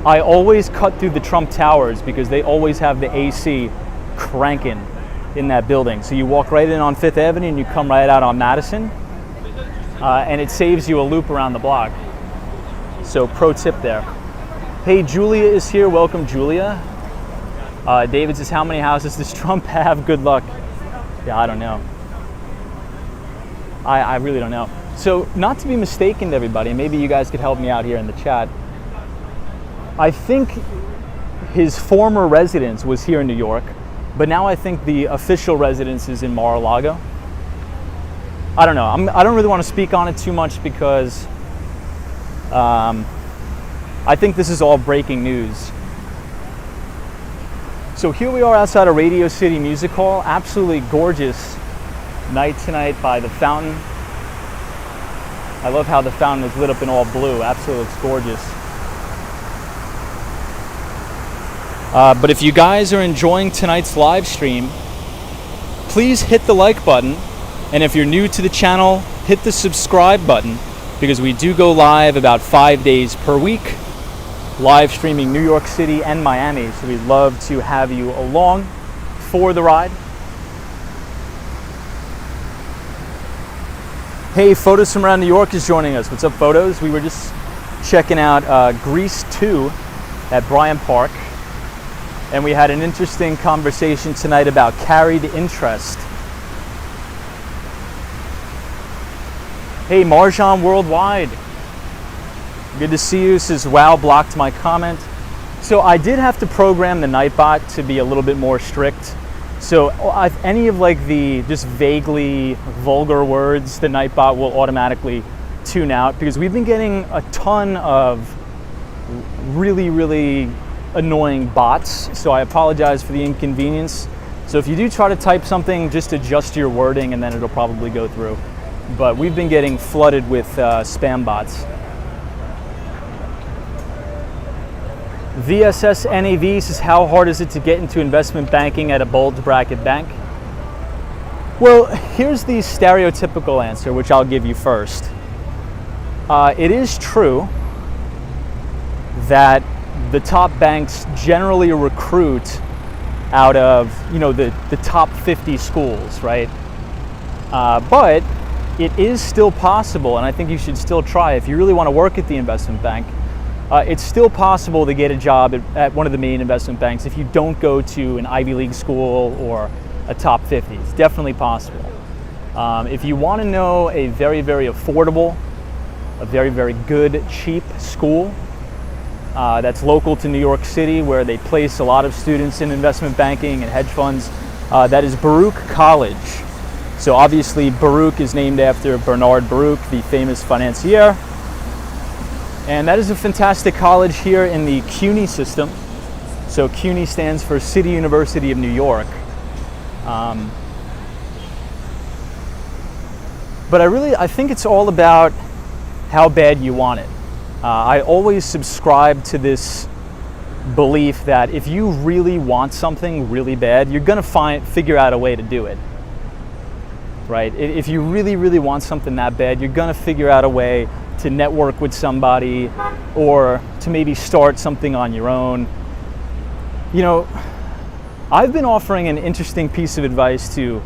I always cut through the Trump Towers because they always have the AC cranking in that building. So you walk right in on 5th Avenue and you come right out on Madison, and it saves you a loop around the block. So pro tip there. Hey, Julia is here. Welcome, Julia. David says, how many houses does Trump have? Good luck. Yeah, I don't know. I really don't know. So not to be mistaken, everybody, maybe you guys could help me out here in the chat. I think his former residence was here in New York, but now I think the official residence is in Mar-a-Lago. I don't know. I don't really want to speak on it too much because I think this is all breaking news. So here we are outside of Radio City Music Hall. Absolutely gorgeous night tonight by the fountain. I love how the fountain is lit up in all blue. Absolutely looks gorgeous. But if you guys are enjoying tonight's live stream, please hit the like button. And if you're new to the channel, hit the subscribe button because we do go live about 5 days per week, live streaming New York City and Miami. So we'd love to have you along for the ride. Hey, Photos from Around New York is joining us. What's up, Photos? We were just checking out Grease 2 at Bryant Park. And we had an interesting conversation tonight about carried interest. Hey, Marjan Worldwide. Good to see you. Says, wow, blocked my comment. So I did have to program the Nightbot to be a little bit more strict. So if any of like the just vaguely vulgar words, the Nightbot will automatically tune out, because we've been getting a ton of really, really annoying bots. So I apologize for the inconvenience. So if you do try to type something, just adjust your wording and then it'll probably go through. But we've been getting flooded with spam bots. VSS NAV says, how hard is it to get into investment banking at a bulge bracket bank? Well, here's the stereotypical answer, which I'll give you first. It is true that the top banks generally recruit out of, the top 50 schools, right? But it is still possible, and I think you should still try if you really want to work at the investment bank. It's still possible to get a job at one of the main investment banks if you don't go to an Ivy League school or a top 50. It's definitely possible. If you want to know a very, very affordable, a very, very good, cheap school that's local to New York City, where they place a lot of students in investment banking and hedge funds, that is Baruch College. So obviously Baruch is named after Bernard Baruch, the famous financier. And that is a fantastic college here in the CUNY system. So CUNY stands for City University of New York. But I think it's all about how bad you want it. I always subscribe to this belief that if you really want something really bad, you're gonna figure out a way to do it, right? If you really, really want something that bad, you're gonna figure out a way to network with somebody or to maybe start something on your own. I've been offering an interesting piece of advice to,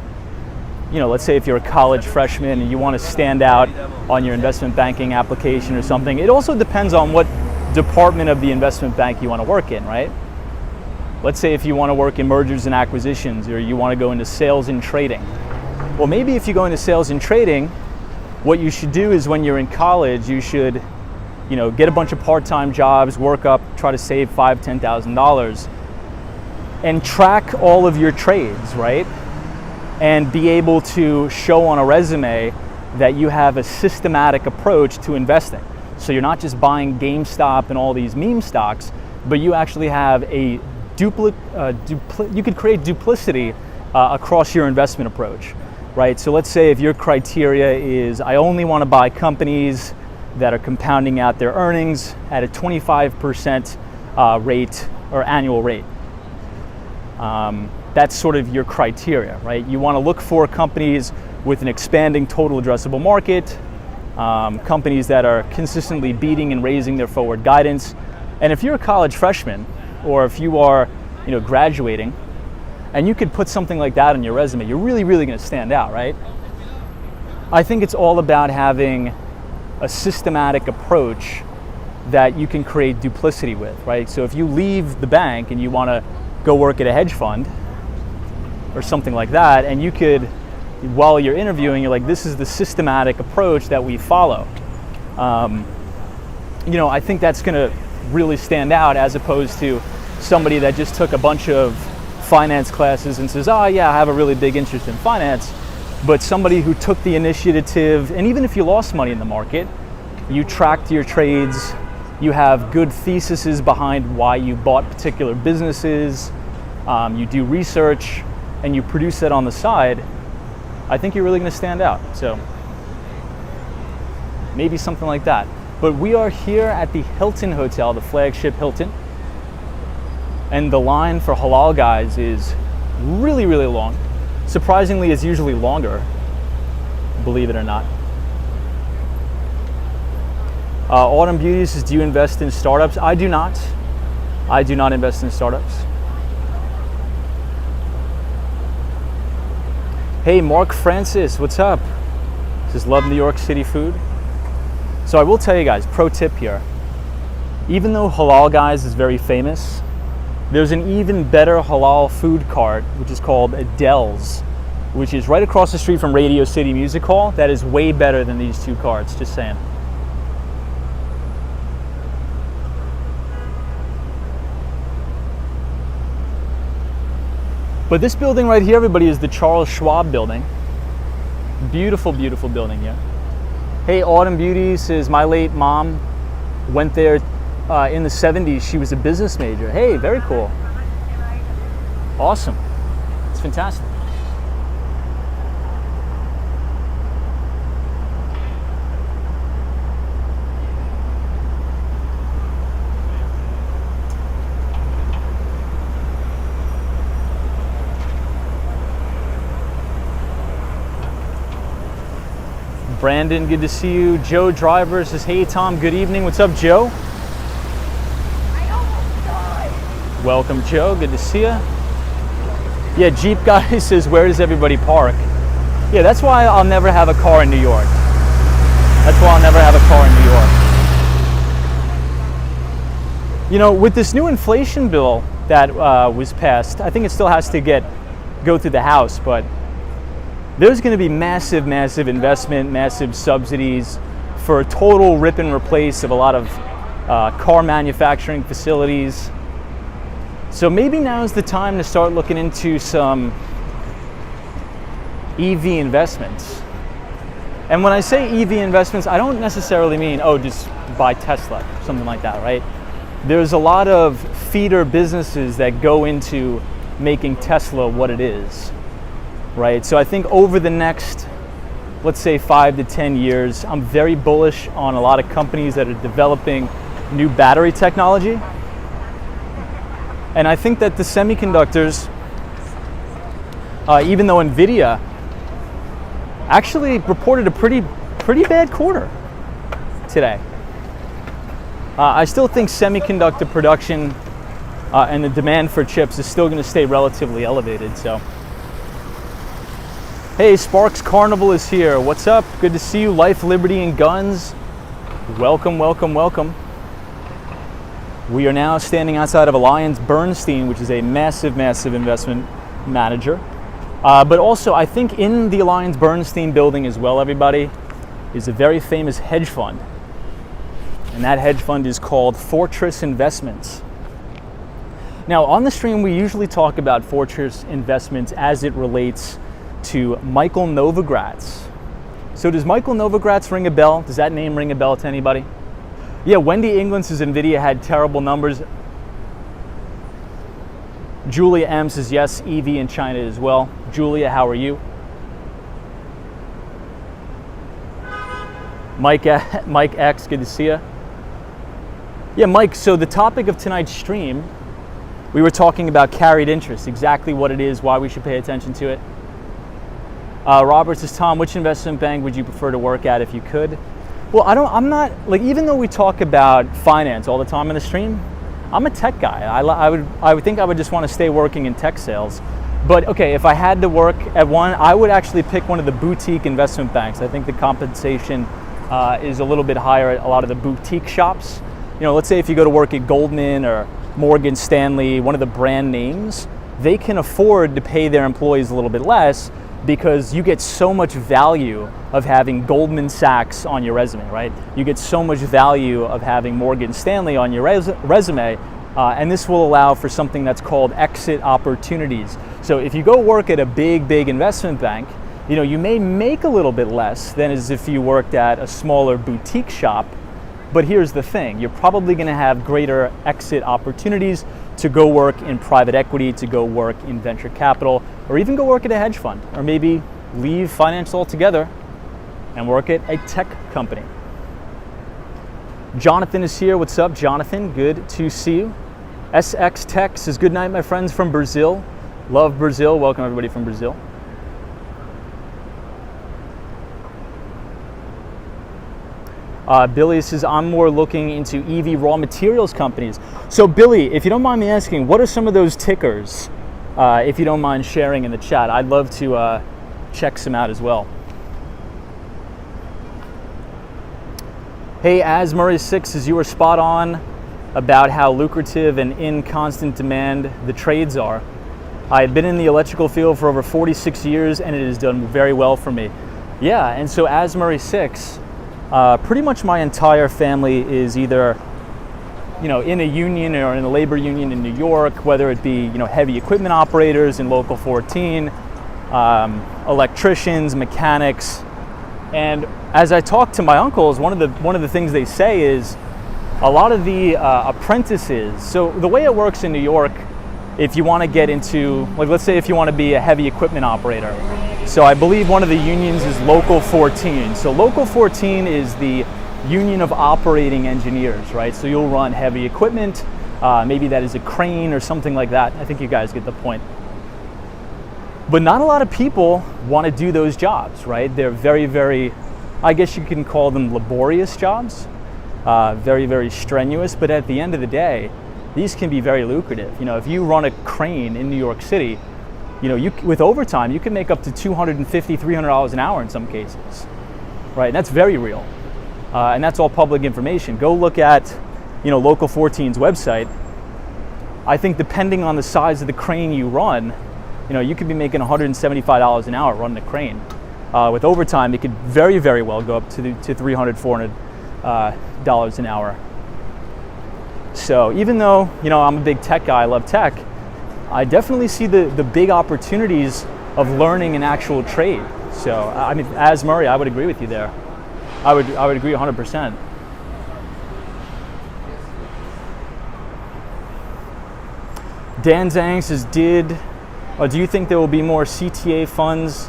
let's say if you're a college freshman and you want to stand out on your investment banking application or something. It also depends on what department of the investment bank you want to work in, right? Let's say if you want to work in mergers and acquisitions, or you want to go into sales and trading. Well, maybe if you go into sales and trading, what you should do is when you're in college, you should, get a bunch of part-time jobs, work up, try to save $5,000, $10,000, and track all of your trades, right? And be able to show on a resume that you have a systematic approach to investing. So you're not just buying GameStop and all these meme stocks, but you actually have you could create duplicity across your investment approach. Right, so let's say if your criteria is, I only want to buy companies that are compounding out their earnings at a 25% rate or annual rate. That's sort of your criteria, right? You want to look for companies with an expanding total addressable market, companies that are consistently beating and raising their forward guidance. And if you're a college freshman, or if you are, graduating, and you could put something like that on your resume, you're really, really going to stand out, right? I think it's all about having a systematic approach that you can create duplicity with, right? So if you leave the bank and you want to go work at a hedge fund or something like that, and you could, while you're interviewing, you're like, this is the systematic approach that we follow. I think that's going to really stand out, as opposed to somebody that just took a bunch of finance classes and says, oh yeah, I have a really big interest in finance. But somebody who took the initiative, and even if you lost money in the market, you tracked your trades, you have good theses behind why you bought particular businesses, you do research, and you produce that on the side, I think you're really going to stand out. So maybe something like that. But we are here at the Hilton Hotel, the flagship Hilton. And the line for halal guys is really, really long. Surprisingly, it's usually longer, believe it or not. Autumn Beauty says, do you invest in startups? I do not. I do not invest in startups. Hey, Mark Francis, what's up? Says, love New York City food. So I will tell you guys, pro tip here. Even though Halal Guys is very famous, there's an even better halal food cart, which is called Adele's, which is right across the street from Radio City Music Hall. That is way better than these two carts, just saying. But this building right here, everybody, is the Charles Schwab building. Beautiful, beautiful building here. Hey, Autumn Beauty says, my late mom went there in the 70s. She was a business major. Hey, very cool. Awesome. It's fantastic. Brandon, good to see you. Joe Driver says, hey Tom, good evening. What's up, Joe? I almost died. Welcome, Joe. Good to see you. Yeah, Jeep guy says, where does everybody park? Yeah, that's why I'll never have a car in New York. That's why I'll never have a car in New York. You know, with this new inflation bill that was passed, I think it still has to go through the House, but there's going to be massive, massive investment, massive subsidies for a total rip and replace of a lot of car manufacturing facilities. So maybe now's the time to start looking into some EV investments. And when I say EV investments, I don't necessarily mean, oh, just buy Tesla, something like that, right? There's a lot of feeder businesses that go into making Tesla what it is. Right, so I think over the next, let's say 5 to 10 years, I'm very bullish on a lot of companies that are developing new battery technology. And I think that the semiconductors, even though Nvidia actually reported a pretty bad quarter today, I still think semiconductor production and the demand for chips is still going to stay relatively elevated. So. Hey, Sparks Carnival is here. What's up? Good to see you. Life, Liberty, and Guns. Welcome, welcome, welcome. We are now standing outside of Alliance Bernstein, which is a massive, massive investment manager. But also, I think in the Alliance Bernstein building as well, everybody, is a very famous hedge fund. And that hedge fund is called Fortress Investments. Now, on the stream, we usually talk about Fortress Investments as it relates to Michael Novogratz. So does Michael Novogratz ring a bell? Does that name ring a bell to anybody? Yeah, Wendy England says Nvidia had terrible numbers. Julia M says yes, EV in China as well. Julia, how are you? Mike X, good to see you. Yeah, Mike, so the topic of tonight's stream, we were talking about carried interest, exactly what it is, why we should pay attention to it. Robert says, Tom, which investment bank would you prefer to work at if you could? Well, I'm not, like, even though we talk about finance all the time in the stream, I'm a tech guy. I would think I would just want to stay working in tech sales. But okay, if I had to work at one, I would actually pick one of the boutique investment banks. I think the compensation is a little bit higher at a lot of the boutique shops. You know, let's say if you go to work at Goldman or Morgan Stanley, one of the brand names, they can afford to pay their employees a little bit less, because you get so much value of having Goldman Sachs on your resume, right? You get so much value of having Morgan Stanley on your resume, and this will allow for something that's called exit opportunities. So if you go work at a big investment bank, you know, you may make a little bit less than as if you worked at a smaller boutique shop, but here's the thing, you're probably gonna have greater exit opportunities to go work in private equity, to go work in venture capital, or even go work at a hedge fund, or maybe leave finance altogether and work at a tech company. Jonathan is here. What's up, Jonathan? Good to see you. SX Tech says, good night, my friends from Brazil. Love Brazil. Welcome everybody from Brazil. Billy says, I'm more looking into EV raw materials companies. So Billy, if you don't mind me asking, what are some of those tickers? If you don't mind sharing in the chat, I'd love to check some out as well. Hey, Asmurray6 says, you were spot on about how lucrative and in constant demand the trades are. I have been in the electrical field for over 46 years and it has done very well for me. Yeah, and so Asmurray6, pretty much my entire family is either, in a union or in a labor union in New York, whether it be, heavy equipment operators in Local 14, electricians, mechanics. And as I talk to my uncles, one of the things they say is a lot of the apprentices. So the way it works in New York, if you want to get into, like, let's say if you want to be a heavy equipment operator. So I believe one of the unions is Local 14. So Local 14 is the union of operating engineers, right? So you'll run heavy equipment, maybe that is a crane or something like that. I think you guys get the point. But not a lot of people want to do those jobs, right? They're very, very, I guess you can call them laborious jobs, very, very strenuous. But at the end of the day, these can be very lucrative. If you run a crane in New York City, with overtime, you can make up to $250, $300 an hour in some cases, right? And that's very real. And that's all public information. Go look at, Local 14's website. I think depending on the size of the crane you run, you could be making $175 an hour running a crane. With overtime, it could very, very well go up to $300, $400 an hour. So even though, I'm a big tech guy, I love tech, I definitely see the big opportunities of learning an actual trade. So, as Murray, I would agree with you there. I would agree 100%. Dan Zhang says, do you think there will be more CTA funds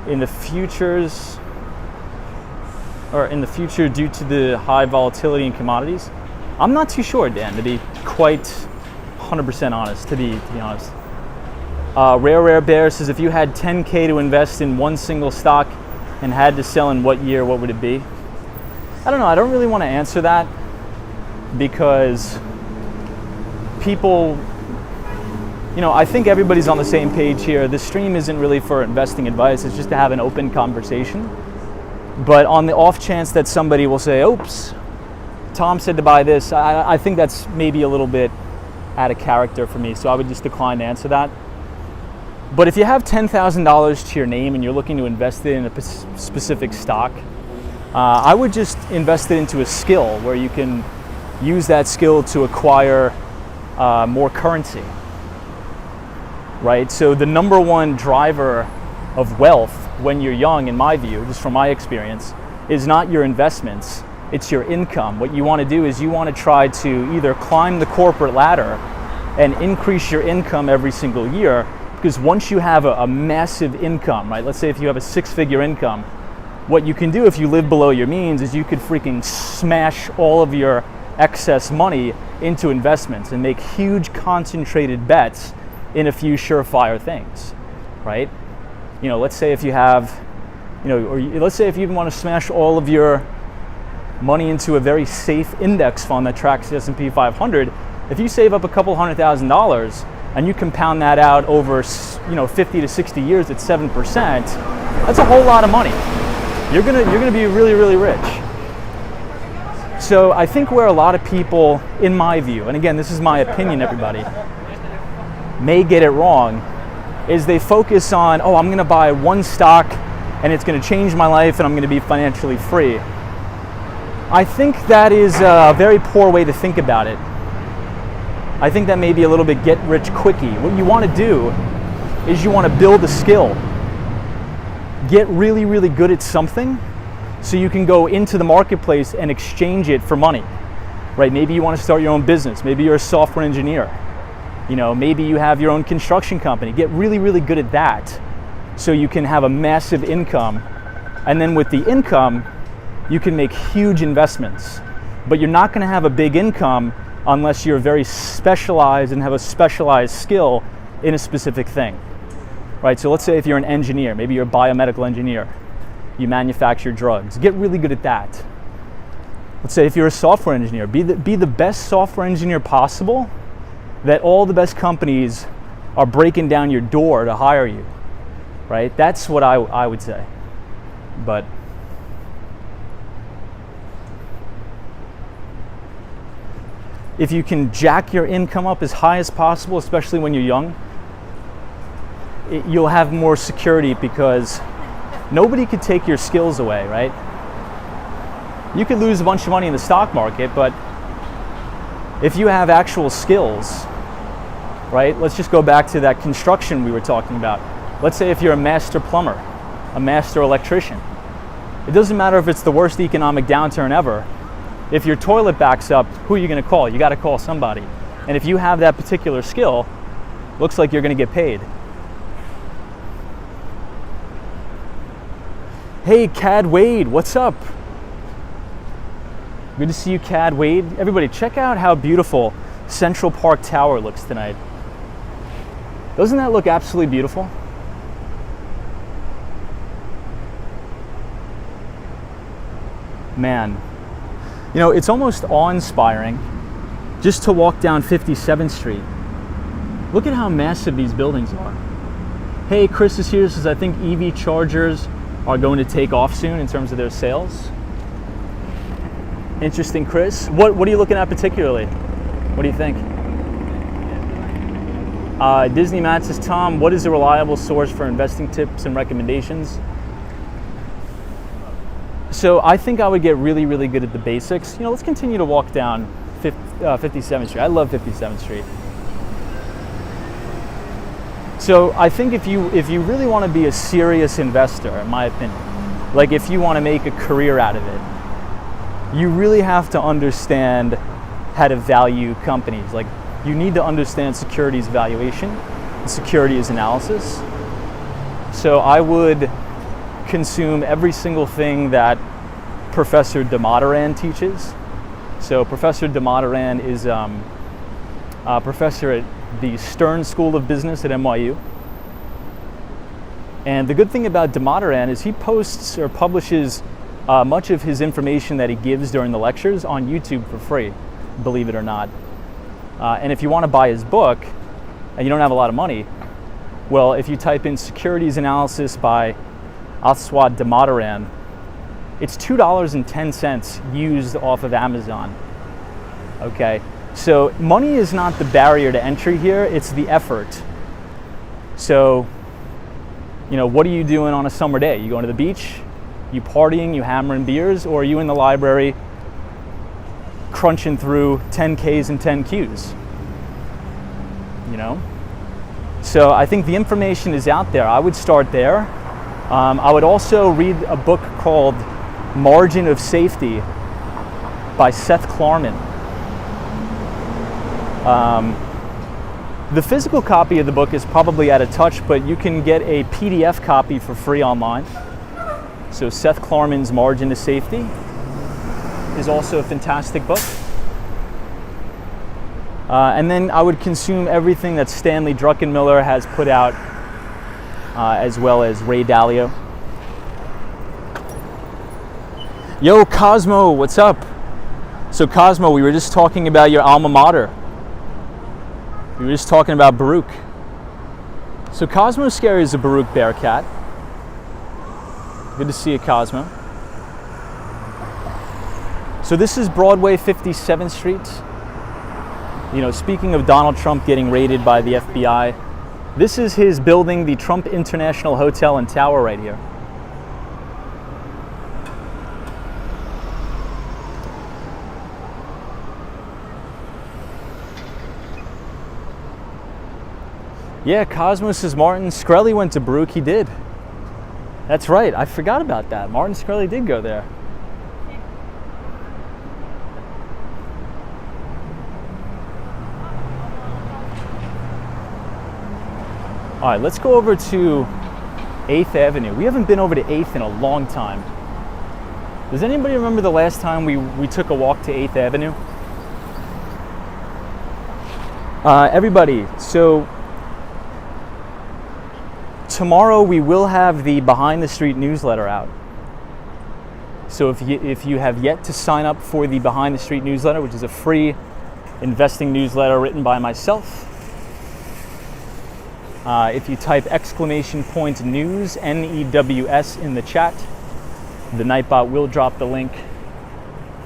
in the future due to the high volatility in commodities? I'm not too sure, Dan, to be quite 100% honest, to be honest. Rare Bear says, if you had $10K to invest in one single stock and had to sell in what year, what would it be? I don't know. I don't really want to answer that because people, I think everybody's on the same page here. This stream isn't really for investing advice. It's just to have an open conversation. But on the off chance that somebody will say, oops, Tom said to buy this, I think that's maybe a little bit out of character for me, so I would just decline to answer that. But if you have $10,000 to your name and you're looking to invest it in a specific stock, I would just invest it into a skill where you can use that skill to acquire more currency, right? So the number one driver of wealth when you're young, in my view, just from my experience, is not your investments. It's your income. What you want to do is you want to try to either climb the corporate ladder and increase your income every single year, because once you have a massive income, right? Let's say if you have a 6-figure income, what you can do if you live below your means is you could freaking smash all of your excess money into investments and make huge concentrated bets in a few surefire things, right? Let's say if you have, or let's say if you want to smash all of your money into a very safe index fund that tracks the S&P 500, if you save up a couple $100,000 and you compound that out over 50 to 60 years at 7%, that's a whole lot of money. You're gonna be really, really rich. So I think where a lot of people, in my view, and again, this is my opinion, everybody, may get it wrong, is they focus on, I'm gonna buy one stock and it's gonna change my life and I'm gonna be financially free. I think that is a very poor way to think about it. I think that may be a little bit get rich quickie. What you want to do is you want to build a skill. Get really, really good at something so you can go into the marketplace and exchange it for money, right? Maybe you want to start your own business. Maybe you're a software engineer. Maybe you have your own construction company. Get really, really good at that so you can have a massive income. And then with the income, you can make huge investments. But you're not going to have a big income unless you're very specialized and have a specialized skill in a specific thing, right? So let's say if you're an engineer, maybe you're a biomedical engineer, you manufacture drugs, get really good at that. Let's say if you're a software engineer, be the best software engineer possible, that all the best companies are breaking down your door to hire you, right? That's what I would say. But if you can jack your income up as high as possible, especially when you're young, you'll have more security because nobody could take your skills away, right? You could lose a bunch of money in the stock market, but if you have actual skills, right? Let's just go back to that construction we were talking about. Let's say if you're a master plumber, a master electrician. It doesn't matter if it's the worst economic downturn ever. If your toilet backs up, who are you going to call? You got to call somebody. And if you have that particular skill, looks like you're going to get paid. Hey, Cad Wade, what's up? Good to see you, Cad Wade. Everybody, check out how beautiful Central Park Tower looks tonight. Doesn't that look absolutely beautiful? Man, you know, it's almost awe-inspiring just to walk down 57th Street. Look at how massive these buildings are. Hey, Chris is here, says I think EV chargers are going to take off soon in terms of their sales. Interesting, Chris. What are you looking at particularly? What do you think? Disney Matt says, Tom, what is a reliable source for investing tips and recommendations? So I think I would get really, really good at the basics. You know, let's continue to walk down 57th Street. I love 57th Street. So I think if you really want to be a serious investor, in my opinion, like if you want to make a career out of it, you really have to understand how to value companies. Like you need to understand securities valuation and securities analysis. So I would consume every single thing that Professor Damodaran teaches. So Professor Damodaran is a professor at the Stern School of Business at NYU. And the good thing about Damodaran is he posts or publishes much of his information that he gives during the lectures on YouTube for free, believe it or not. And if you want to buy his book and you don't have a lot of money, well, if you type in securities analysis by Aswad Damodaran, it's $2.10 used off of Amazon. Okay, so money is not the barrier to entry here, it's the effort. So, you know, what are you doing on a summer day? You going to the beach? You partying, you hammering beers, or are you in the library crunching through 10Ks and 10Qs? You know? So I think the information is out there. I would start there. I would also read a book called Margin of Safety by Seth Clarkman. The physical copy of the book is probably out of touch, but you can get a PDF copy for free online. So Seth Clarkman's Margin of Safety is also a fantastic book. And then I would consume everything that Stanley Druckenmiller has put out, as well as Ray Dalio. Yo, Cosmo, what's up? So Cosmo, we were just talking about your alma mater. We were just talking about Baruch. So Cosmo Scary is a Baruch Bearcat. Good to see you, Cosmo. So this is Broadway 57th Street. You know, speaking of Donald Trump getting raided by the FBI, this is his building, the Trump International Hotel and Tower right here. Yeah, Cosmos says Martin Shkreli went to Baruch. He did. That's right. I forgot about that. Martin Shkreli did go there. All right, let's go over to 8th Avenue. We haven't been over to 8th in a long time. Does anybody remember the last time we took a walk to 8th Avenue? Everybody, so tomorrow we will have the Behind the Street newsletter out. So if you have yet to sign up for the Behind the Street newsletter, which is a free investing newsletter written by myself, if you type !news, NEWS in the chat, the Nightbot will drop the link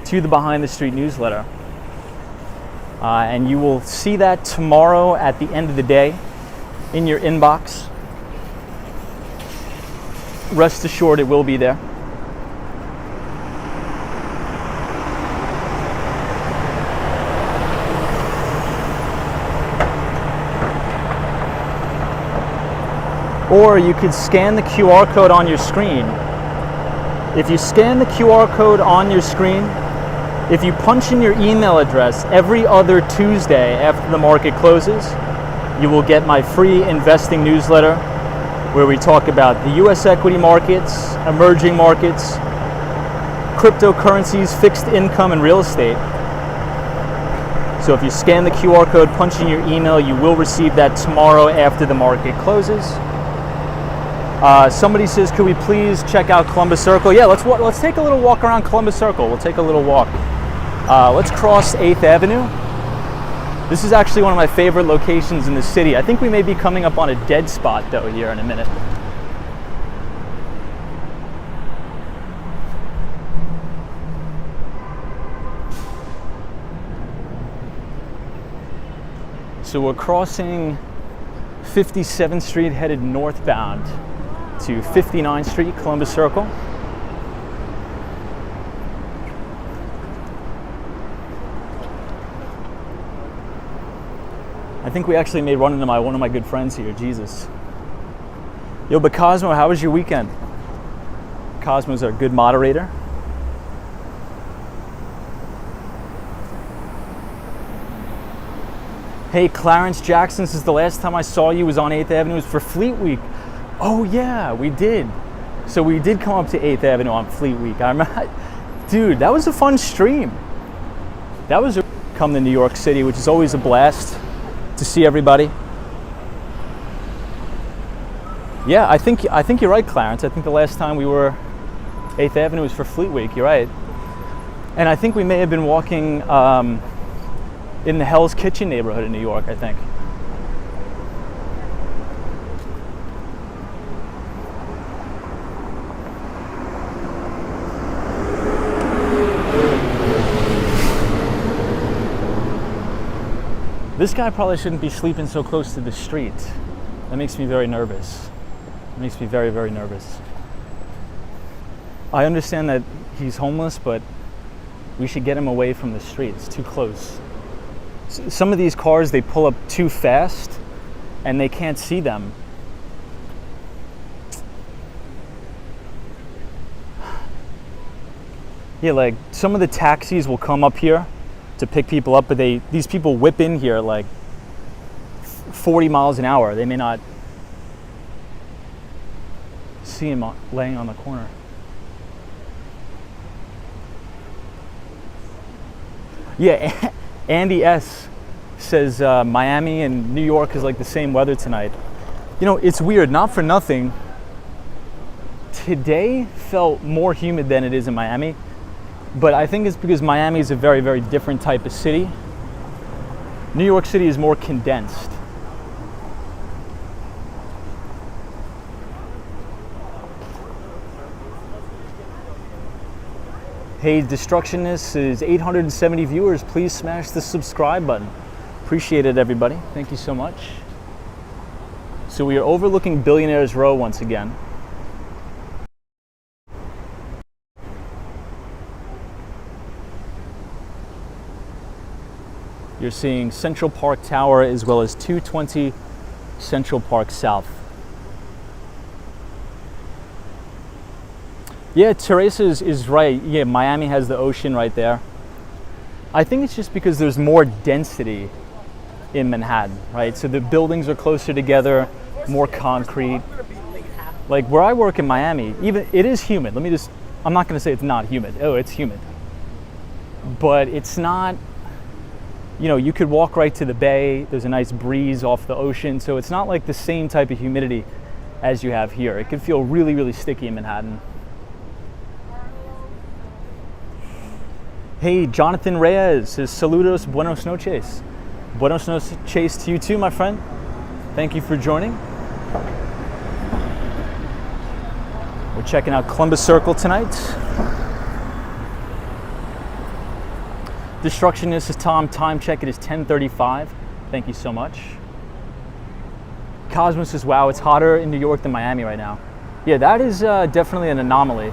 to the Behind the Street newsletter. And you will see that tomorrow at the end of the day in your inbox. Rest assured it will be there. or you could scan the QR code on your screen. If you scan the QR code on your screen, if you punch in your email address every other Tuesday after the market closes, you will get my free investing newsletter where we talk about the US equity markets, emerging markets, cryptocurrencies, fixed income, and real estate. So if you scan the QR code, punch in your email, you will receive that tomorrow after the market closes. Somebody says, could we please check out Columbus Circle? Yeah, let's take a little walk around Columbus Circle. We'll take a little walk. Let's cross 8th Avenue. This is actually one of my favorite locations in the city. I think we may be coming up on a dead spot though here in a minute. So we're crossing 57th Street headed northbound to 59th Street, Columbus Circle. I think we actually may run into one of my good friends here, Jesus. Yo, but Cosmo, how was your weekend? Cosmo's our good moderator. Hey, Clarence Jackson, this is the last time I saw you was on 8th Avenue. It was for Fleet Week. Oh yeah, we did. So we did come up to 8th Avenue on Fleet Week. I remember, dude, that was a fun stream. That was come to New York City, which is always a blast to see everybody. Yeah, I think you're right, Clarence. I think the last time we were 8th Avenue was for Fleet Week. You're right. And I think we may have been walking in the Hell's Kitchen neighborhood in New York, I think. This guy probably shouldn't be sleeping so close to the street. That makes me very nervous. It makes me very, very nervous. I understand that he's homeless, but we should get him away from the street. It's too close. Some of these cars, they pull up too fast and they can't see them. Yeah, like some of the taxis will come up here to pick people up, but these people whip in here like 40 miles an hour. They may not see him laying on the corner. Yeah, Andy S. says Miami and New York is like the same weather tonight. You know, it's weird, not for nothing. Today felt more humid than it is in Miami, but I think it's because Miami is a very, very different type of city. New York City is more condensed. Hey, Destructionist is 870 viewers. Please smash the subscribe button. Appreciate it, everybody. Thank you so much. So we are overlooking Billionaires Row once again. You're seeing Central Park Tower as well as 220 Central Park South. Yeah, Teresa is right. Yeah, Miami has the ocean right there. I think it's just because there's more density in Manhattan, right? So the buildings are closer together, more concrete. Like where I work in Miami, even it is humid. I'm not gonna say it's not humid. Oh, it's humid. But it's not, you know, you could walk right to the bay. There's a nice breeze off the ocean. So it's not like the same type of humidity as you have here. It could feel really, really sticky in Manhattan. Hey, Jonathan Reyes says, saludos, buenos noches. Buenos noches to you too, my friend. Thank you for joining. We're checking out Columbus Circle tonight. Destructionist is Tom. Time check, it is 10:35. Thank you so much. Cosmos says, wow, it's hotter in New York than Miami right now. Yeah, that is definitely an anomaly.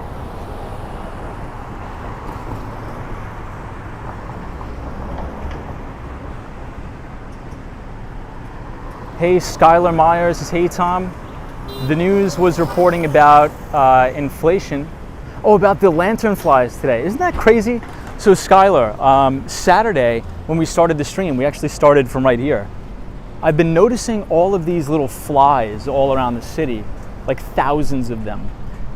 Hey, Skylar Myers says, hey Tom, The news was reporting about inflation. Oh, about the lanternflies today. Isn't that crazy? So Skylar, Saturday when we started the stream, we actually started from right here. I've been noticing all of these little flies all around the city, like thousands of them.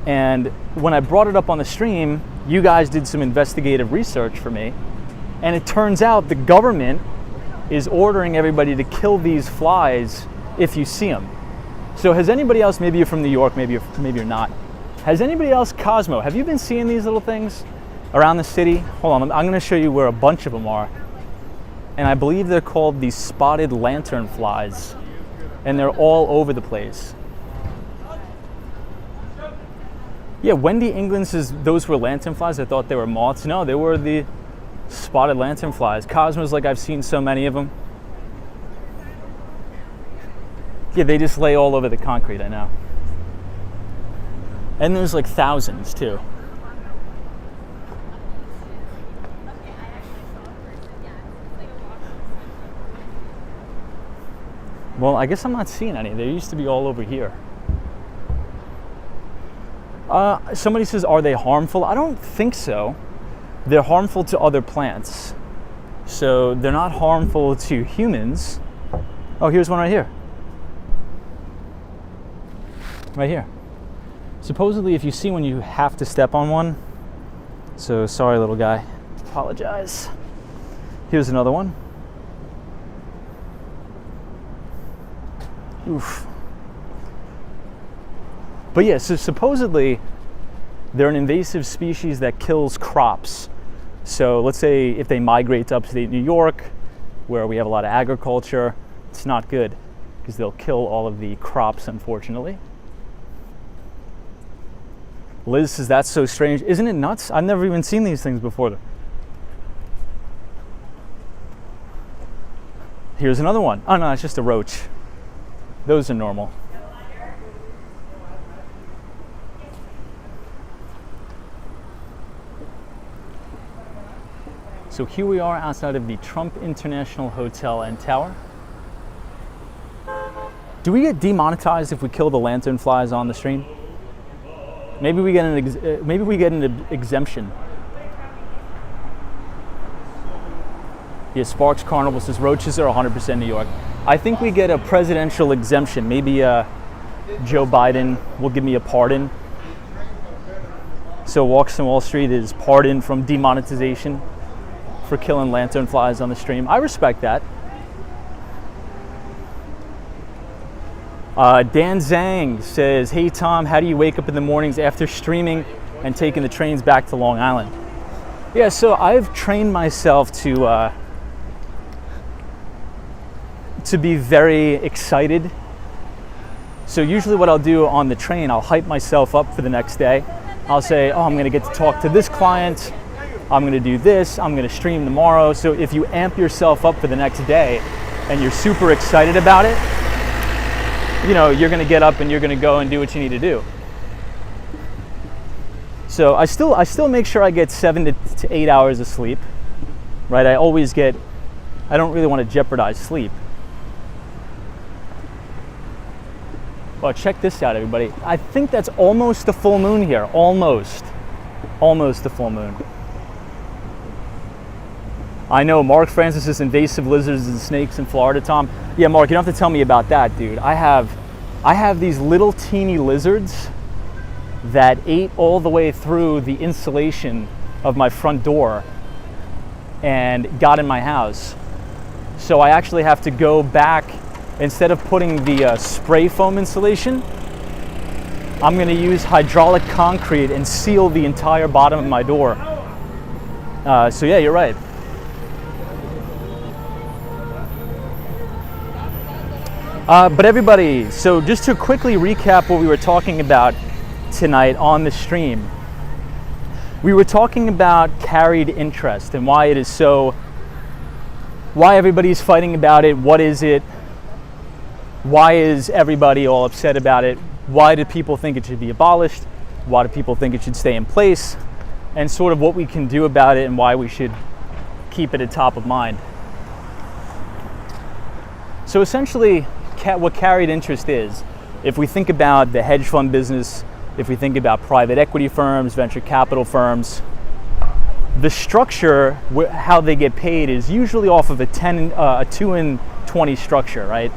And when I brought it up on the stream, you guys did some investigative research for me. And it turns out the government is ordering everybody to kill these flies if you see them. So has anybody else, maybe you're from New York, maybe you're not. Has anybody else, Cosmo, have you been seeing these little things around the city? Hold on, I'm gonna show you where a bunch of them are. And I believe they're called these spotted lanternflies. And they're all over the place. Yeah, Wendy England says those were lanternflies. I thought they were moths. No, they were the spotted lanternflies. Cosmo's like, I've seen so many of them. Yeah, they just lay all over the concrete, I know. And there's like thousands too. Well, I guess I'm not seeing any. There used to be all over here. Somebody says, are they harmful? I don't think so. They're harmful to other plants. So they're not harmful to humans. Oh, here's one right here. Right here. Supposedly, if you see one, you have to step on one. So sorry, little guy. Apologize. Here's another one. Oof. But yeah, so supposedly they're an invasive species that kills crops. So let's say if they migrate to upstate New York, where we have a lot of agriculture, it's not good because they'll kill all of the crops, unfortunately. Liz says, that's so strange. Isn't it nuts? I've never even seen these things before. Here's another one. Oh no, it's just a roach. Those are normal. So here we are outside of the Trump International Hotel and Tower. Do we get demonetized if we kill the lanternflies on the stream? Maybe we get an exemption. Yeah, Sparks Carnival says roaches are 100% New York. I think we get a presidential exemption. Maybe Joe Biden will give me a pardon. So Walks on Wall Street is pardoned from demonetization for killing lanternflies on the stream. I respect that. Dan Zhang says, hey Tom, how do you wake up in the mornings after streaming and taking the trains back to Long Island? Yeah, so I've trained myself to be very excited. So usually what I'll do on the train, I'll hype myself up for the next day. I'll say, oh, I'm gonna get to talk to this client, I'm gonna do this, I'm gonna stream tomorrow. So if you amp yourself up for the next day and you're super excited about it, you know, you're gonna get up and you're gonna go and do what you need to do. So I still make sure I get 7 to 8 hours of sleep, right? I don't really want to jeopardize sleep. Well, check this out, everybody. I think that's almost the full moon here. Almost the full moon. I know, Mark Francis is invasive lizards and snakes in Florida, Tom. Yeah, Mark, you don't have to tell me about that, dude. I have these little teeny lizards that ate all the way through the insulation of my front door and got in my house. So I actually have to go back, instead of putting the spray foam insulation, I'm gonna use hydraulic concrete and seal the entire bottom of my door. So yeah, you're right. But everybody, so just to quickly recap what we were talking about tonight on the stream. We were talking about carried interest and why everybody's fighting about it. What is it? Why is everybody all upset about it? Why do people think it should be abolished? Why do people think it should stay in place? And sort of what we can do about it and why we should keep it at top of mind. So essentially, what carried interest is, if we think about the hedge fund business, if we think about private equity firms, venture capital firms, the structure, how they get paid is usually off of a 2 and 20 structure, right?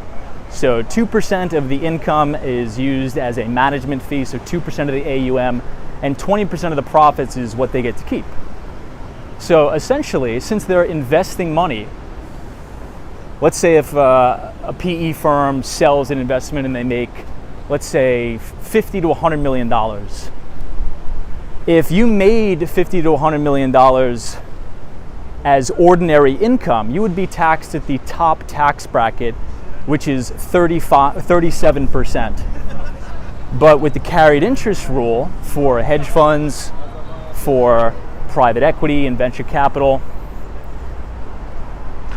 So 2% of the income is used as a management fee, so 2% of the AUM, and 20% of the profits is what they get to keep. So essentially, since they're investing money, let's say if a PE firm sells an investment and they make, let's say, $50 to $100 million. If you made $50 to $100 million as ordinary income, you would be taxed at the top tax bracket, which is 37%. But with the carried interest rule for hedge funds, for private equity and venture capital,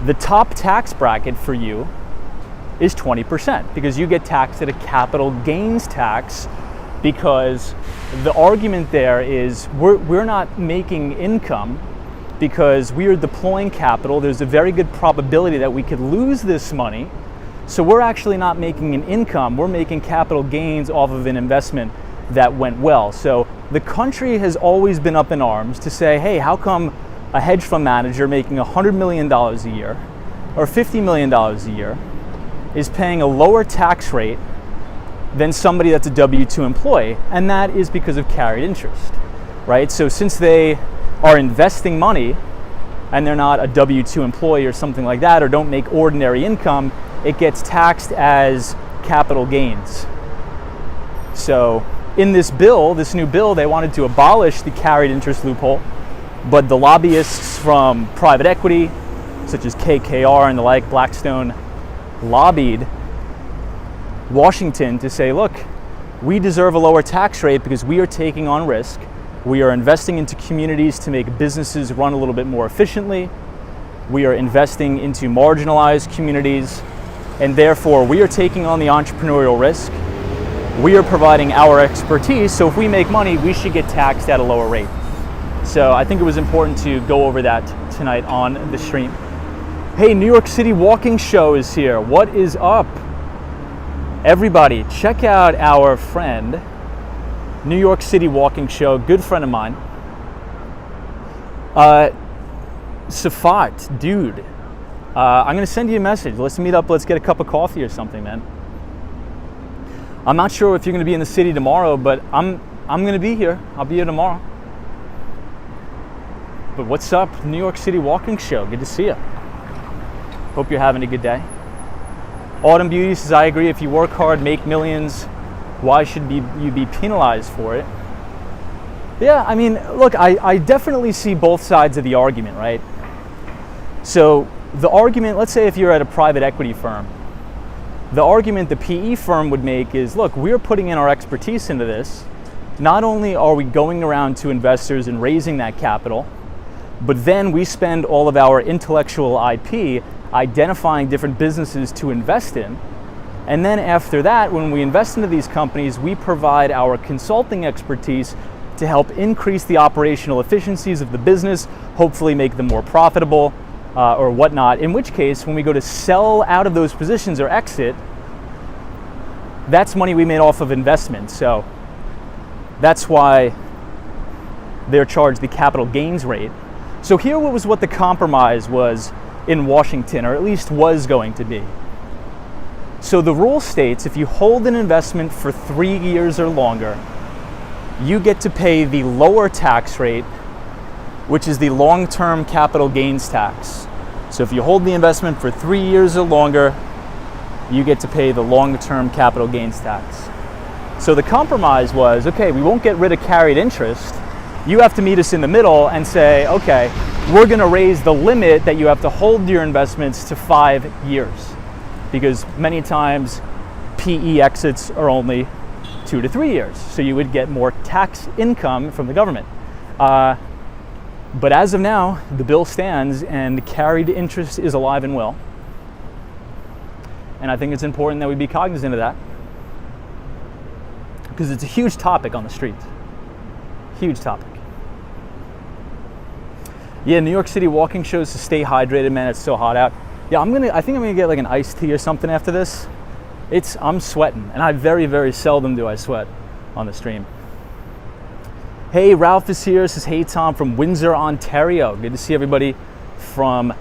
the top tax bracket for you is 20% because you get taxed at a capital gains tax, because the argument there is we're not making income because we are deploying capital. There's a very good probability that we could lose this money. So we're actually not making an income, we're making capital gains off of an investment that went well. So the country has always been up in arms to say, hey, how come a hedge fund manager making $100 million a year or $50 million a year is paying a lower tax rate than somebody that's a W-2 employee? And that is because of carried interest, right? So since they are investing money and they're not a W-2 employee or something like that, or don't make ordinary income, it gets taxed as capital gains. So in this bill, this new bill, they wanted to abolish the carried interest loophole, but the lobbyists from private equity, such as KKR and the like, Blackstone, lobbied Washington to say, look, we deserve a lower tax rate because we are taking on risk. We are investing into communities to make businesses run a little bit more efficiently. We are investing into marginalized communities, and therefore we are taking on the entrepreneurial risk. We are providing our expertise, so if we make money, we should get taxed at a lower rate. So I think it was important to go over that tonight on the stream. Hey, New York City Walking Show is here. What is up? Everybody, check out our friend, New York City Walking Show, good friend of mine. Safat, dude, I'm gonna send you a message. Let's meet up, let's get a cup of coffee or something, man. I'm not sure if you're gonna be in the city tomorrow, but I'm gonna be here. I'll be here tomorrow. But what's up, New York City Walking Show? Good to see you. Hope you're having a good day. Autumn Beauty says, I agree, if you work hard, make millions, why should you be penalized for it? Yeah, I mean, look, I definitely see both sides of the argument, right? So the argument, let's say if you're at a private equity firm, the argument the PE firm would make is, look, we're putting in our expertise into this. Not only are we going around to investors and raising that capital, but then we spend all of our intellectual IP identifying different businesses to invest in. And then after that, when we invest into these companies, we provide our consulting expertise to help increase the operational efficiencies of the business, hopefully make them more profitable or whatnot. In which case, when we go to sell out of those positions or exit, that's money we made off of investment. So that's why they're charged the capital gains rate. So here was what the compromise was in Washington, or at least was going to be. So the rule states if you hold an investment for 3 years or longer, you get to pay the lower tax rate, which is the long-term capital gains tax. So if you hold the investment for 3 years or longer, you get to pay the long-term capital gains tax. So the compromise was, okay, we won't get rid of carried interest. You have to meet us in the middle and say, okay, we're going to raise the limit that you have to hold your investments to 5 years. Because many times PE exits are only 2 to 3 years. So you would get more tax income from the government. But as of now, the bill stands and carried interest is alive and well. And I think it's important that we be cognizant of that, because it's a huge topic on the street. Huge topic. Yeah, New York City Walking shows to stay hydrated, man. It's so hot out. Yeah, I think I'm gonna get like an iced tea or something after this. I'm sweating, and I very, very seldom do I sweat on the stream. Hey, Ralph is here. Says, hey, Tom from Windsor, Ontario. Good to see everybody from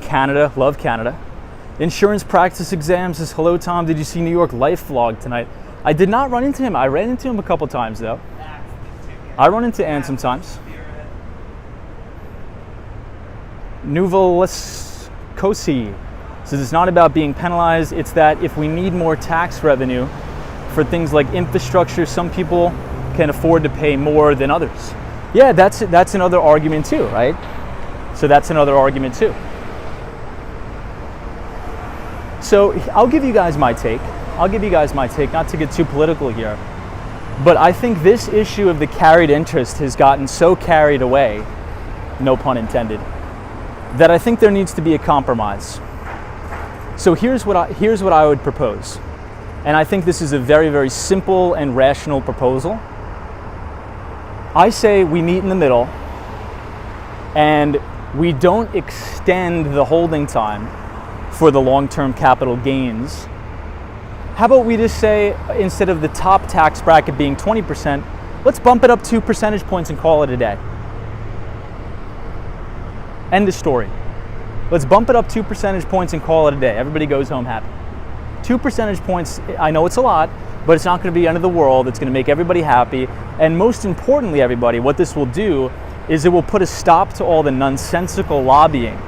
Canada. Love Canada. Insurance practice exam says, hello, Tom. Did you see New York Life vlog tonight? I did not run into him. I ran into him a couple times, though. I run into Ann sometimes. Nuvolescosi says, it's not about being penalized. It's that if we need more tax revenue for things like infrastructure, some people can afford to pay more than others. Yeah, that's another argument too, right? So that's another argument too. So I'll give you guys my take. Not to get too political here, but I think this issue of the carried interest has gotten so carried away, no pun intended, that I think there needs to be a compromise. So here's what I would propose. And I think this is a very, very simple and rational proposal. I say we meet in the middle and we don't extend the holding time for the long-term capital gains. How about we just say, instead of the top tax bracket being 20%, let's bump it up 2 percentage points and call it a day. End of story. Let's bump it up 2 percentage points and call it a day. Everybody goes home happy. 2 percentage points, I know it's a lot, but it's not going to be the end of the world. It's going to make everybody happy. And most importantly, everybody, what this will do is it will put a stop to all the nonsensical lobbying.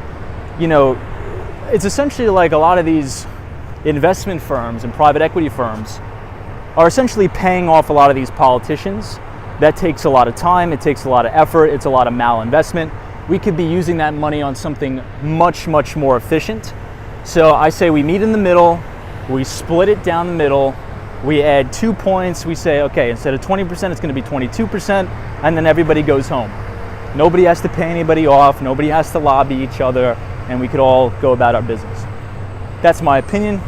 You know, it's essentially like a lot of these investment firms and private equity firms are essentially paying off a lot of these politicians. That takes a lot of time, it takes a lot of effort, it's a lot of malinvestment. We could be using that money on something much, much more efficient. So I say we meet in the middle, we split it down the middle, we add 2 points, we say, okay, instead of 20%, it's going to be 22%, and then everybody goes home. Nobody has to pay anybody off, nobody has to lobby each other, and we could all go about our business. That's my opinion.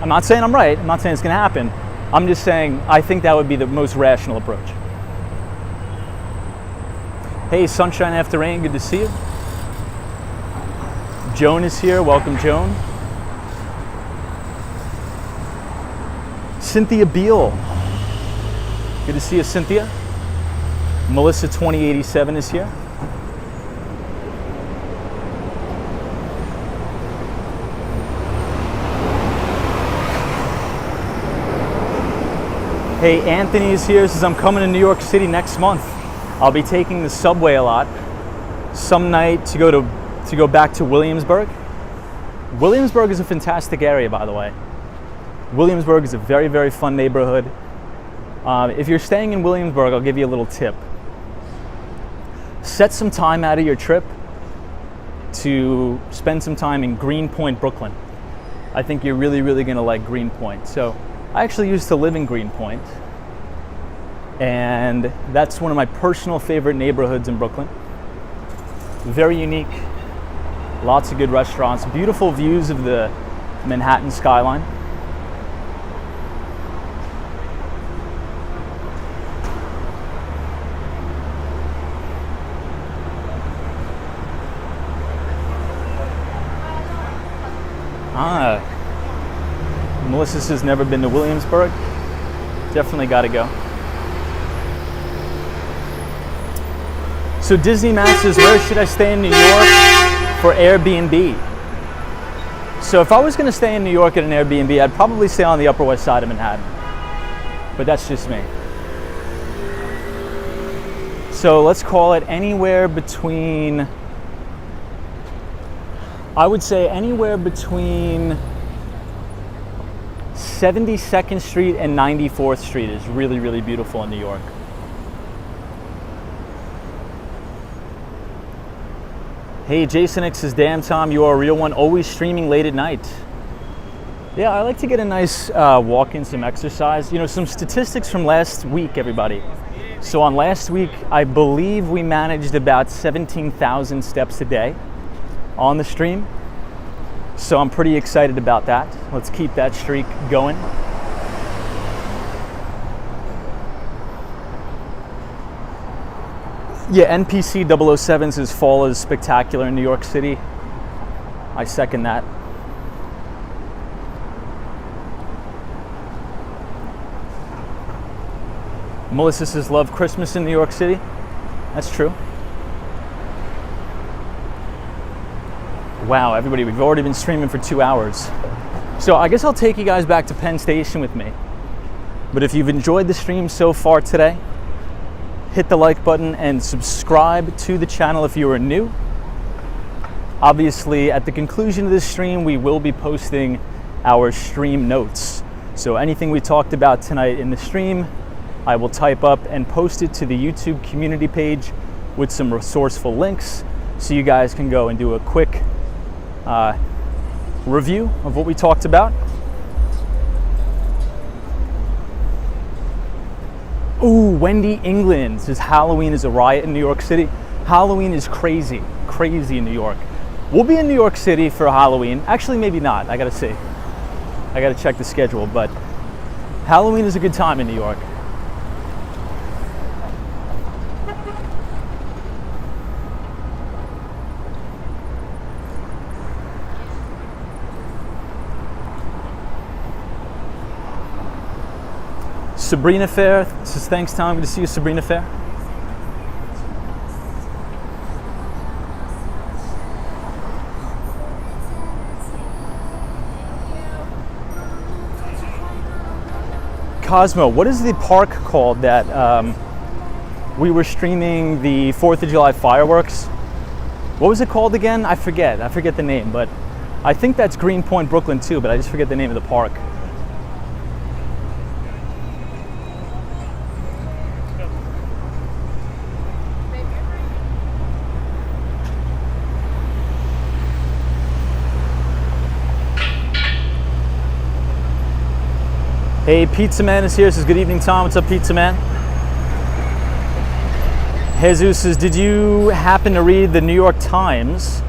I'm not saying I'm right, I'm not saying it's going to happen. I'm just saying I think that would be the most rational approach. Hey, Sunshine After Rain, good to see you. Joan is here, welcome Joan. Cynthia Beal, good to see you, Cynthia. Melissa 2087 is here. Hey, Anthony is here, says I'm coming to New York City next month. I'll be taking the subway a lot. Some night to go back to Williamsburg. Williamsburg is a fantastic area, by the way. Williamsburg is a very, very fun neighborhood. If you're staying in Williamsburg, I'll give you a little tip. Set some time out of your trip to spend some time in Greenpoint, Brooklyn. I think you're really, really going to like Greenpoint. So I actually used to live in Greenpoint, and that's one of my personal favorite neighborhoods in Brooklyn. Very unique, lots of good restaurants, beautiful views of the Manhattan skyline. Melissa says never been to Williamsburg. Definitely got to go. So Disney Matt says, where should I stay in New York for Airbnb? So if I was going to stay in New York at an Airbnb, I'd probably stay on the Upper West Side of Manhattan. But that's just me. So let's call it anywhere between, I would say anywhere between 72nd Street and 94th Street is really, really beautiful in New York. Hey, Jason X says, damn Tom, you are a real one, always streaming late at night. Yeah, I like to get a nice walk in, some exercise. You know, some statistics from last week, everybody. So on last week, I believe we managed about 17,000 steps a day on the stream. So I'm pretty excited about that. Let's keep that streak going. Yeah, NPC 007 says fall is spectacular in New York City. I second that. Melissa says, love Christmas in New York City. That's true. Wow, everybody, we've already been streaming for 2 hours. So I guess I'll take you guys back to Penn Station with me. But if you've enjoyed the stream so far today, hit the like button and subscribe to the channel if you are new. Obviously, at the conclusion of this stream, we will be posting our stream notes. So anything we talked about tonight in the stream, I will type up and post it to the YouTube community page with some resourceful links so you guys can go and do a quick review of what we talked about. Ooh, Wendy England says Halloween is a riot in New York City. Halloween is crazy in New York. We'll be in New York City for Halloween. Actually, maybe not. I gotta see. I gotta check the schedule, but Halloween is a good time in New York. Sabrina Fair says, thanks, Tom. Good to see you, Sabrina Fair. Cosmo, what is the park called that we were streaming the 4th of July fireworks? What was it called again? I forget the name, but I think that's Greenpoint, Brooklyn too, but I just forget the name of the park. Hey, Pizza Man is here. Says, good evening, Tom. What's up, Pizza Man? Jesus says, did you happen to read the New York Times?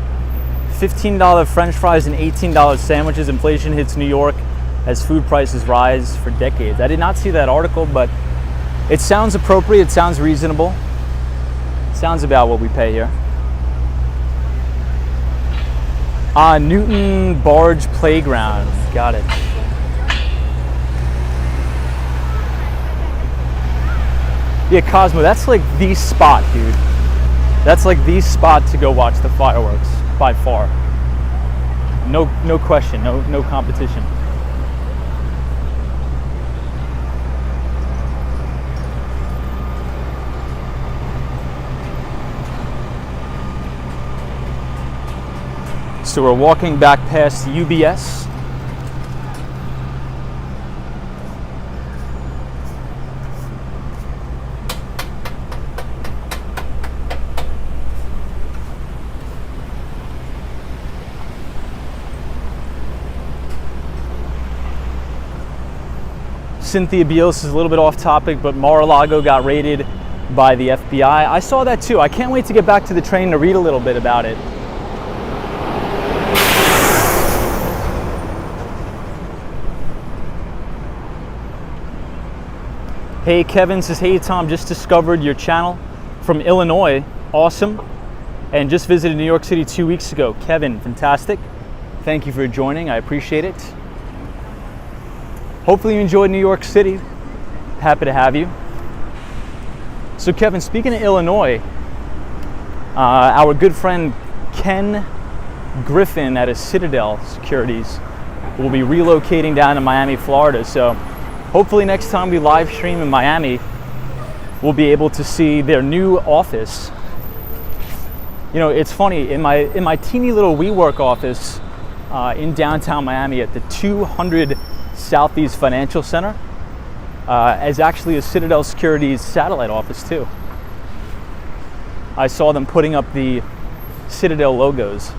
$15 French fries and $18 sandwiches. Inflation hits New York as food prices rise for decades. I did not see that article, but it sounds appropriate. It sounds reasonable. It sounds about what we pay here. Newton Barge Playground. Got it. Yeah, Cosmo, that's like the spot, dude. That's like the spot to go watch the fireworks, by far. No question, no competition. So we're walking back past UBS. Cynthia Beals is a little bit off topic, but Mar-a-Lago got raided by the FBI. I saw that too. I can't wait to get back to the train to read a little bit about it. Hey, Kevin says, hey Tom, just discovered your channel from Illinois. Awesome. And just visited New York City 2 weeks ago. Kevin, fantastic. Thank you for joining. I appreciate it. Hopefully you enjoyed New York City. Happy to have you. So Kevin, speaking of Illinois, our good friend Ken Griffin at a Citadel Securities will be relocating down to Miami, Florida. So hopefully next time we live stream in Miami, we'll be able to see their new office. You know, it's funny, in my teeny little WeWork office in downtown Miami at the 200 Southeast Financial Center is actually a Citadel Securities satellite office too. I saw them putting up the Citadel logos.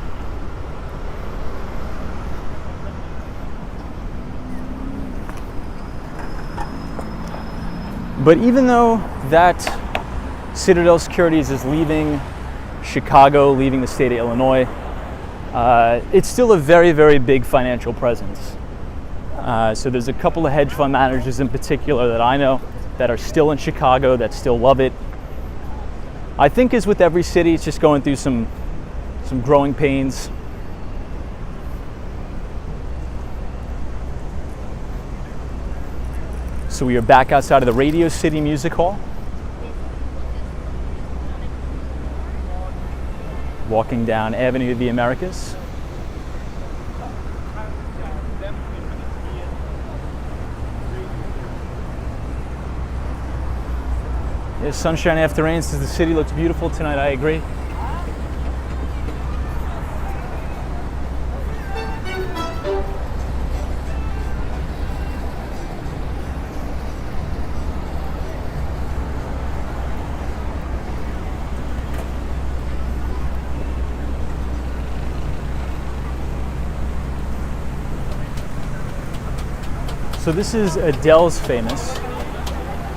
But even though that Citadel Securities is leaving Chicago, leaving the state of Illinois, it's still a very, very big financial presence. So there's a couple of hedge fund managers in particular that I know that are still in Chicago, that still love it. I think as with every city, it's just going through some growing pains. So we are back outside of the Radio City Music Hall. Walking down Avenue of the Americas. Yeah, sunshine after rain says the city looks beautiful tonight, I agree. So this is Adele's Famous,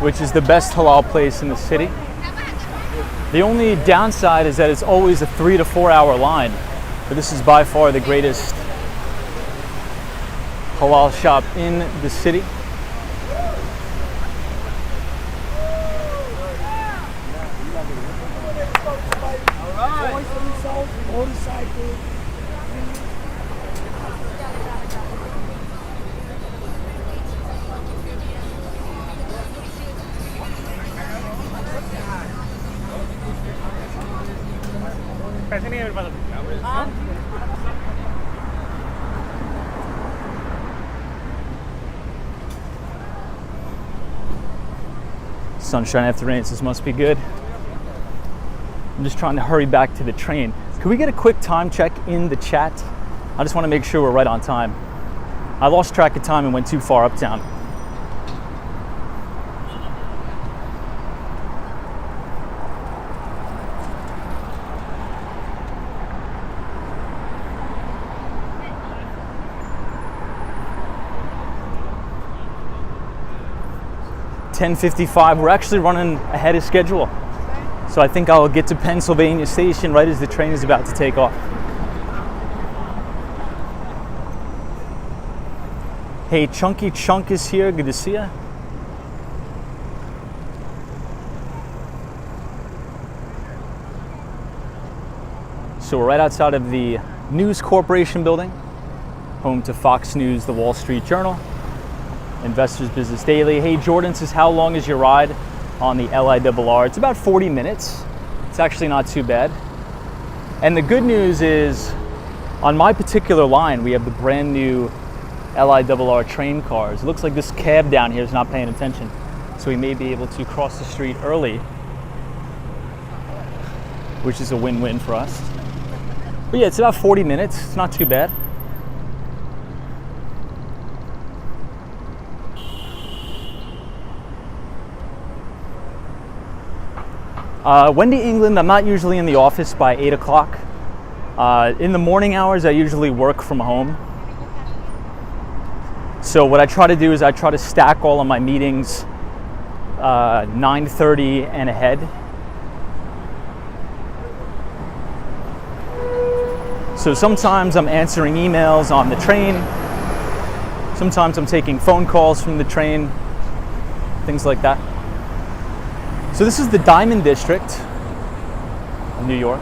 which is the best halal place in the city. The only downside is that it's always a 3 to 4 hour line, but this is by far the greatest halal shop in the city. Sunshine after rain, so this must be good. I'm just trying to hurry back to the train. Can we get a quick time check in the chat? I just want to make sure we're right on time. I lost track of time and went too far uptown. .10:55. We're actually running ahead of schedule. So I think I'll get to Pennsylvania Station right as the train is about to take off. Hey, Chunky Chunk is here. Good to see ya. So we're right outside of the News Corporation building, home to Fox News, the Wall Street Journal, Investors Business Daily. Hey, Jordan says, how long is your ride on the LIRR? It's about 40 minutes. It's actually not too bad. And the good news is, on my particular line, we have the brand new LIRR train cars. It looks like this cab down here is not paying attention, so we may be able to cross the street early, which is a win-win for us. But yeah, it's about 40 minutes. It's not too bad. Wendy, England, I'm not usually in the office by 8 o'clock. In the morning hours, I usually work from home. So what I try to do is I try to stack all of my meetings 9:30 and ahead. So sometimes I'm answering emails on the train. Sometimes I'm taking phone calls from the train, things like that. So this is the Diamond District of New York.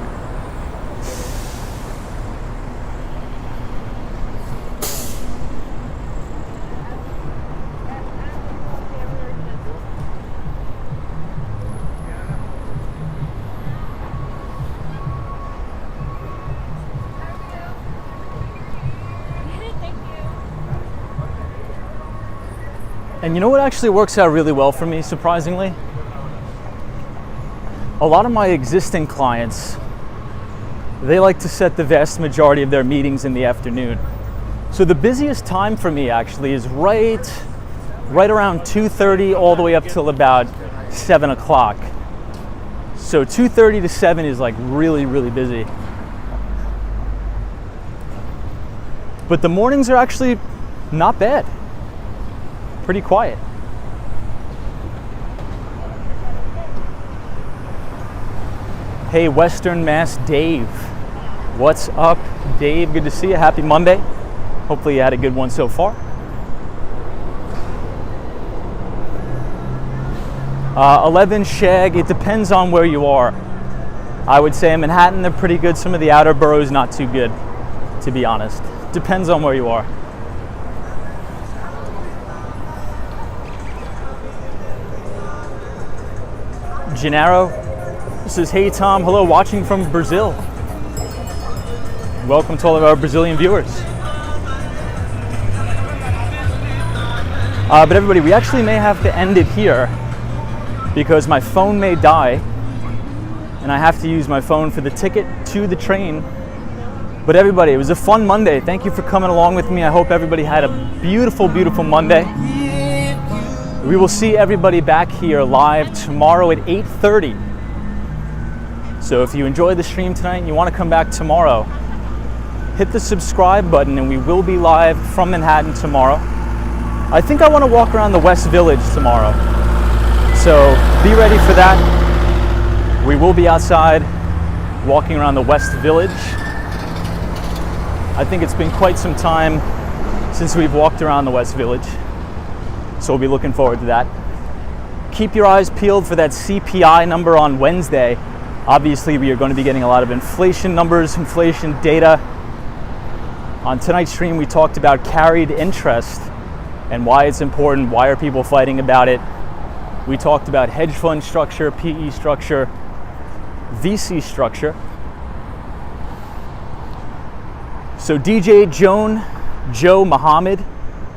And you know what actually works out really well for me, surprisingly? A lot of my existing clients, they like to set the vast majority of their meetings in the afternoon. So the busiest time for me actually is right around 2:30 all the way up till about 7 o'clock. So 2:30 to 7 is like really, really busy. But the mornings are actually not bad. Pretty quiet. Hey, Western Mass Dave. What's up, Dave? Good to see you. Happy Monday. Hopefully you had a good one so far. 11 Shag, it depends on where you are. I would say in Manhattan, they're pretty good. Some of the outer boroughs, not too good, to be honest. Depends on where you are. Gennaro. This is Hey Tom, hello, watching from Brazil. Welcome to all of our Brazilian viewers. But everybody, we actually may have to end it here because my phone may die and I have to use my phone for the ticket to the train. But everybody, it was a fun Monday. Thank you for coming along with me. I hope everybody had a beautiful, beautiful Monday. We will see everybody back here live tomorrow at 8:30. So if you enjoyed the stream tonight and you want to come back tomorrow, hit the subscribe button and we will be live from Manhattan tomorrow. I think I want to walk around the West Village tomorrow. So be ready for that. We will be outside walking around the West Village. I think it's been quite some time since we've walked around the West Village. So we'll be looking forward to that. Keep your eyes peeled for that CPI number on Wednesday. Obviously, we are going to be getting a lot of inflation numbers, inflation data. On tonight's stream, we talked about carried interest and why it's important, why are people fighting about it. We talked about hedge fund structure, PE structure, VC structure. So DJ Joe Muhammad,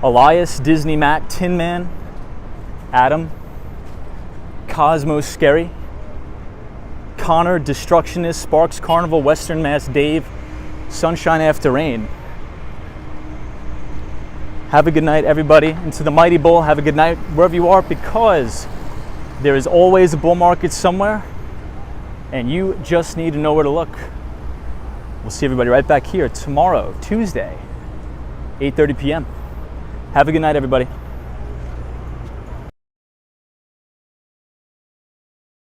Elias, Disney Matt, Tin Man, Adam, Cosmos Scary, Connor, Destructionist, Sparks Carnival, Western Mass Dave, Sunshine After Rain. Have a good night, everybody. And to the Mighty Bull, have a good night wherever you are, because there is always a bull market somewhere and you just need to know where to look. We'll see everybody right back here tomorrow, Tuesday, 8:30 p.m. Have a good night, everybody.